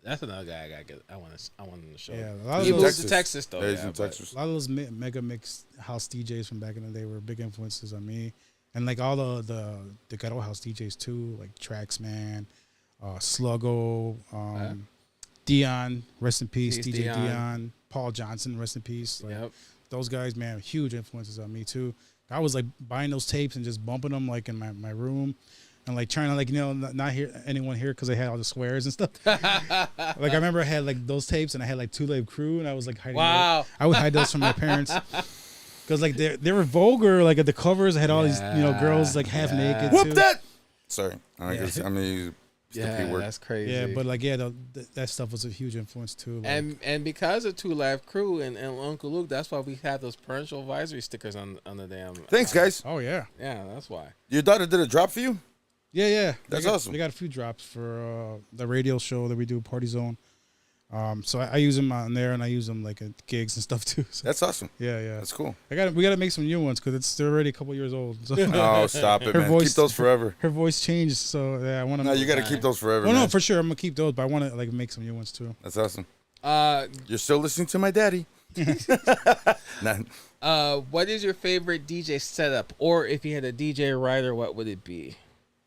That's another guy I got. I want on the show. Yeah, a lot of He those, moved to Texas though. Yeah, he's yeah, in but- Texas. a lot of those mega mix house DJs from back in the day were big influences on me, and like all the ghetto house DJs too, like Traxman, Sluggo, Dion, rest in peace, Peace, DJ Dion. Dion, Paul Johnson, rest in peace. Like, Yep. those guys, man, huge influences on me too. I was like buying those tapes and just bumping them like in my room. And like trying to like not hear anyone here because I had all the swears and stuff. Like I remember I had like those tapes and I had like Two Live Crew and I was like hiding. Wow. I would hide those from my parents because like they were vulgar. Like at the covers, I had all these girls like half naked. Whoop too. that! Sorry. I Yeah. guess, I mean, it's the P Yeah, word. that's crazy. Yeah, but like that stuff was a huge influence too. Like, and because of Two Live Crew and Uncle Luke, that's why we have those parental advisory stickers on the damn. Thanks, guys. oh yeah, Yeah, that's why. Your daughter did a drop for you? yeah. That's They got- awesome. They got a few drops for the radio show that we do, Party Zone. So I use them on there and I use them like at gigs and stuff too. So, That's awesome. yeah. That's cool. We gotta make some new ones because they're already a couple years old. So Oh, stop it, Her man. voice- Keep those forever. her voice changed, so yeah, I want to. No, you got to keep those forever, Oh man. no, for sure, I'm gonna keep those, but I want to like make some new ones too. That's awesome. Uh, You're still listening to my daddy. Nah, what is your favorite DJ setup, or if you had a DJ rider, what would it be?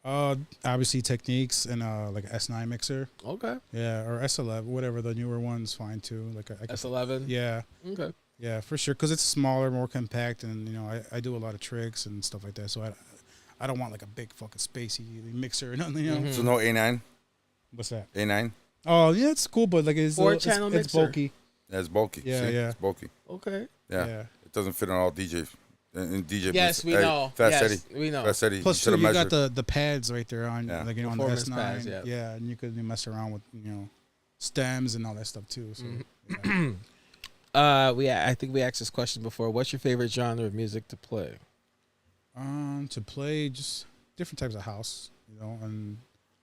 Obviously Techniques and like S9 mixer, Okay, yeah, or S11, whatever the newer one's fine too. Like I could, S11. yeah, Okay. yeah, for sure, because it's smaller, more compact, and I do a lot of tricks and stuff like that. So I don't want like a big fucking spacey mixer or nothing. Mm-hmm. so no A9? What's that? A9? Oh yeah, it's cool, but like it's Four-channel it's mixer. bulky. That's bulky. Yeah, See? yeah. It's bulky. Okay. Yeah. Yeah. It doesn't fit on all DJs. And DJ Yes, booths. we Hey, know. Fast Yes, Eddie. we know. Fast Eddie. Plus, you too, should you have got measured. the pads right there on, Yeah. like on the Performance S9, pads, yeah. yeah, and you could mess around with stems and all that stuff too. So, Mm-hmm. yeah. I think we asked this question before. What's your favorite genre of music to play? To play just different types of house, and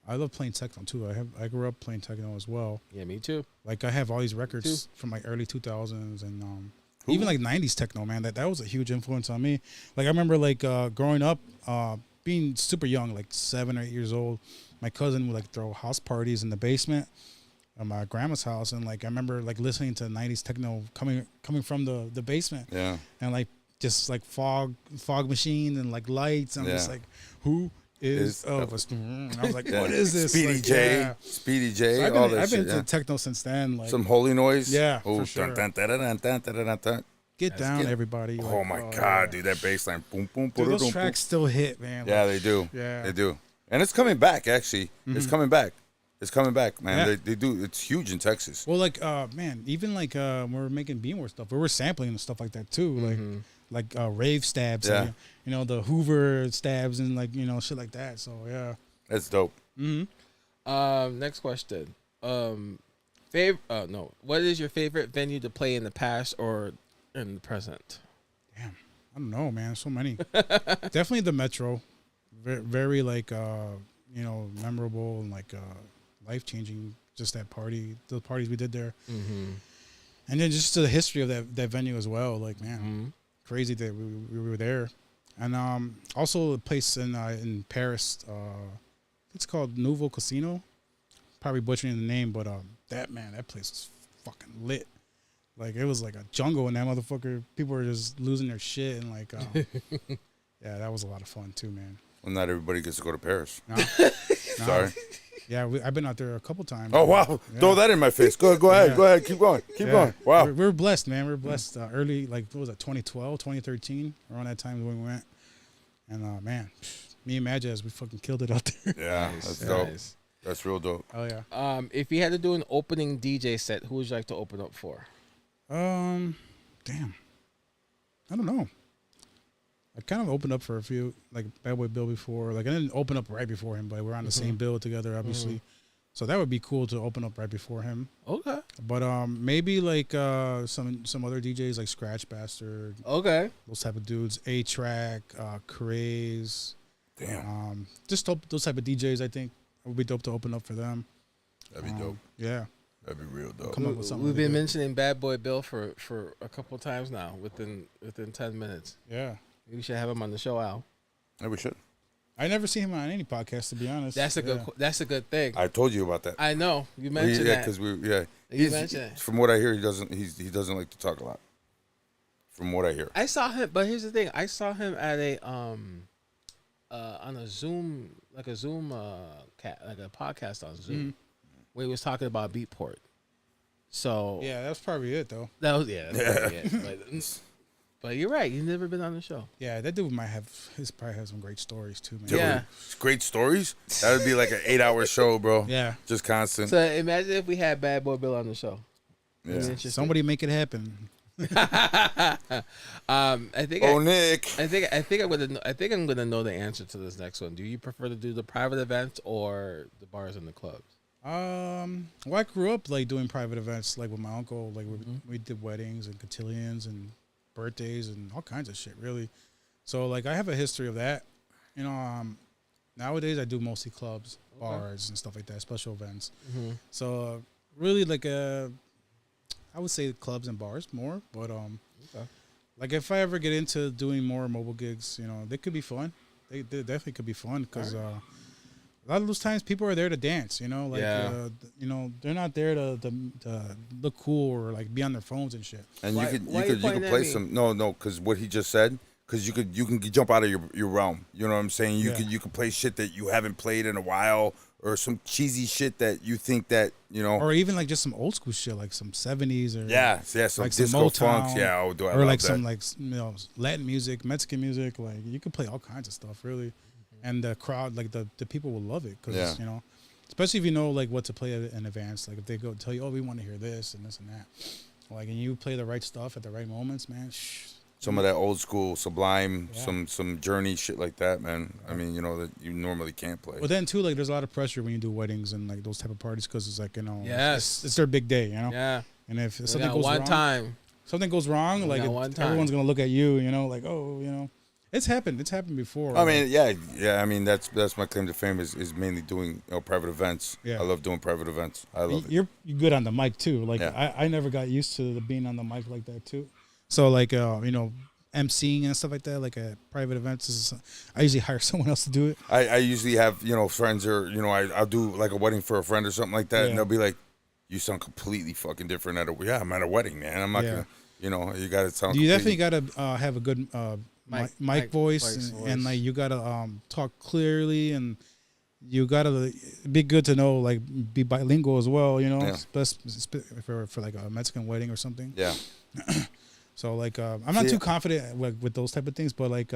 I love playing techno too. I grew up playing techno as well. Yeah, me too. Like I have all these records from like early 2000s and even like 90s techno, man. That was a huge influence on me. Like I remember like growing up, being super young, like 7 or 8 years old. My cousin would like throw house parties in the basement of my grandma's house, and like I remember like listening to 90s techno coming from the basement, Yeah. and like just like fog machine and like lights. And I'm just Yeah. like, who is Is Elvis? And I was like, Yeah. what is this? Speedy Like, J. yeah. Speedy J. So all that I've been shit. to techno since then. Like, Some holy noise. Yeah, Oh, for sure. dun, dun, dun, dun, dun, dun, dun, dun. get down, good. everybody. Oh Like, my yeah. God, dude, that bass line. Boom, boom, Dude, boom, those boom, tracks still hit, man. Yeah, Like, they do. Yeah. They do. And it's coming back, actually. It's coming back. It's coming back, man. Yeah. They do. It's huge in Texas. well, like, man, even like when we were making Beanware stuff, we were sampling and stuff like that too. Like rave stabs, Yeah. and, the Hoover stabs and like shit like that. So yeah. That's dope. Next question. What is your favorite venue to play in the past or in the present? Damn, I don't know, man. So many. Definitely the Metro. Very like memorable and like life changing. Just that party, the parties we did there, and then just the history of that venue as well. Like man, crazy that we were there, and also a place in Paris. It's called Nouveau Casino. Probably butchering the name, but that place was fucking lit. Like it was like a jungle in that motherfucker. People were just losing their shit and like, yeah, that was a lot of fun too, man. Well, not everybody gets to go to Paris. No, Sorry. Yeah, I've been out there a couple times. Oh wow! Yeah. Throw that in my face. Go ahead. Yeah. Go ahead. Keep going. Keep going. Wow. We're blessed, man. We're blessed. Early, like, what was that, 2012, 2013, around that time when we went. And, man, me and Majaz, we fucking killed it out there. Yeah, that's dope. That's real dope. Oh, yeah. If you had to do an opening DJ set, who would you like to open up for? Damn. I don't know. I kind of opened up for a few, like Bad Boy Bill before. Like, I didn't open up right before him, but we're on the same bill together, obviously. So that would be cool to open up right before him. Okay. But maybe like some other DJs like Scratch Bastard. Okay. Those type of dudes. A-Track, Craze. Damn. Just those type of DJs, I think it would be dope to open up for them. That'd be dope. Yeah. That'd be real dope. Come up with something We've really been good. mentioning Bad Boy Bill for a couple of times now, within 10 minutes. Yeah. We should have him on the show, Al. Yeah, we should. I never see him on any podcast, to be honest. That's a good thing. I told you about that. I know you mentioned Yeah, that. because You He's- mentioned it. From what I hear, he doesn't like to talk a lot. From what I hear. I saw him, but here's the thing: I saw him at a on a Zoom, like a podcast on Zoom, where he was talking about Beatport. So Yeah, that's probably it, though. that was that's probably it. But you're right; he's never been on the show. Yeah, that dude probably have some great stories, too, man. Dude, Yeah. it's great stories. That would be like an 8-hour show, bro. Yeah. Just constant. So imagine if we had Bad Boy Bill on the show. Yeah. Interesting. Somebody make it happen. I think. Nick. I think I'm gonna know the answer to this next one. Do you prefer to do the private events or the bars and the clubs? Well, I grew up like doing private events, like with my uncle. Like we did weddings and cotillions and birthdays and all kinds of shit, really. So like I have a history of that. You know, nowadays I do mostly clubs, bars, and stuff like that, special events. So really, like I would say clubs and bars more, but like if I ever get into doing more mobile gigs, you know, they could be fun. They definitely could be fun because a lot of those times people are there to dance, you know, like you know, they're not there to look cool or like be on their phones and shit. And Why you you could pointing at play me? some because what he just said, because you can jump out of your realm. You know what I'm saying? You could play shit that you haven't played in a while, or some cheesy shit that you think that you know, Or even like just some old school shit, like some 70s or some like disco some Motown, funks. Yeah, I or love like that. some like Latin music, Mexican music. Like you could play all kinds of stuff, really, and the crowd, like the people will love it because you know, especially if you know like what to play in advance. Like if they go tell you, oh, we want to hear this and that, like, and you play the right stuff at the right moments, man. Some of that old school Sublime, some Journey shit like that, man. I mean, you know, that you normally can't play. But then too, like, there's a lot of pressure when you do weddings and like those type of parties because it's like, you know, Yes. it's their big day, you know. Yeah. And if We something got goes one wrong, like got one time. everyone's gonna look at you, you know, like, oh, you know, it's happened before. I mean, yeah. I mean, that's my claim to fame is mainly doing private events. Yeah. I love doing private events. I love it. You're good on the mic too. Like I never got used to being on the mic like that too. So like you know, emceeing and stuff like that, like at private events, I usually hire someone else to do it. I usually have friends or I'll do like a wedding for a friend or something like that, and they'll be like, "You sound completely fucking different at I'm at a wedding, man. I'm not gonna, you gotta sound. You completely- definitely gotta have a good mic voice, and like you gotta talk clearly, and you gotta be good to know, like, be bilingual as well, you know, for like a Mexican wedding or something. Yeah. So like I'm not too confident with those type of things, but like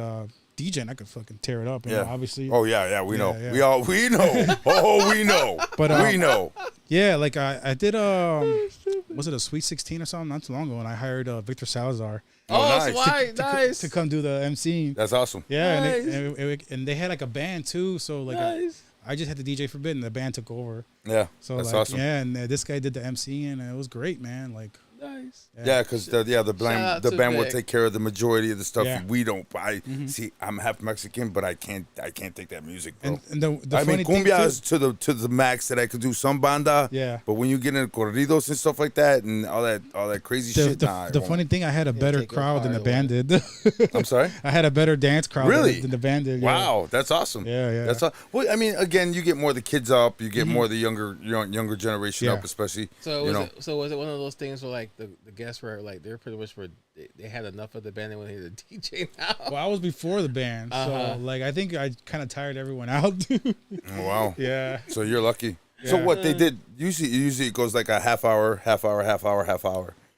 DJing, I could fucking tear it up. You know, obviously. Oh yeah, we know. Yeah. We know. Oh, we know. But we know. Yeah, like I did was it a Sweet 16 or something not too long ago, and I hired Victor Salazar. Oh, nice. Nice. To come do the MC. That's awesome. Yeah, Nice. and they had like a band too, so like Nice. I just had the DJ Forbidden, the band took over. Yeah. So that's like awesome. yeah, and this guy did the MC, and it was great, man. Like Nice. Yeah, because the out band to will Vic. take care of the majority of the stuff. Yeah. We don't. See. I'm half Mexican, but I can't take that music, bro. And the I funny mean, thing cumbia too- is to the max that I could do some banda. Yeah. But when you get into corridos and stuff like that and all that crazy shit, the I won't. funny thing, I had a better take your crowd than the fire band did. I'm sorry. I had a better dance crowd Really? than the band did. Yeah. Wow, that's awesome. Yeah. That's well. I mean, again, you get more of the kids up, you get more of the younger generation Yeah. up, especially. So you know. was it one of those things where like the guests were like they're pretty much they had enough of the band and when they had a DJ now? Well, I was before the band, so like I think I kind of tired everyone out. Oh, wow. Yeah. So you're lucky. So what they did usually it goes like a half hour.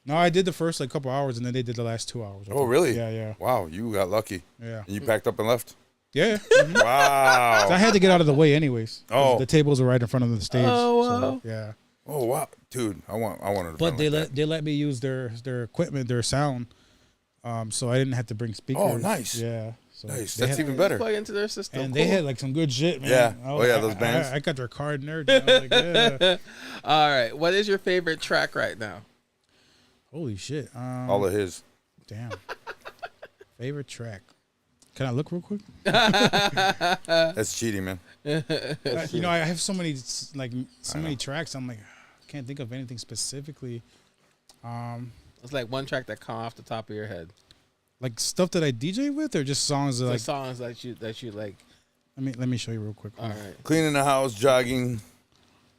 No, I did the first like couple hours, and then they did the last 2 hours. I Oh, think. really? Yeah. Wow, you got lucky. Yeah. And you packed up and left? Yeah. Wow. So I had to get out of the way anyways. 'Cause Oh. the tables were right in front of the stage. Oh, wow. So, yeah. Oh, wow. Dude, I wanted to But they let me use their equipment, their sound. So I didn't have to bring speakers. Oh, nice. Yeah. So Nice. they That's had- even better. Plug into their system. And Cool. they had like some good shit, man. Yeah. I Oh, was- yeah, those bands. I got their card and everything. I was like, yeah. All right. What is your favorite track right now? Holy shit. All of his. Damn. Favorite track. Can I look real quick? That's cheating, man. You know, I have so many many tracks. I'm like, I can't think of anything specifically. It's like one track that come off the top of your head. Like stuff that I DJ with, or just songs that The like. songs that you like. Let me show you real quick. All right. Cleaning the house, jogging.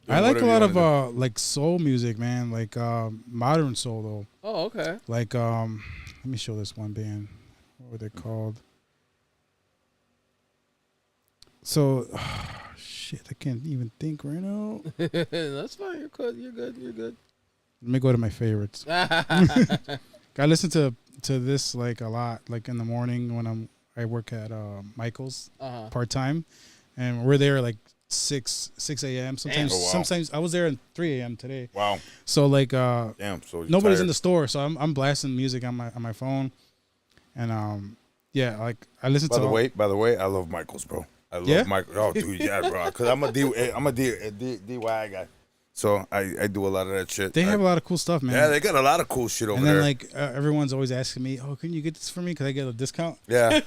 I like a whatever lot you of wanna do. like soul music, man. Like modern soul though. Oh, okay. Like let me show this one band. What were they called? So, shit, I can't even think right now. That's fine. You're good. You're good. You're good. Let me go to my favorites. I listen to this like a lot, like in the morning when I work at Michael's part time, and we're there like 6 a.m. Sometimes Oh, wow. sometimes I was there at 3 a.m. today. Wow. So like Damn. So nobody's tired. in the store, so I'm blasting music on my phone, and yeah, like I listen By to. the way, I love Michaels, bro. I love Yeah? Michael. Oh, dude, yeah, bro. Because I'm a DIY guy, so I do a lot of that shit. They have a lot of cool stuff, man. Yeah, they got a lot of cool shit over and then there. like everyone's always asking me, "Oh, can you get this for me? Cause I get a discount." Yeah.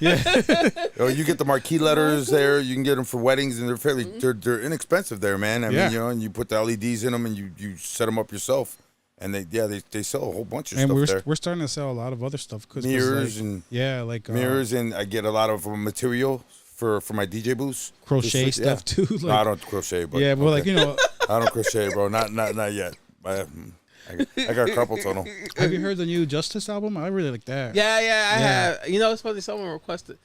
Oh, you get the marquee letters there. You can get them for weddings, and they're fairly they're inexpensive there, man. I Yeah. mean, and you put the LEDs in them, and you set them up yourself, and they sell a whole bunch of And stuff there. we're starting to sell a lot of other stuff. Mirrors like, and mirrors, and I get a lot of material for my DJ booths. crochet Just, stuff too. Like, No, I don't crochet, but yeah, but like you know, I don't crochet, bro. Not yet. I got carpal tunnel. have you heard the new Justice album? I really like that. Yeah, I Yeah. have. You know, it's funny. Someone requested.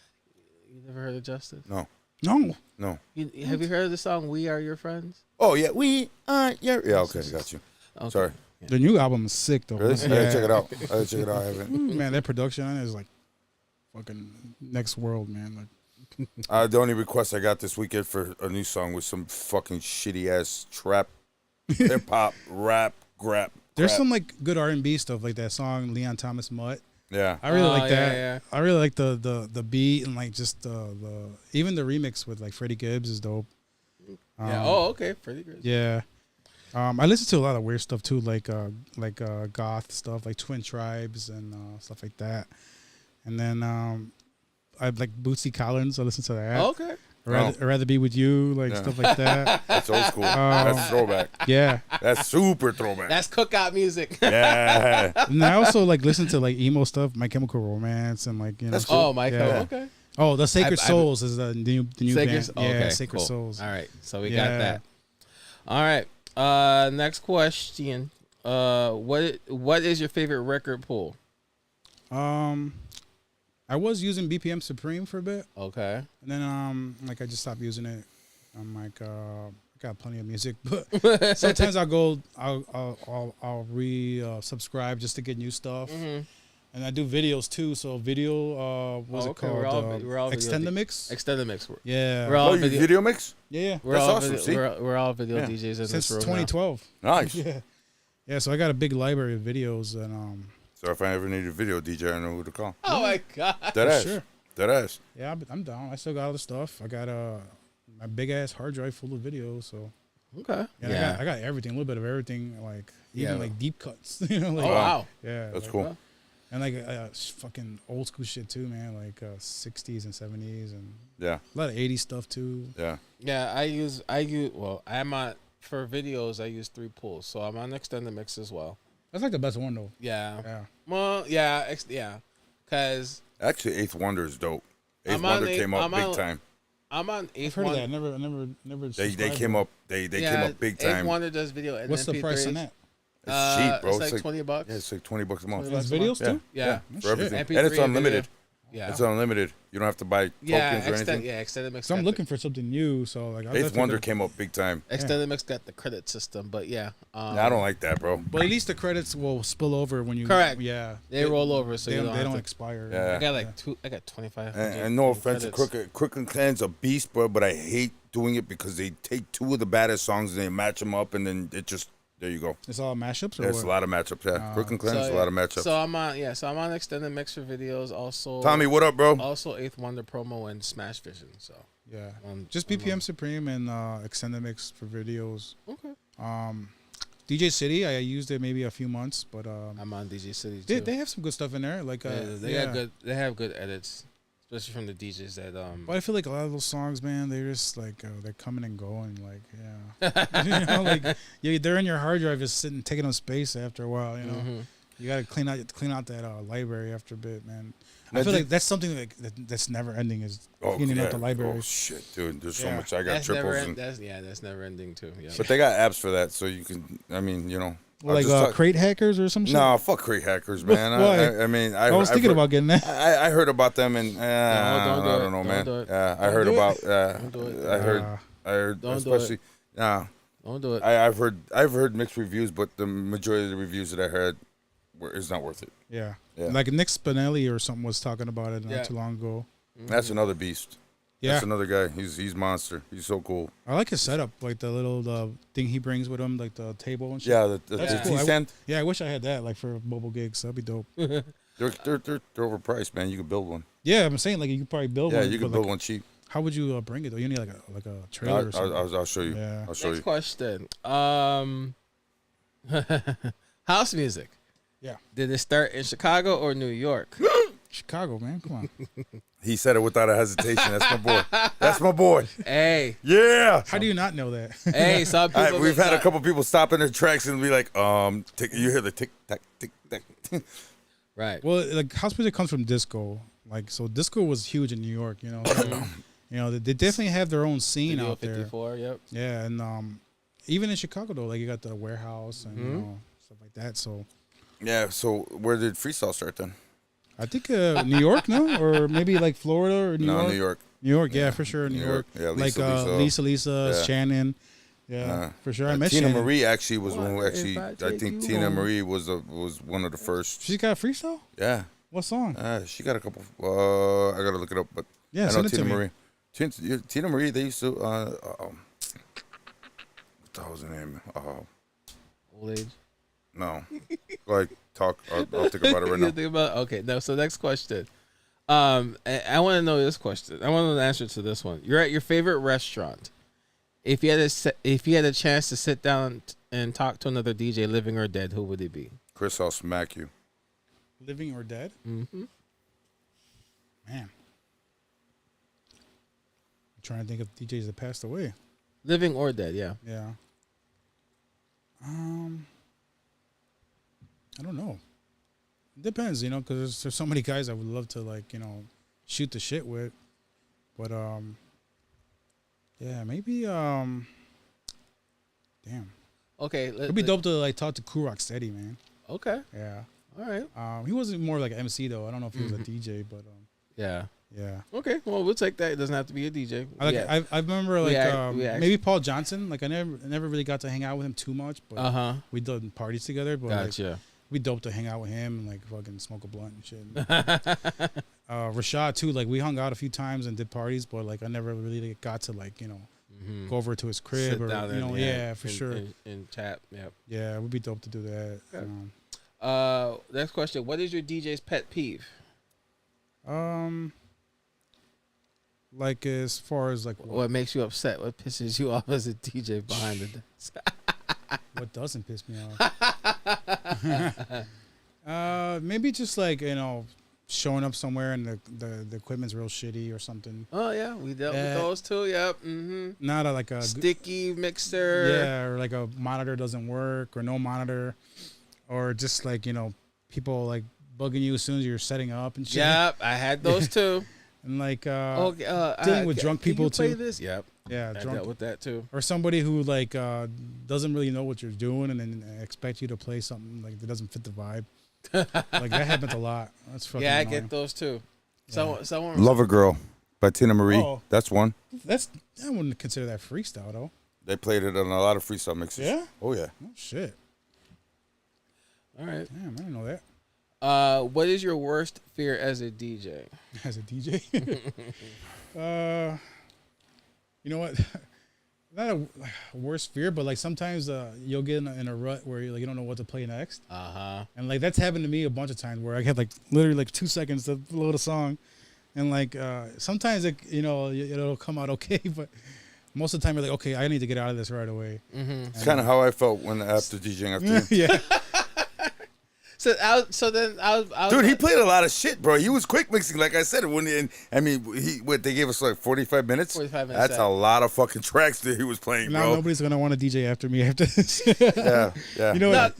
You never heard of Justice? No. No. Have you heard of the song "We Are Your Friends"? Oh yeah, we are. Yeah. Okay, got you. Okay. Sorry. The new album is sick though. Really? I Yeah. gotta check it out. I haven't. Man, that production on it is like fucking next world, man. Like, The only request I got this weekend for a new song was some fucking shitty ass trap, hip hop, rap, grap. there's crap. some like good R&B stuff, like that song Leon Thomas Mutt. Yeah. I really Oh, like yeah, that. yeah. I really like the beat and like just the even the remix with like Freddie Gibbs is dope. Yeah. Oh, okay. Pretty good. Yeah. I listen to a lot of weird stuff too, like goth stuff, like Twin Tribes and stuff like that. And then I like Bootsy Collins. I listen to that. Oh, okay. I'd rather be with you, like Yeah. stuff like that. That's old school. That's throwback. Yeah. That's super throwback. That's cookout music. Yeah. And I also like listen to like emo stuff, My Chemical Romance, and like you know. That's cool. Oh, Michael. Yeah. Okay. Oh, the Sacred I've- Souls is the new Sacred, band. Yeah, okay, Sacred cool. Souls. All right. So we Yeah. got that. All right. Next question. What is your favorite record pool? I was using BPM Supreme for a bit, Okay. and then like I just stopped using it. I'm like I got plenty of music, but sometimes I'll subscribe just to get new stuff. Mm-hmm. And I do videos too. So video, what's Oh, it okay, called? we're all video Extend the D- mix. Extend the mix. Yeah, We're all Oh, you video mix? yeah. We're That's all awesome, video, see? we're all video Yeah. DJs in Since this room. 2012. Nice. Yeah, yeah. So I got a big library of videos, and So if I ever need a video DJ, I know who to call. Now. Oh my god. That ass. sure. That ass. yeah, I'm down. I still got all the stuff. I got my big ass hard drive full of videos. So Okay. yeah, I got everything, a little bit of everything, like even Yeah. like deep cuts. You know, like, Oh wow. yeah, That's like, cool. And like fucking old school shit too, man. Like 60s and 70s and Yeah. a lot of 80s stuff too. Yeah. Yeah, I use well, I'm on for videos I use 3 pools. So I'm on Extend the Mix as well. That's like the best one though. Yeah. Yeah. Well, yeah, cuz Actually, Eighth Wonder is dope. Eighth I'm on Wonder Eighth- came up I'm big on- time. I'm on I've Eighth heard of Wonder. that. Never. They subscribed came to it. up. They came up big time. Eighth Wonder does video and What's the MP3s. price on that? It's cheap, bro. It's like $20. Yeah, it's like $20 a month. $20 That's a month. videos too. Yeah. For everything, MP3 and it's and unlimited. Yeah. It's unlimited. You don't have to buy tokens or anything. Extended Mix. So I'm looking for something new. So like, Eighth Wonder came up big time. Extended Mix got the credit system, but yeah. Nah, I don't like that, bro. But at least the credits will spill over when you. Correct. Yeah. They roll over, so They you don't, don't, expire. Yeah. I got like I got 25. And no offense to Crooked Clan's a beast, bro, but I hate doing it because they take two of the baddest songs and they match them up, and then it just there you go. It's all mashups. Or There's what? a lot of matchups. Yeah, Crooked Clan's a lot of matchups. So I'm on Extended Mix for videos. Also, Tommy, what up, bro? Also, Eighth Wonder promo and Smash Vision. So Yeah. Just BPM Supreme and Extended Mix for videos. Okay. DJ City, I used it maybe a few months, but I'm on DJ City too. they have some good stuff in there. Like they have good edits, especially from the DJs that But I feel like a lot of those songs, man, they're just like they're coming and going. Like you know, like they're in your hard drive, just sitting taking up space after a while. You know, you gotta clean out that library after a bit, man. I feel like that's something like that's never ending is cleaning out the library. Oh shit, dude! There's so much. I got triples. That's never ending too. Yeah. But they got apps for that, so you can. I mean, you know. Well, like crate hackers or some shit. No, fuck crate hackers, man. Why? I mean, I was thinking about getting that. I heard about them, and I don't know, man. Yeah, I heard about. I heard, especially. Nah, don't do it. I've heard mixed reviews, but the majority of the reviews that I heard is not worth it. Yeah. Like Nick Spinelli or something was talking about it not too long ago. That's another beast. Yeah, that's another guy. He's monster. He's so cool. I like his setup, like the little thing he brings with him, like the table and shit. Yeah, the cool. stand. I wish I had that, like for mobile gigs. That'd be dope. They're overpriced, man. You could build one. Yeah, I'm saying like you could probably build one. Yeah, you could build one cheap. How would you bring it though? You need like a trailer or something. I'll show you. Yeah. I'll show Next you. question. House music. Yeah. Did it start in Chicago or New York? Chicago, man. Come on. He said it without a hesitation. That's my boy. That's my boy. Hey. Yeah. How do you not know that? Hey, some people. We've had a couple people stop in their tracks and be like, you hear the tick tack tick tack. Right. Well, like house music comes from disco. Like so, disco was huge in New York. You know. They definitely have their own scene out there. 54. Yep. Yeah, and even in Chicago though, like you got the warehouse and stuff like that. So. Yeah. So where did freestyle start then? I think New York, no, or maybe like Florida or New York. No, New York. New York, yeah, for sure. New York. Yeah, Lisa, Shannon. Yeah, for sure. I met Tina Shannon. Marie actually was one who actually. I think Tina Marie was one of the first. She got a freestyle. Yeah. What song? She got a couple. I gotta look it up, but yeah, I know Tina Marie. Tina Marie. They used to. What the hell was her name? Old age. No. Like talk. I'll think about it right now. Think about okay. No. So next question. I want to know this question. I want to know the answer to this one. You're at your favorite restaurant. If you had a chance to sit down and talk to another DJ, living or dead, who would it be? Chris, I'll smack you. Living or dead? Mm-hmm. Man, I'm trying to think of DJs that passed away. Living or dead, yeah. Yeah. I don't know. It depends, because there's so many guys I would love to shoot the shit with, but yeah, maybe damn. Okay, it'd be dope to talk to Cool Rock Steady, man. Okay. Yeah. All right. He wasn't more like an MC though. I don't know if he was a DJ, but yeah. Yeah. Okay. Well, we'll take that. It doesn't have to be a DJ. I remember maybe Paul Johnson. Like I never really got to hang out with him too much, but we did parties together. But gotcha. We dope to hang out with him and fucking smoke a blunt and shit. Rashad too. Like we hung out a few times and did parties, but I never really got to go over to his crib. Sit or down yeah, for sure. And chat. Yep. Yeah, it would be dope to do that. Okay. Next question. What is your DJ's pet peeve? As far as what makes you upset? What pisses you off as a DJ behind the desk? What doesn't piss me off? Maybe just showing up somewhere and the equipment's real shitty or something. Oh yeah, we dealt with those too. Yep. Mm-hmm. Not a sticky mixer. Yeah, or a monitor doesn't work or no monitor, or just people bugging you as soon as you're setting up and shit. Yep, I had those too. And dealing with drunk people too. This? Yep. Yeah, I dealt with that too. Or somebody who doesn't really know what you're doing and then expect you to play something that doesn't fit the vibe. That happens a lot. That's fucking I annoying. get those too. So someone Lover Girl by Tina Marie. Oh. That's one. I wouldn't consider that freestyle though. They played it on a lot of freestyle mixes. Yeah? Oh yeah. Oh shit! All right. Damn, I didn't know that. What is your worst fear as a DJ? As a DJ, you know what? Not a worst fear, but like sometimes you'll get in a rut where you don't know what to play next. And like that's happened to me a bunch of times where I had like literally like 2 seconds to load a song, and like sometimes it'll come out okay, but most of the time you're like, okay, I need to get out of this right away. It's kind of how I felt when after DJing after you. Yeah. So I was Dude, he played a lot of shit, bro. He was quick mixing, like I said. They gave us like 45 minutes. 45 minutes. That's a lot of fucking tracks that he was playing, Now bro. nobody's gonna want to DJ after me after this. Yeah. You know No, what?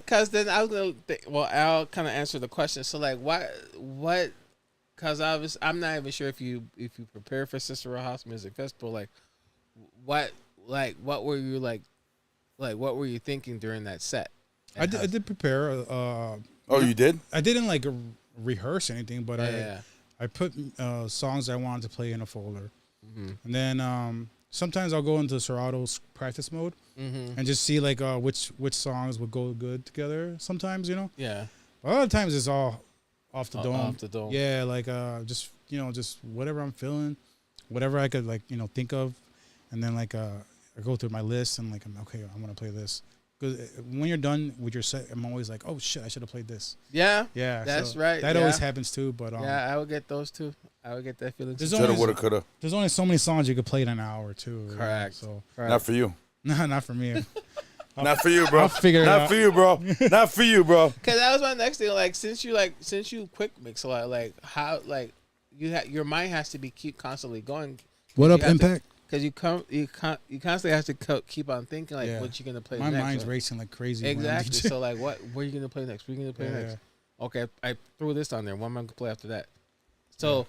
cause then I was gonna I'll kind of answer the question. So like what? Cause I'm not even sure if you prepare for Cicero House Music Festival. Like what were you like what were you thinking during that set? I did prepare. Oh, you did? I didn't like rehearse anything, but Yeah. I put songs I wanted to play in a folder, Mm-hmm. and then sometimes I'll go into Serato's practice mode Mm-hmm. and just see like which songs would go good together. Sometimes Yeah. a lot of times it's all off the dome. Off the dome. Yeah, like just whatever I'm feeling, whatever I could think of, and then I go through my list and like I'm okay. I'm gonna play this. Because when you're done with your set, I'm always like, oh shit, I should have played this. Yeah. Yeah, That's so right. That yeah. always happens too. But Yeah, I would get those too. I would get that feeling too. There's Shoulda, only- woulda, coulda. there's only so many songs you could play in an hour too. Correct. So Not for you. not for me. Not for you, bro. I'll figure it Not out. for you, bro. Not for you, bro. Cause that was my next thing. Like since you quick mix a lot, like how your mind has to be keep constantly going. What up, You have to- Impact? Because you constantly have to keep on thinking like Yeah. what you're gonna play My next. mind's right? racing like crazy. when I'm Exactly. DJing. So like what are you gonna play next? What are you gonna play Yeah, next? Okay, I threw this on there. What am I gonna play after that? So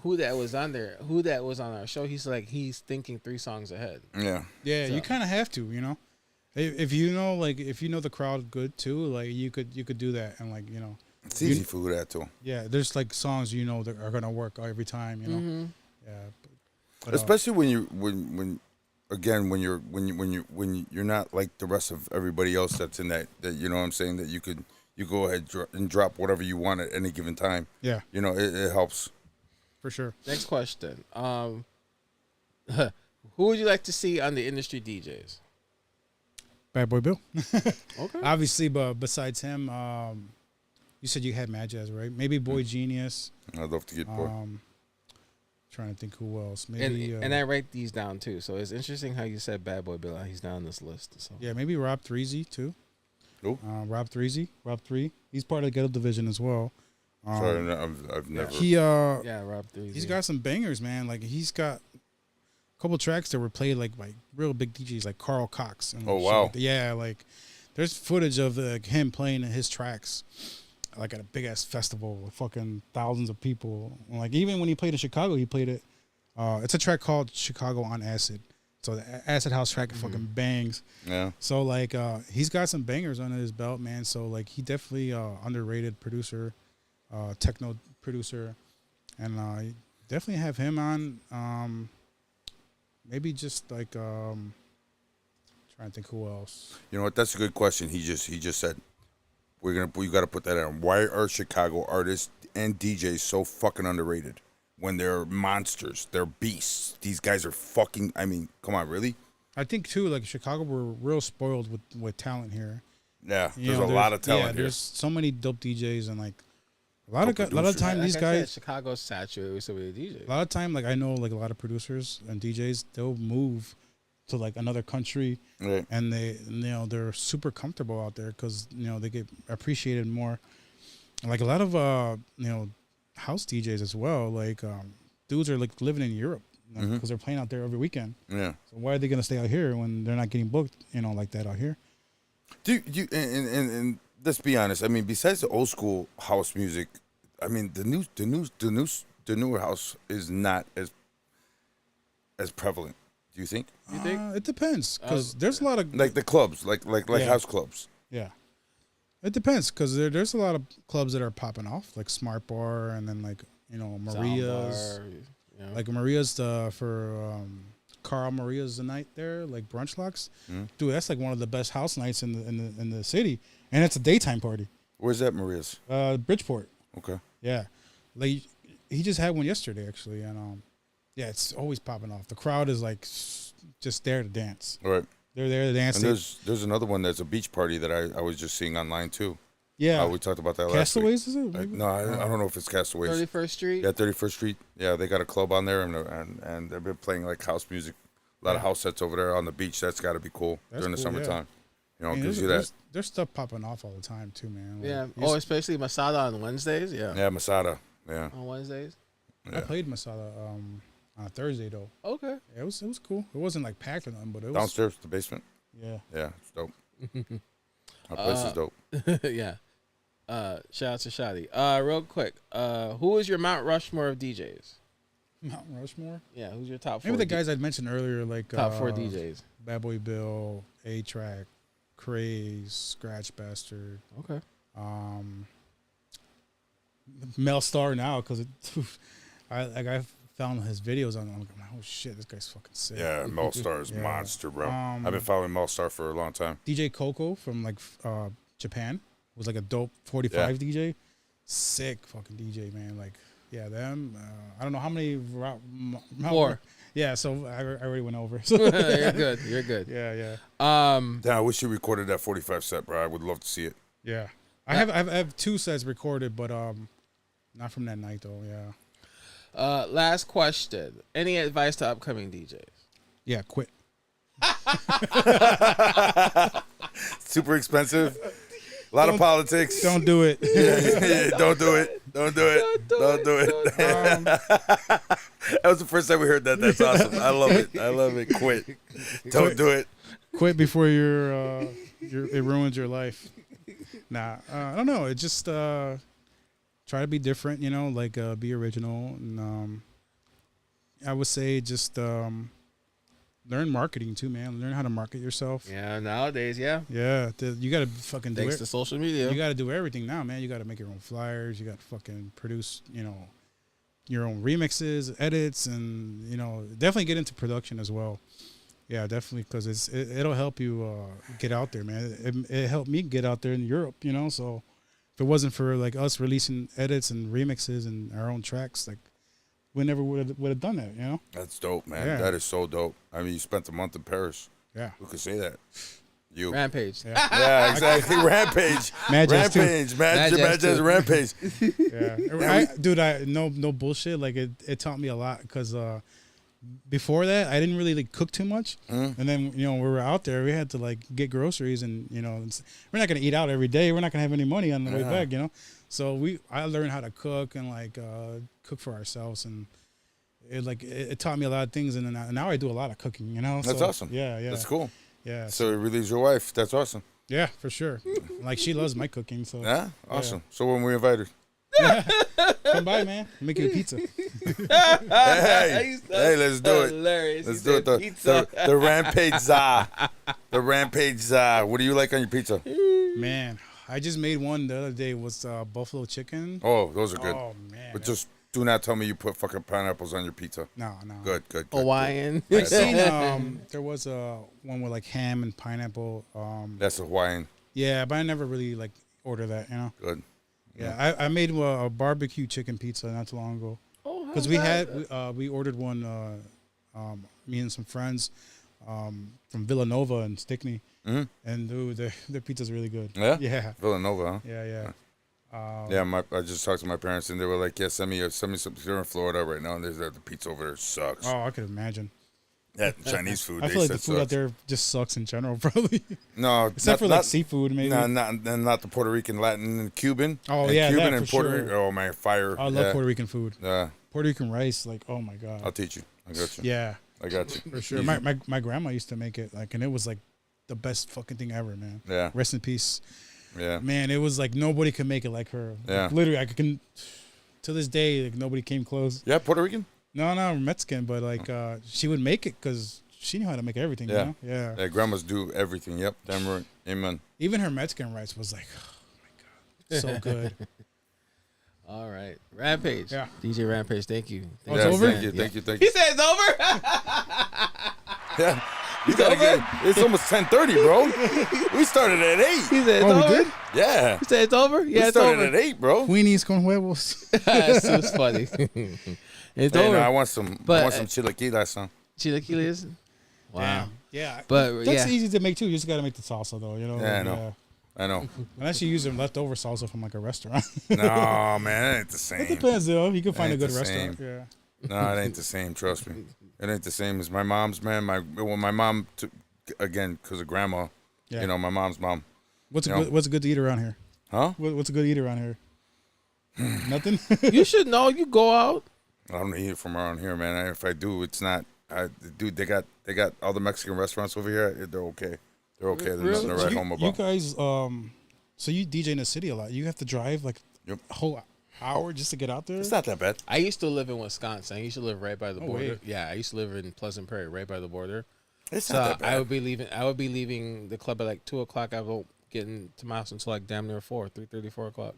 who that was on our show, he's thinking 3 songs ahead. Yeah. Yeah, you So- kind of have to, you know. If you know the crowd good too, like you could do that and It's easy for that too. yeah, there's like songs that are gonna work every time, you know. Mm-hmm. Yeah, but, Especially when you're not like the rest of everybody else that's in that you know what I'm saying, that you go ahead and drop whatever you want at any given time. yeah, You know, it helps. for sure. Next question. Who would you like to see on the industry DJs? Bad Boy Bill, Okay. obviously, but besides him, you said you had Mad Jazz, right? Maybe Boy Genius. I'd love to get bored. Trying to think who else. Maybe And I write these down too. So it's interesting how you said Bad Boy Bill. He's down this list. So yeah, maybe Rob 3Z too. Who? Rob 3Z, Rob 3. He's part of the Ghetto Division as well. Sorry, I've never. yeah, Rob 3. He's got some bangers, man. Like he's got a couple tracks that were played like by real big DJs like Carl Cox. And Oh, shit wow. like that. Yeah, like there's footage of him playing his tracks like at a big ass festival with fucking thousands of people. Like even when he played in Chicago, he played it. It's a track called Chicago on Acid. So the Acid House track fucking bangs. Yeah. So like he's got some bangers under his belt, man. So like he definitely underrated producer, techno producer, and definitely have him on. Maybe just like trying to think who else. You know what? That's a good question. He just said we got to put that on. Why are Chicago artists and DJs so fucking underrated when they're monsters? They're beasts. These guys are fucking. I mean, come on, really? I think too, like Chicago, we're real spoiled with talent here. Yeah. You There's know, a lot of yeah, talent here. there's so many dope DJs and like a lot of producers. time these guys. Chicago's saturated with so many DJs. A lot of time, like I know, like a lot of producers and DJs, they'll move to like another country, Right. and they're super comfortable out there because they get appreciated more. And, like a lot of house DJs as well. Like dudes are like living in Europe because they're playing out there every weekend. Yeah. So why are they gonna stay out here when they're not getting booked? Like that out here. Do you and let's be honest. I mean, besides the old school house music, I mean the newer house is not as prevalent. Do you think? You think? It depends because there's a lot of Like the clubs, like Yeah. house clubs. yeah. It depends because there's a lot of clubs that are popping off, like Smart Bar, and then like you know, Maria's. Soundbar, you know. Like Maria's for Carl Maria's the night there, like brunch locks. Dude, that's like one of the best house nights in the city, and it's a daytime party. Where's that, Maria's? Bridgeport. Okay. Yeah, like he just had one yesterday actually, and yeah, it's always popping off. The crowd is like just there to dance. All right. They're there to dance. And there's another one. There's a beach party that I was just seeing online too. Yeah, We talked about that last Castaways week. is it? No, I don't know if it's Castaways. 31st Street. Yeah, 31st Street. Yeah, they got a club on there, and they've been playing like house music. A lot of house sets over there on the beach. That's got to be cool during the summertime. You know, it gives you that. There's stuff popping off all the time too, man. Like, Yeah. Oh, especially Masada on Wednesdays. Yeah. Yeah, Masada. Yeah. On Wednesdays. I played Masada on a Thursday though. Okay. Yeah, it was cool. It wasn't like packed or nothing, but it was Downstairs, the basement. Yeah. Yeah, it's dope. Our place is dope. Yeah. Shout out to Shadi. Real quick. Who is your Mount Rushmore of DJs? Mount Rushmore. Yeah. Who's your top four? Maybe the guys I'd mentioned earlier, like top four DJs. Bad Boy Bill, A-Track, Craze, Scratch Bastard, Okay. Mel Star now because I found his videos on. I'm like, oh shit, this guy's fucking sick. Yeah, Mel Star is Yeah. monster, bro. I've been following Mel Star for a long time. DJ Coco from like Japan was like a dope 45 DJ. Sick fucking DJ, man. Like, yeah, them. I don't know how many. Four. Yeah, so I already went over. So, You're good. You're good. yeah. Damn, I wish you recorded that 45 set, bro. I would love to see it. Yeah. I have 2 sets recorded, but not from that night though. Yeah. Last question. Any advice to upcoming DJs? Yeah, quit. Super expensive. A lot of politics. Don't do it. Yeah, don't do it. Don't do it. Don't do it. That was the first time we heard that. That's awesome. I love it. I love it. Quit. Don't do it. Quit before it ruins your life. Nah, I don't know. It just try to be different, you know, like be original, and I would say just learn marketing too, man. Learn how to market yourself. Yeah, nowadays, yeah. Yeah, you got to fucking do Thanks it. to social media. You got to do everything now, man. You got to make your own flyers. You got to fucking produce, you know, your own remixes, edits, and you know, definitely get into production as well. Yeah, definitely, because it'll help you get out there, man. It helped me get out there in Europe, you know. So if it wasn't for like us releasing edits and remixes and our own tracks, like we never would have done that, you know. That's dope, man. Yeah. That is so dope. I mean, you spent a month in Paris. Yeah. Who could say that? You. Rampage. Yeah. Yeah, exactly. Rampage. Mad Jazz too. Rampage. Mad Mad Jazz Jazz too. Rampage. Yeah, no bullshit. Like it taught me a lot because before that I didn't really like cook too much, and then you know we were out there, we had to like get groceries, and you know we're not gonna eat out every day. We're not gonna have any money on the way back, you know. So I learned how to cook and like cook for ourselves, and it taught me a lot of things, and then now I do a lot of cooking, you know. That's So, awesome. Yeah. That's cool. Yeah. So it relieves your wife. That's awesome. Yeah, for sure. Like she loves my cooking, so Yeah? Awesome. So when we invite her, come by, man. I'll make you a pizza. hey, let's do it. Hilarious. Let's He do it. said pizza. The Rampage Za. The Rampage Za. What do you like on your pizza? Man, I just made one the other day. It was buffalo chicken. Oh, those are good. Oh man. But just do not tell me you put fucking pineapples on your pizza. No. Good. Hawaiian. I seen there was one with like ham and pineapple. That's Hawaiian. Yeah, but I never really like order that, you know. Good. Yeah, I made a barbecue chicken pizza not too long ago. Oh, Because we ordered one, me and some friends from Villanova and Stickney, and dude, their pizza's really good. Yeah? Yeah. Villanova, huh? Yeah. Yeah, I just talked to my parents, and they were like, yeah, send me some. They're in Florida right now, and the pizza over there sucks. Oh, I could imagine. Yeah, Chinese food. I they feel like said the food out sucks. there just sucks in general, probably. No, Except for like seafood, maybe. No, not the Puerto Rican, Latin, and Cuban. Oh, and yeah, Cuban that and for Puerto sure. Rican. Oh man, fire! I love Puerto Rican food. Yeah, Puerto Rican rice, like, oh my god. I'll teach you. I got you. Yeah, I got you for sure. My grandma used to make it, like, and it was like the best fucking thing ever, man. Yeah, Rest in peace. yeah. Man, it was like nobody could make it like her. Yeah. Like, literally, I can to this day, like, nobody came close. Yeah, Puerto Rican. No, Mexican, but like she would make it because she knew how to make everything. Yeah. You know? Yeah. Yeah, grandmas do everything. Yep, damn right. Amen. Even her Mexican rice was like, oh my god, so good. All right, Rampage. Yeah. DJ Rampage. Thank you. Oh, it's over? Thank you, Yeah. thank you, thank He you. said it's over. Yeah. You gotta get. It's almost 10:30, bro. We started at 8. He said it's Oh, we over. did? Yeah. He said it's over. We Yeah, it's started over. at 8, bro. Queenies con huevos. That's funny. It's Hey, over. no, I want some. I But- want some chilaquiles, son. Chilaquiles. Wow. Yeah. But That's yeah. easy to make too. You just gotta make the salsa though, you know. Yeah, I know. I know. Unless you use some leftover salsa from like a restaurant. No, man, it ain't the It same. depends though. You can find a Ain't good the restaurant. same. Yeah. No, it ain't the same. Trust me, it ain't the same as my mom's. Man, my mom took, again because of grandma. Yeah. You know, my mom's mom. What's You a know. good, what's a good to eat around here? Huh? What's a good to eat around here? Nothing. You should know. You go out. I don't eat it from around here, man. If I do, it's not. Dude, they got all the Mexican restaurants over here. They're okay. They're okay. There's Really? nothing to write home You about. guys, so you DJ in the city a lot. You have to drive like Yep. a whole hour just to get out there. It's not that bad. I used to live in Wisconsin. I used to live right by the Oh, border. wait. Yeah, I used to live in Pleasant Prairie, right by the border. It's So not that bad. I would be leaving the club at like 2:00. I won't get into my house until like damn near 3:30, 4 o'clock.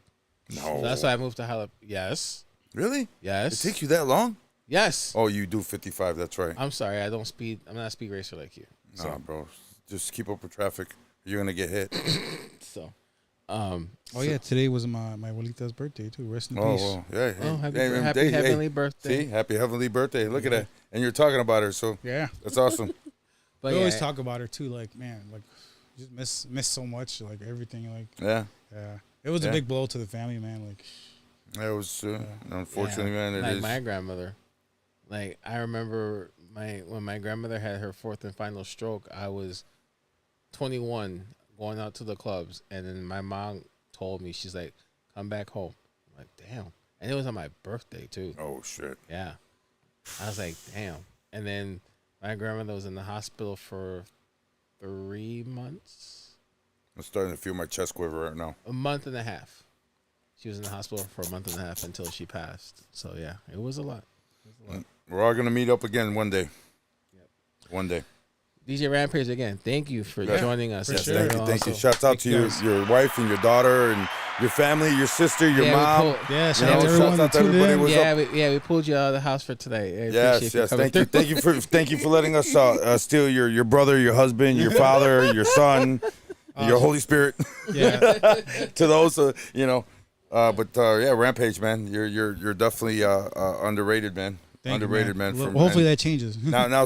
No. So that's why I moved to Jalap. Yes, Really? It yes, takes you that long? yes. Oh, you do 55. That's right. I'm sorry, I don't speed. I'm not a speed racer like you. Nah, bro. Just keep up with traffic. You're gonna get hit. So, Oh yeah, today was my abuelita's birthday too. Rest in Oh, peace. well, yeah. Oh, happy Hey, heavenly birthday. See, happy heavenly birthday. Look at that. And you're talking about her, so Yeah, that's awesome. But we yeah, always talk about her too. Like man, like just miss so much. Like everything. Like Yeah. it was Yeah. a big blow to the family, man. Like That was unfortunately, man. It like is. my grandmother. Like I remember when my grandmother had her fourth and final stroke. I was 21, going out to the clubs, and then my mom told me, she's like, "Come back home." I'm like, damn, and it was on my birthday too. Oh shit. Yeah, I was like, damn. And then my grandmother was in the hospital for 3 months, I'm starting to feel my chest quiver right now. a month and a half. She was in the hospital for a month and a half until she passed. So yeah, it was a lot. We're all gonna meet up again one day. One day. DJ Rampage again. Thank you for Yeah. joining us. For It's sure. very Thank you. awesome. Shouts out to your wife and your daughter and your family, your sister, your Yeah, we mom. pulled- yeah, You shout know, out to everyone shouts out that to tuned everybody. in. What's up? Yeah, we pulled you out of the house for today. I Yes, appreciate you yes. coming Thank you. through. Thank you for letting us steal your brother, your husband, your father, your son, your Holy Spirit. Yeah, To those, yeah, Rampage, man. You're definitely underrated, man. Thank you, Underrated, man. Well, From- hopefully and that changes. now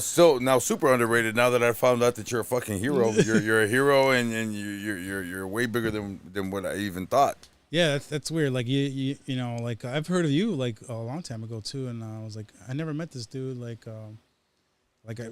super underrated. Now that I found out that you're a fucking hero, you're a hero, and you're way bigger than what I even thought. Yeah, that's weird. Like you know, like I've heard of you like a long time ago too, and I was like, I never met this dude.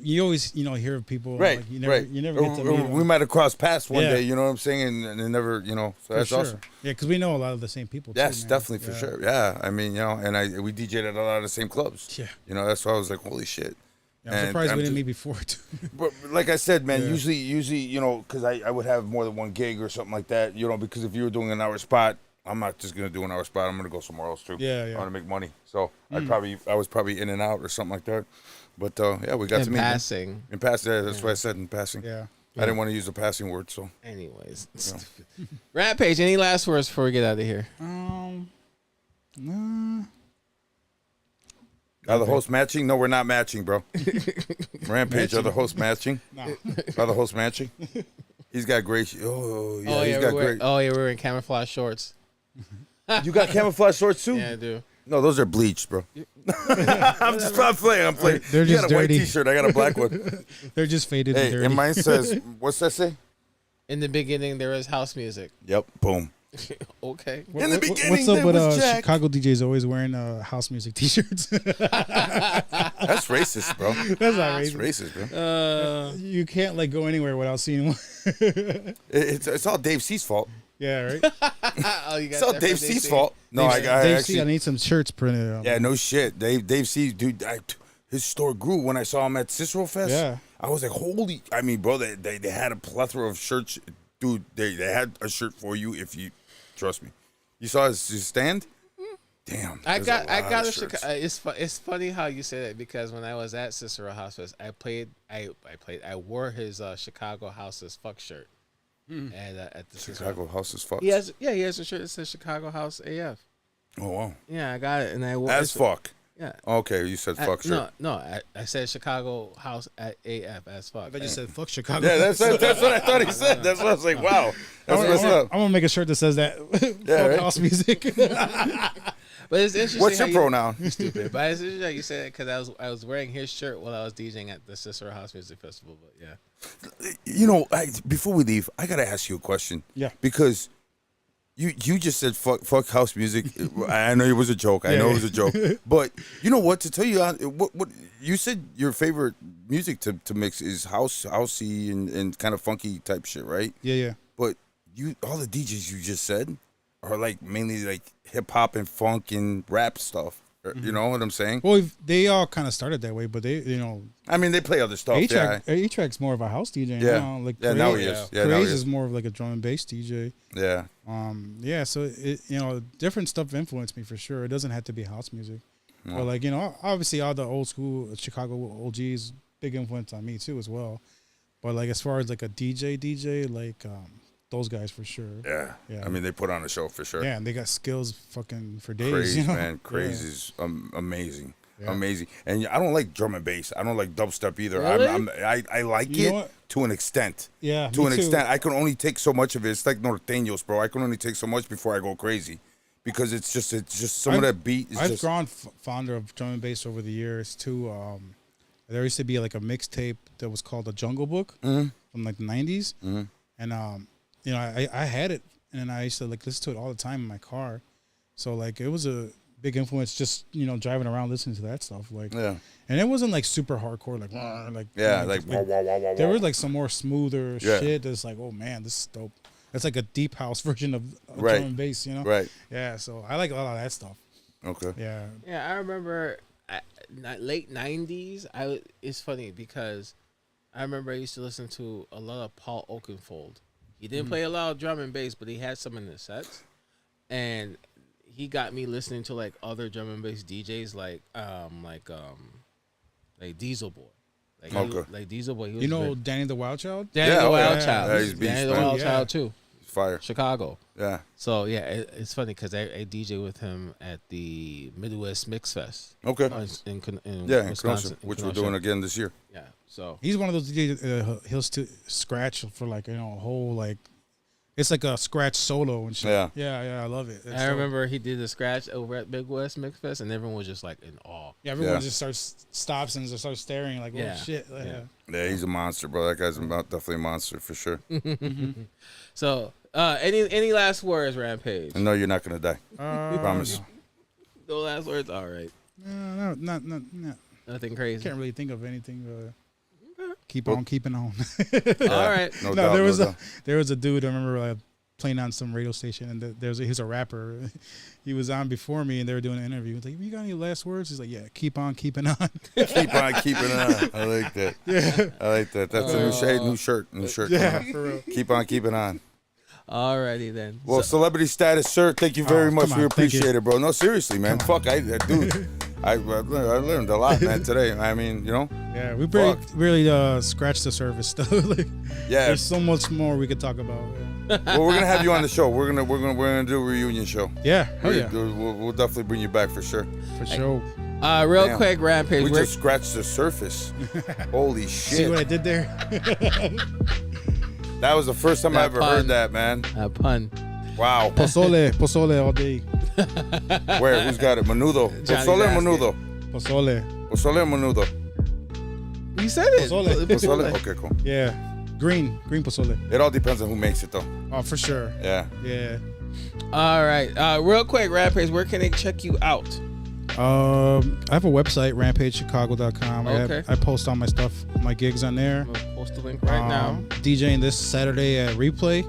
You always hear of people, like, you never get to meet We them. might have crossed paths one Yeah. day. You know what I'm saying? And never, so For that's sure. awesome. Yeah, because we know a lot of the same people. Yes, too, man. definitely for Yeah. sure. Yeah, I mean, and we DJ'd at a lot of the same clubs. Yeah. That's why I was like, holy shit. Yeah, I'm And surprised I'm we didn't just- meet before too. But like I said, man, Yeah. usually, because I would have more than one gig or something like that, because if you were doing an hour spot, I'm not just gonna do an hour spot. I'm gonna go somewhere else too. Yeah, yeah. I want to make money, so I was probably in and out or something like that. But yeah, we got to In meet. man. passing. In passing, that's what I said in passing. Yeah. I didn't want to use a passing word, so. Anyways. Rampage, any last words before we get out of here? Nah. Are the hosts matching? No, we're not matching, bro. Rampage, are the hosts matching? No. Are the hosts matching? He's got great. Oh yeah, he's got great. we're wearing camouflage shorts. You got camouflage shorts too? Yeah, I do. No, those are bleached, bro. I'm playing. They're You just got a white dirty. T-shirt. I got a black one. They're just faded and Hey, dirty. and mine says, what's that say? In the beginning, there was house music. Yep. Boom. Okay. In the beginning, What's up there with was Jack. Chicago DJs always wearing house music T-shirts? That's racist, bro. That's not That's racist. racist, bro. You can't go anywhere without seeing one. It's all Dave C's fault. Yeah, right. Oh, you got It's all that Dave from C's DC? fault. No, I Dave C, I actually. need some shirts printed. Yeah, no shit. Dave C, dude, his store grew when I saw him at Cicero Fest. Yeah. I was like, holy. I mean, bro, they had a plethora of shirts. Dude, they had a shirt for you if you trust me. You saw his stand? Damn. I there's got lot a of shirts. Chicago. It's funny how you say that because when I was at Cicero House Fest, I wore his Chicago House as Fuck shirt. And at the Cicero. Chicago House is fucked. He has a shirt that says Chicago House AF. Oh wow. Yeah, I got it, and I wore As fuck. Yeah. Okay, you said fuck shirt. I said Chicago House at AF as fuck. I just said fuck Chicago. Yeah, that's what I thought he said. That's what I was like, wow. That's what's up. I'm gonna make a shirt that says that. Fuck right? house music. But it's interesting. What's your pronoun? Stupid. But it's interesting that you said it because I was wearing his shirt while I was DJing at the Sister House Music Festival. But yeah. You know, before we leave, I gotta ask you a question. Yeah. Because you just said fuck house music. I know it was a joke. I know it was a joke. But you know what? To tell you, what you said your favorite music to mix is housey and kind of funky type shit, right? Yeah. But all the DJs you just said are like mainly like hip hop and funk and rap stuff. You know what I'm saying? Well, they all kind of started that way, but they, I mean, they play other stuff. A-Track's more of a house DJ. Yeah. Like Now he is. Yeah, Craze is more of like a drum and bass DJ. Yeah. Yeah. So different stuff influenced me for sure. It doesn't have to be house music, but like obviously all the old school Chicago OGs big influence on me too as well. But like as far as like a DJ, like those guys for sure. Yeah. I mean, they put on a show for sure. Yeah, and they got skills fucking for days. Crazy, man. Crazy is amazing. Yeah. Amazing. And I don't like drum and bass. I don't like dubstep either. Really? I like it to an extent. Yeah. To an extent. I can only take so much of it. It's like norteños, bro. I can only take so much before I go crazy. Because it's just some of that beat is I've grown fonder of drum and bass over the years too. There used to be like a mixtape that was called the Jungle Book from like the 90s. Mm-hmm. And I had it and I used to like listen to it all the time in my car. So like it was a big influence just, driving around listening to that stuff. Like and it wasn't like super hardcore like wah, wah, wah, wah, there wah. was like some more smoother shit that's like, oh man, this is dope. It's like a deep house version of drum and bass, Right. Yeah, so I like a lot of that stuff. Okay. Yeah. Yeah, I remember late 90s. It's funny because I remember I used to listen to a lot of Paul Oakenfold. He didn't play a lot of drum and bass, but he had some in his sets. And he got me listening to like other drum and bass DJs like Diesel Boy. Like Diesel Boy. He was Danny the Wild Child? Danny the Wild yeah. Child. Yeah, he's beast, Danny the man. Wild Child too. Fire. Chicago. Yeah. So yeah, it's funny because I DJ with him at the Midwest Mix Fest. Okay. In Wisconsin, which we're doing again this year. Yeah. So he's one of those DJs he'll scratch for like a whole like it's like a scratch solo and shit. Yeah, I love it. I remember he did the scratch over at Midwest Mix Fest, and everyone was just like in awe. Yeah, everyone just stops and just starts staring like, oh shit. Yeah, he's a monster, bro. That guy's definitely a monster for sure. So, any last words, Rampage? I know you're not gonna die. Promise. No last words. All right. No, not Nothing crazy. Can't really think of anything. Keep on keeping on. All right. No doubt, there was a dude I remember playing on some radio station, and he's a rapper. He was on before me, and they were doing an interview. He's like, "You got any last words?" He's like, "Yeah, keep on keeping on." Keep on keeping on. I like that. Yeah, I like that. That's a new shade, new shirt. Yeah, for real. Keep on keeping on. Alrighty then. Well, celebrity status, sir. Thank you very much. We appreciate it, bro. No, seriously, man. Fuck, dude. I learned a lot, man, today. I mean, Yeah, we really scratched the surface though. There's so much more we could talk about. Yeah. Well, we're gonna have you on the show. We're gonna do a reunion show. Yeah, We'll definitely bring you back for sure. For sure. Real quick, Rampage. We just scratched the surface. Holy shit! See what I did there? That was the first time I ever heard that, man. A pun. Wow. Pozole all day. Where? Who's got it? Menudo. Pozole or menudo? Pozole. Pozole or menudo? You said it. Pozole? Okay, cool. Yeah. Green pozole. It all depends on who makes it, though. Oh, for sure. Yeah. All right. Real quick, Rampage, where can they check you out? I have a website, rampagechicago.com. Okay. I post all my stuff, my gigs on there. I'm gonna post the link right now. DJing this Saturday at Replay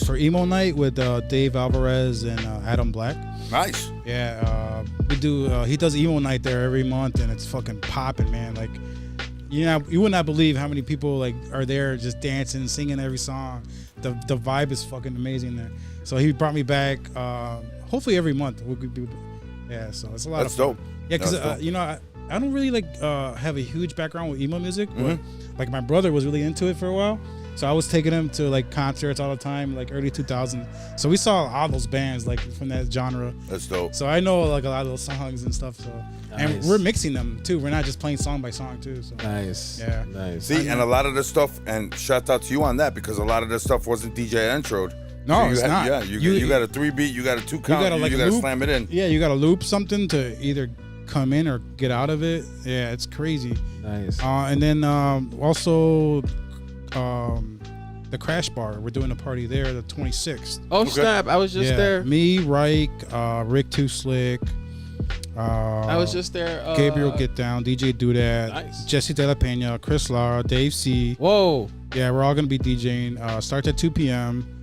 for Emo Night with Dave Alvarez and Adam Black. Nice. Yeah, we do. He does Emo Night there every month, and it's fucking popping, man. Like, you would not believe how many people are there just dancing, singing every song. The vibe is fucking amazing there. So he brought me back. Hopefully every month we'll be. Yeah, so it's a lot of fun. Dope. Yeah, because I don't really have a huge background with emo music, but like my brother was really into it for a while, So I was taking him to like concerts all the time, like early 2000s. So we saw all those bands like from that genre. That's dope. So I know like a lot of those songs and stuff. So and Nice. we're mixing them too. We're not just playing song by song too. So Nice. Yeah. Nice. See, and a lot of the stuff, and shout out to you on that, because a lot of the stuff wasn't DJ introed. No, you it's not. Yeah, you got a 3-beat, you got a 2 count, gotta, like, you got to loop. slam it in. yeah, you got to loop something to either come in or get out of it. Yeah, it's crazy. Nice. And then also the Crash Bar. We're doing a party there the 26th. Oh snap! I was just there. Me, Reich, Rick Too Slick. I was just there. Gabriel Get Down, DJ Do That, Nice. Jesse De La Pena, Chris Lara, Dave C. Whoa. Yeah, we're all gonna be DJing. Starts at 2 p.m.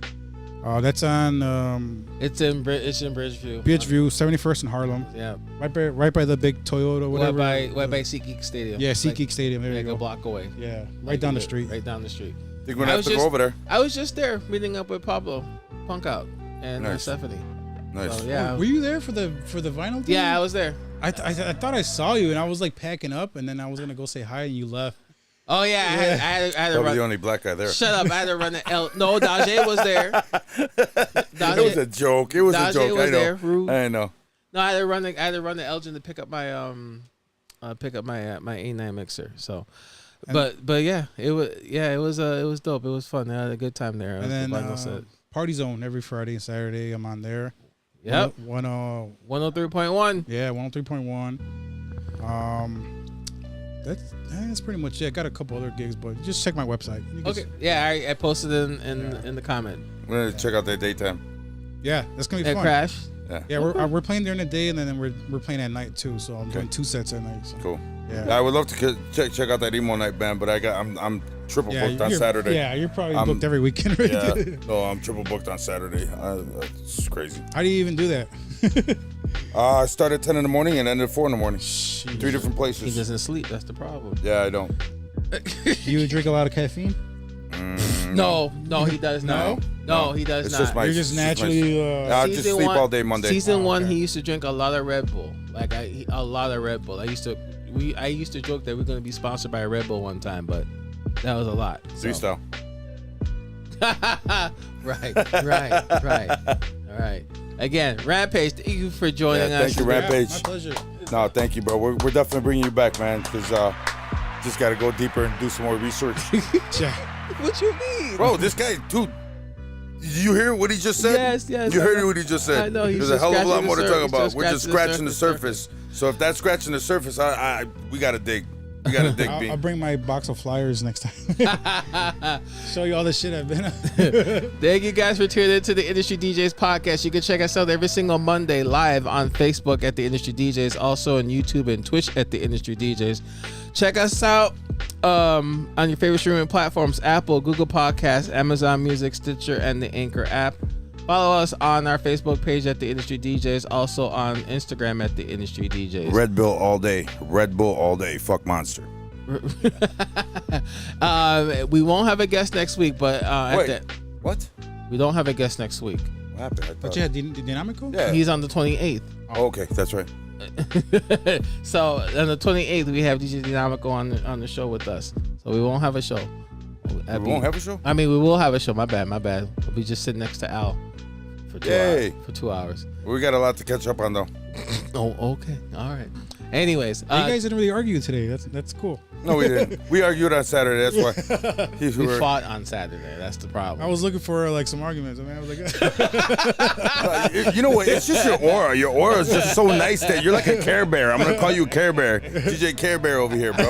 That's on It's in Bridgeview. Bridgeview, 71st in Harlem, Yeah. right by the big Toyota, whatever. Right by SeatGeek Stadium. Yeah, Like- SeatGeek Stadium. There like you a go. block away. Yeah, right Like down the it- street. Right down the street. I think we're I gonna have was to go just- over there. I was just there meeting up with Pablo, Punk Out, and Nice. Stephanie. Nice. So, yeah. Were you there for the vinyl thing? Yeah, I was there. I thought I saw you, and I was like packing up, and then I was gonna go say hi, and you left. Oh yeah, I had to Probably run. the only black guy there. Shut up! I had to run the L. No, Dajé was there. It was a joke. It was a Dajé joke. was I know. there, Rude. I know. No, I had to run the Elgin to pick up my my A9 mixer. So, but yeah, it was dope. It was fun. I had a good time there. And then The vinyl set. Party Zone every Friday and Saturday. I'm on there. Yep. 103.1. 103.1. Yeah, 103.1. That's pretty much it. I got a couple other gigs, but just check my website. You can Okay. Yeah, I posted in the comment. We're gonna check out that daytime. Yeah, that's gonna be At fun. Crash. Yeah, we're playing during the day, and then we're playing at night too. So I'm doing 2 sets at night. So. Cool. Yeah. I would love to check out that emo night band, but I'm triple booked on you're- Saturday. Yeah, you're probably I'm- booked every weekend. Right? Yeah. No, I'm triple booked on Saturday. It's crazy. How do you even do that? I started at 10 in the morning and ended at 4 in the morning. 3 different He places. doesn't sleep. That's the problem. Yeah, I don't. You drink a lot of caffeine? No, he does not. No, he does It's not. just my. You're just it's my- naturally. I just Season sleep one- all day Monday. Season Oh, one, okay. he used to drink a lot of Red Bull. Like a lot of Red Bull. I used to joke that we're gonna be sponsored by Red Bull one time, but that was a lot. So. Freestyle. right. All right. Again, Rampage, thank you for joining Yeah, us. thank you, Rampage. My pleasure. No, thank you, bro. We're definitely bringing you back, man, because just got to go deeper and do some more research. Yeah. What you mean? Bro, this guy, dude, did you hear what he just said? Yes, You I heard know. what he just said. I know, he's There's a just hell of a lot scratching more the to talk surface, about. just We're just scratching the surface. So if that's scratching the surface, we got to dig. We got to dig, I'll B. bring my box of flyers next time. Show you all the shit I've been on. Thank you guys for tuning into the Industry DJs podcast. You can check us out every single Monday live on Facebook at the Industry DJs, also on YouTube and Twitch at the Industry DJs. Check us out on your favorite streaming platforms: Apple, Google Podcasts, Amazon Music, Stitcher, and the Anchor app. Follow us on our Facebook page at the Industry DJs, also on Instagram at the Industry DJs. Red Bull all day. Red Bull all day. Fuck Monster. We won't have a guest next week, but Wait, what? we don't have a guest next week. What happened? I thought, But you had Dynamico? yeah. He's on the 28th. Oh, okay, that's right. So on the 28th, we have DJ Dynamico on the show with us. So we won't have a show. We won't have a show? I mean, we will have a show. My bad. We'll be just sitting next to Al for 2 Yay. hours. For 2 hours. We got a lot to catch up on, though. Oh, okay. All right. Anyways, You guys didn't really argue today. That's cool. No, we didn't. We argued on Saturday. That's why. we fought on Saturday. That's the problem. I was looking for like some arguments. I mean, I was like, You know what? It's just your aura. Your aura is just so nice that you're like a Care Bear. I'm gonna call you Care Bear. DJ Care Bear over here, bro.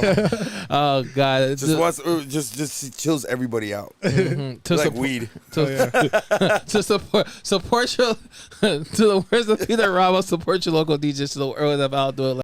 Oh God! It's Just wants, just chills everybody out. to Like support, weed. to support your to the words of Peter Ramos, support your local DJs to the world of outdoor.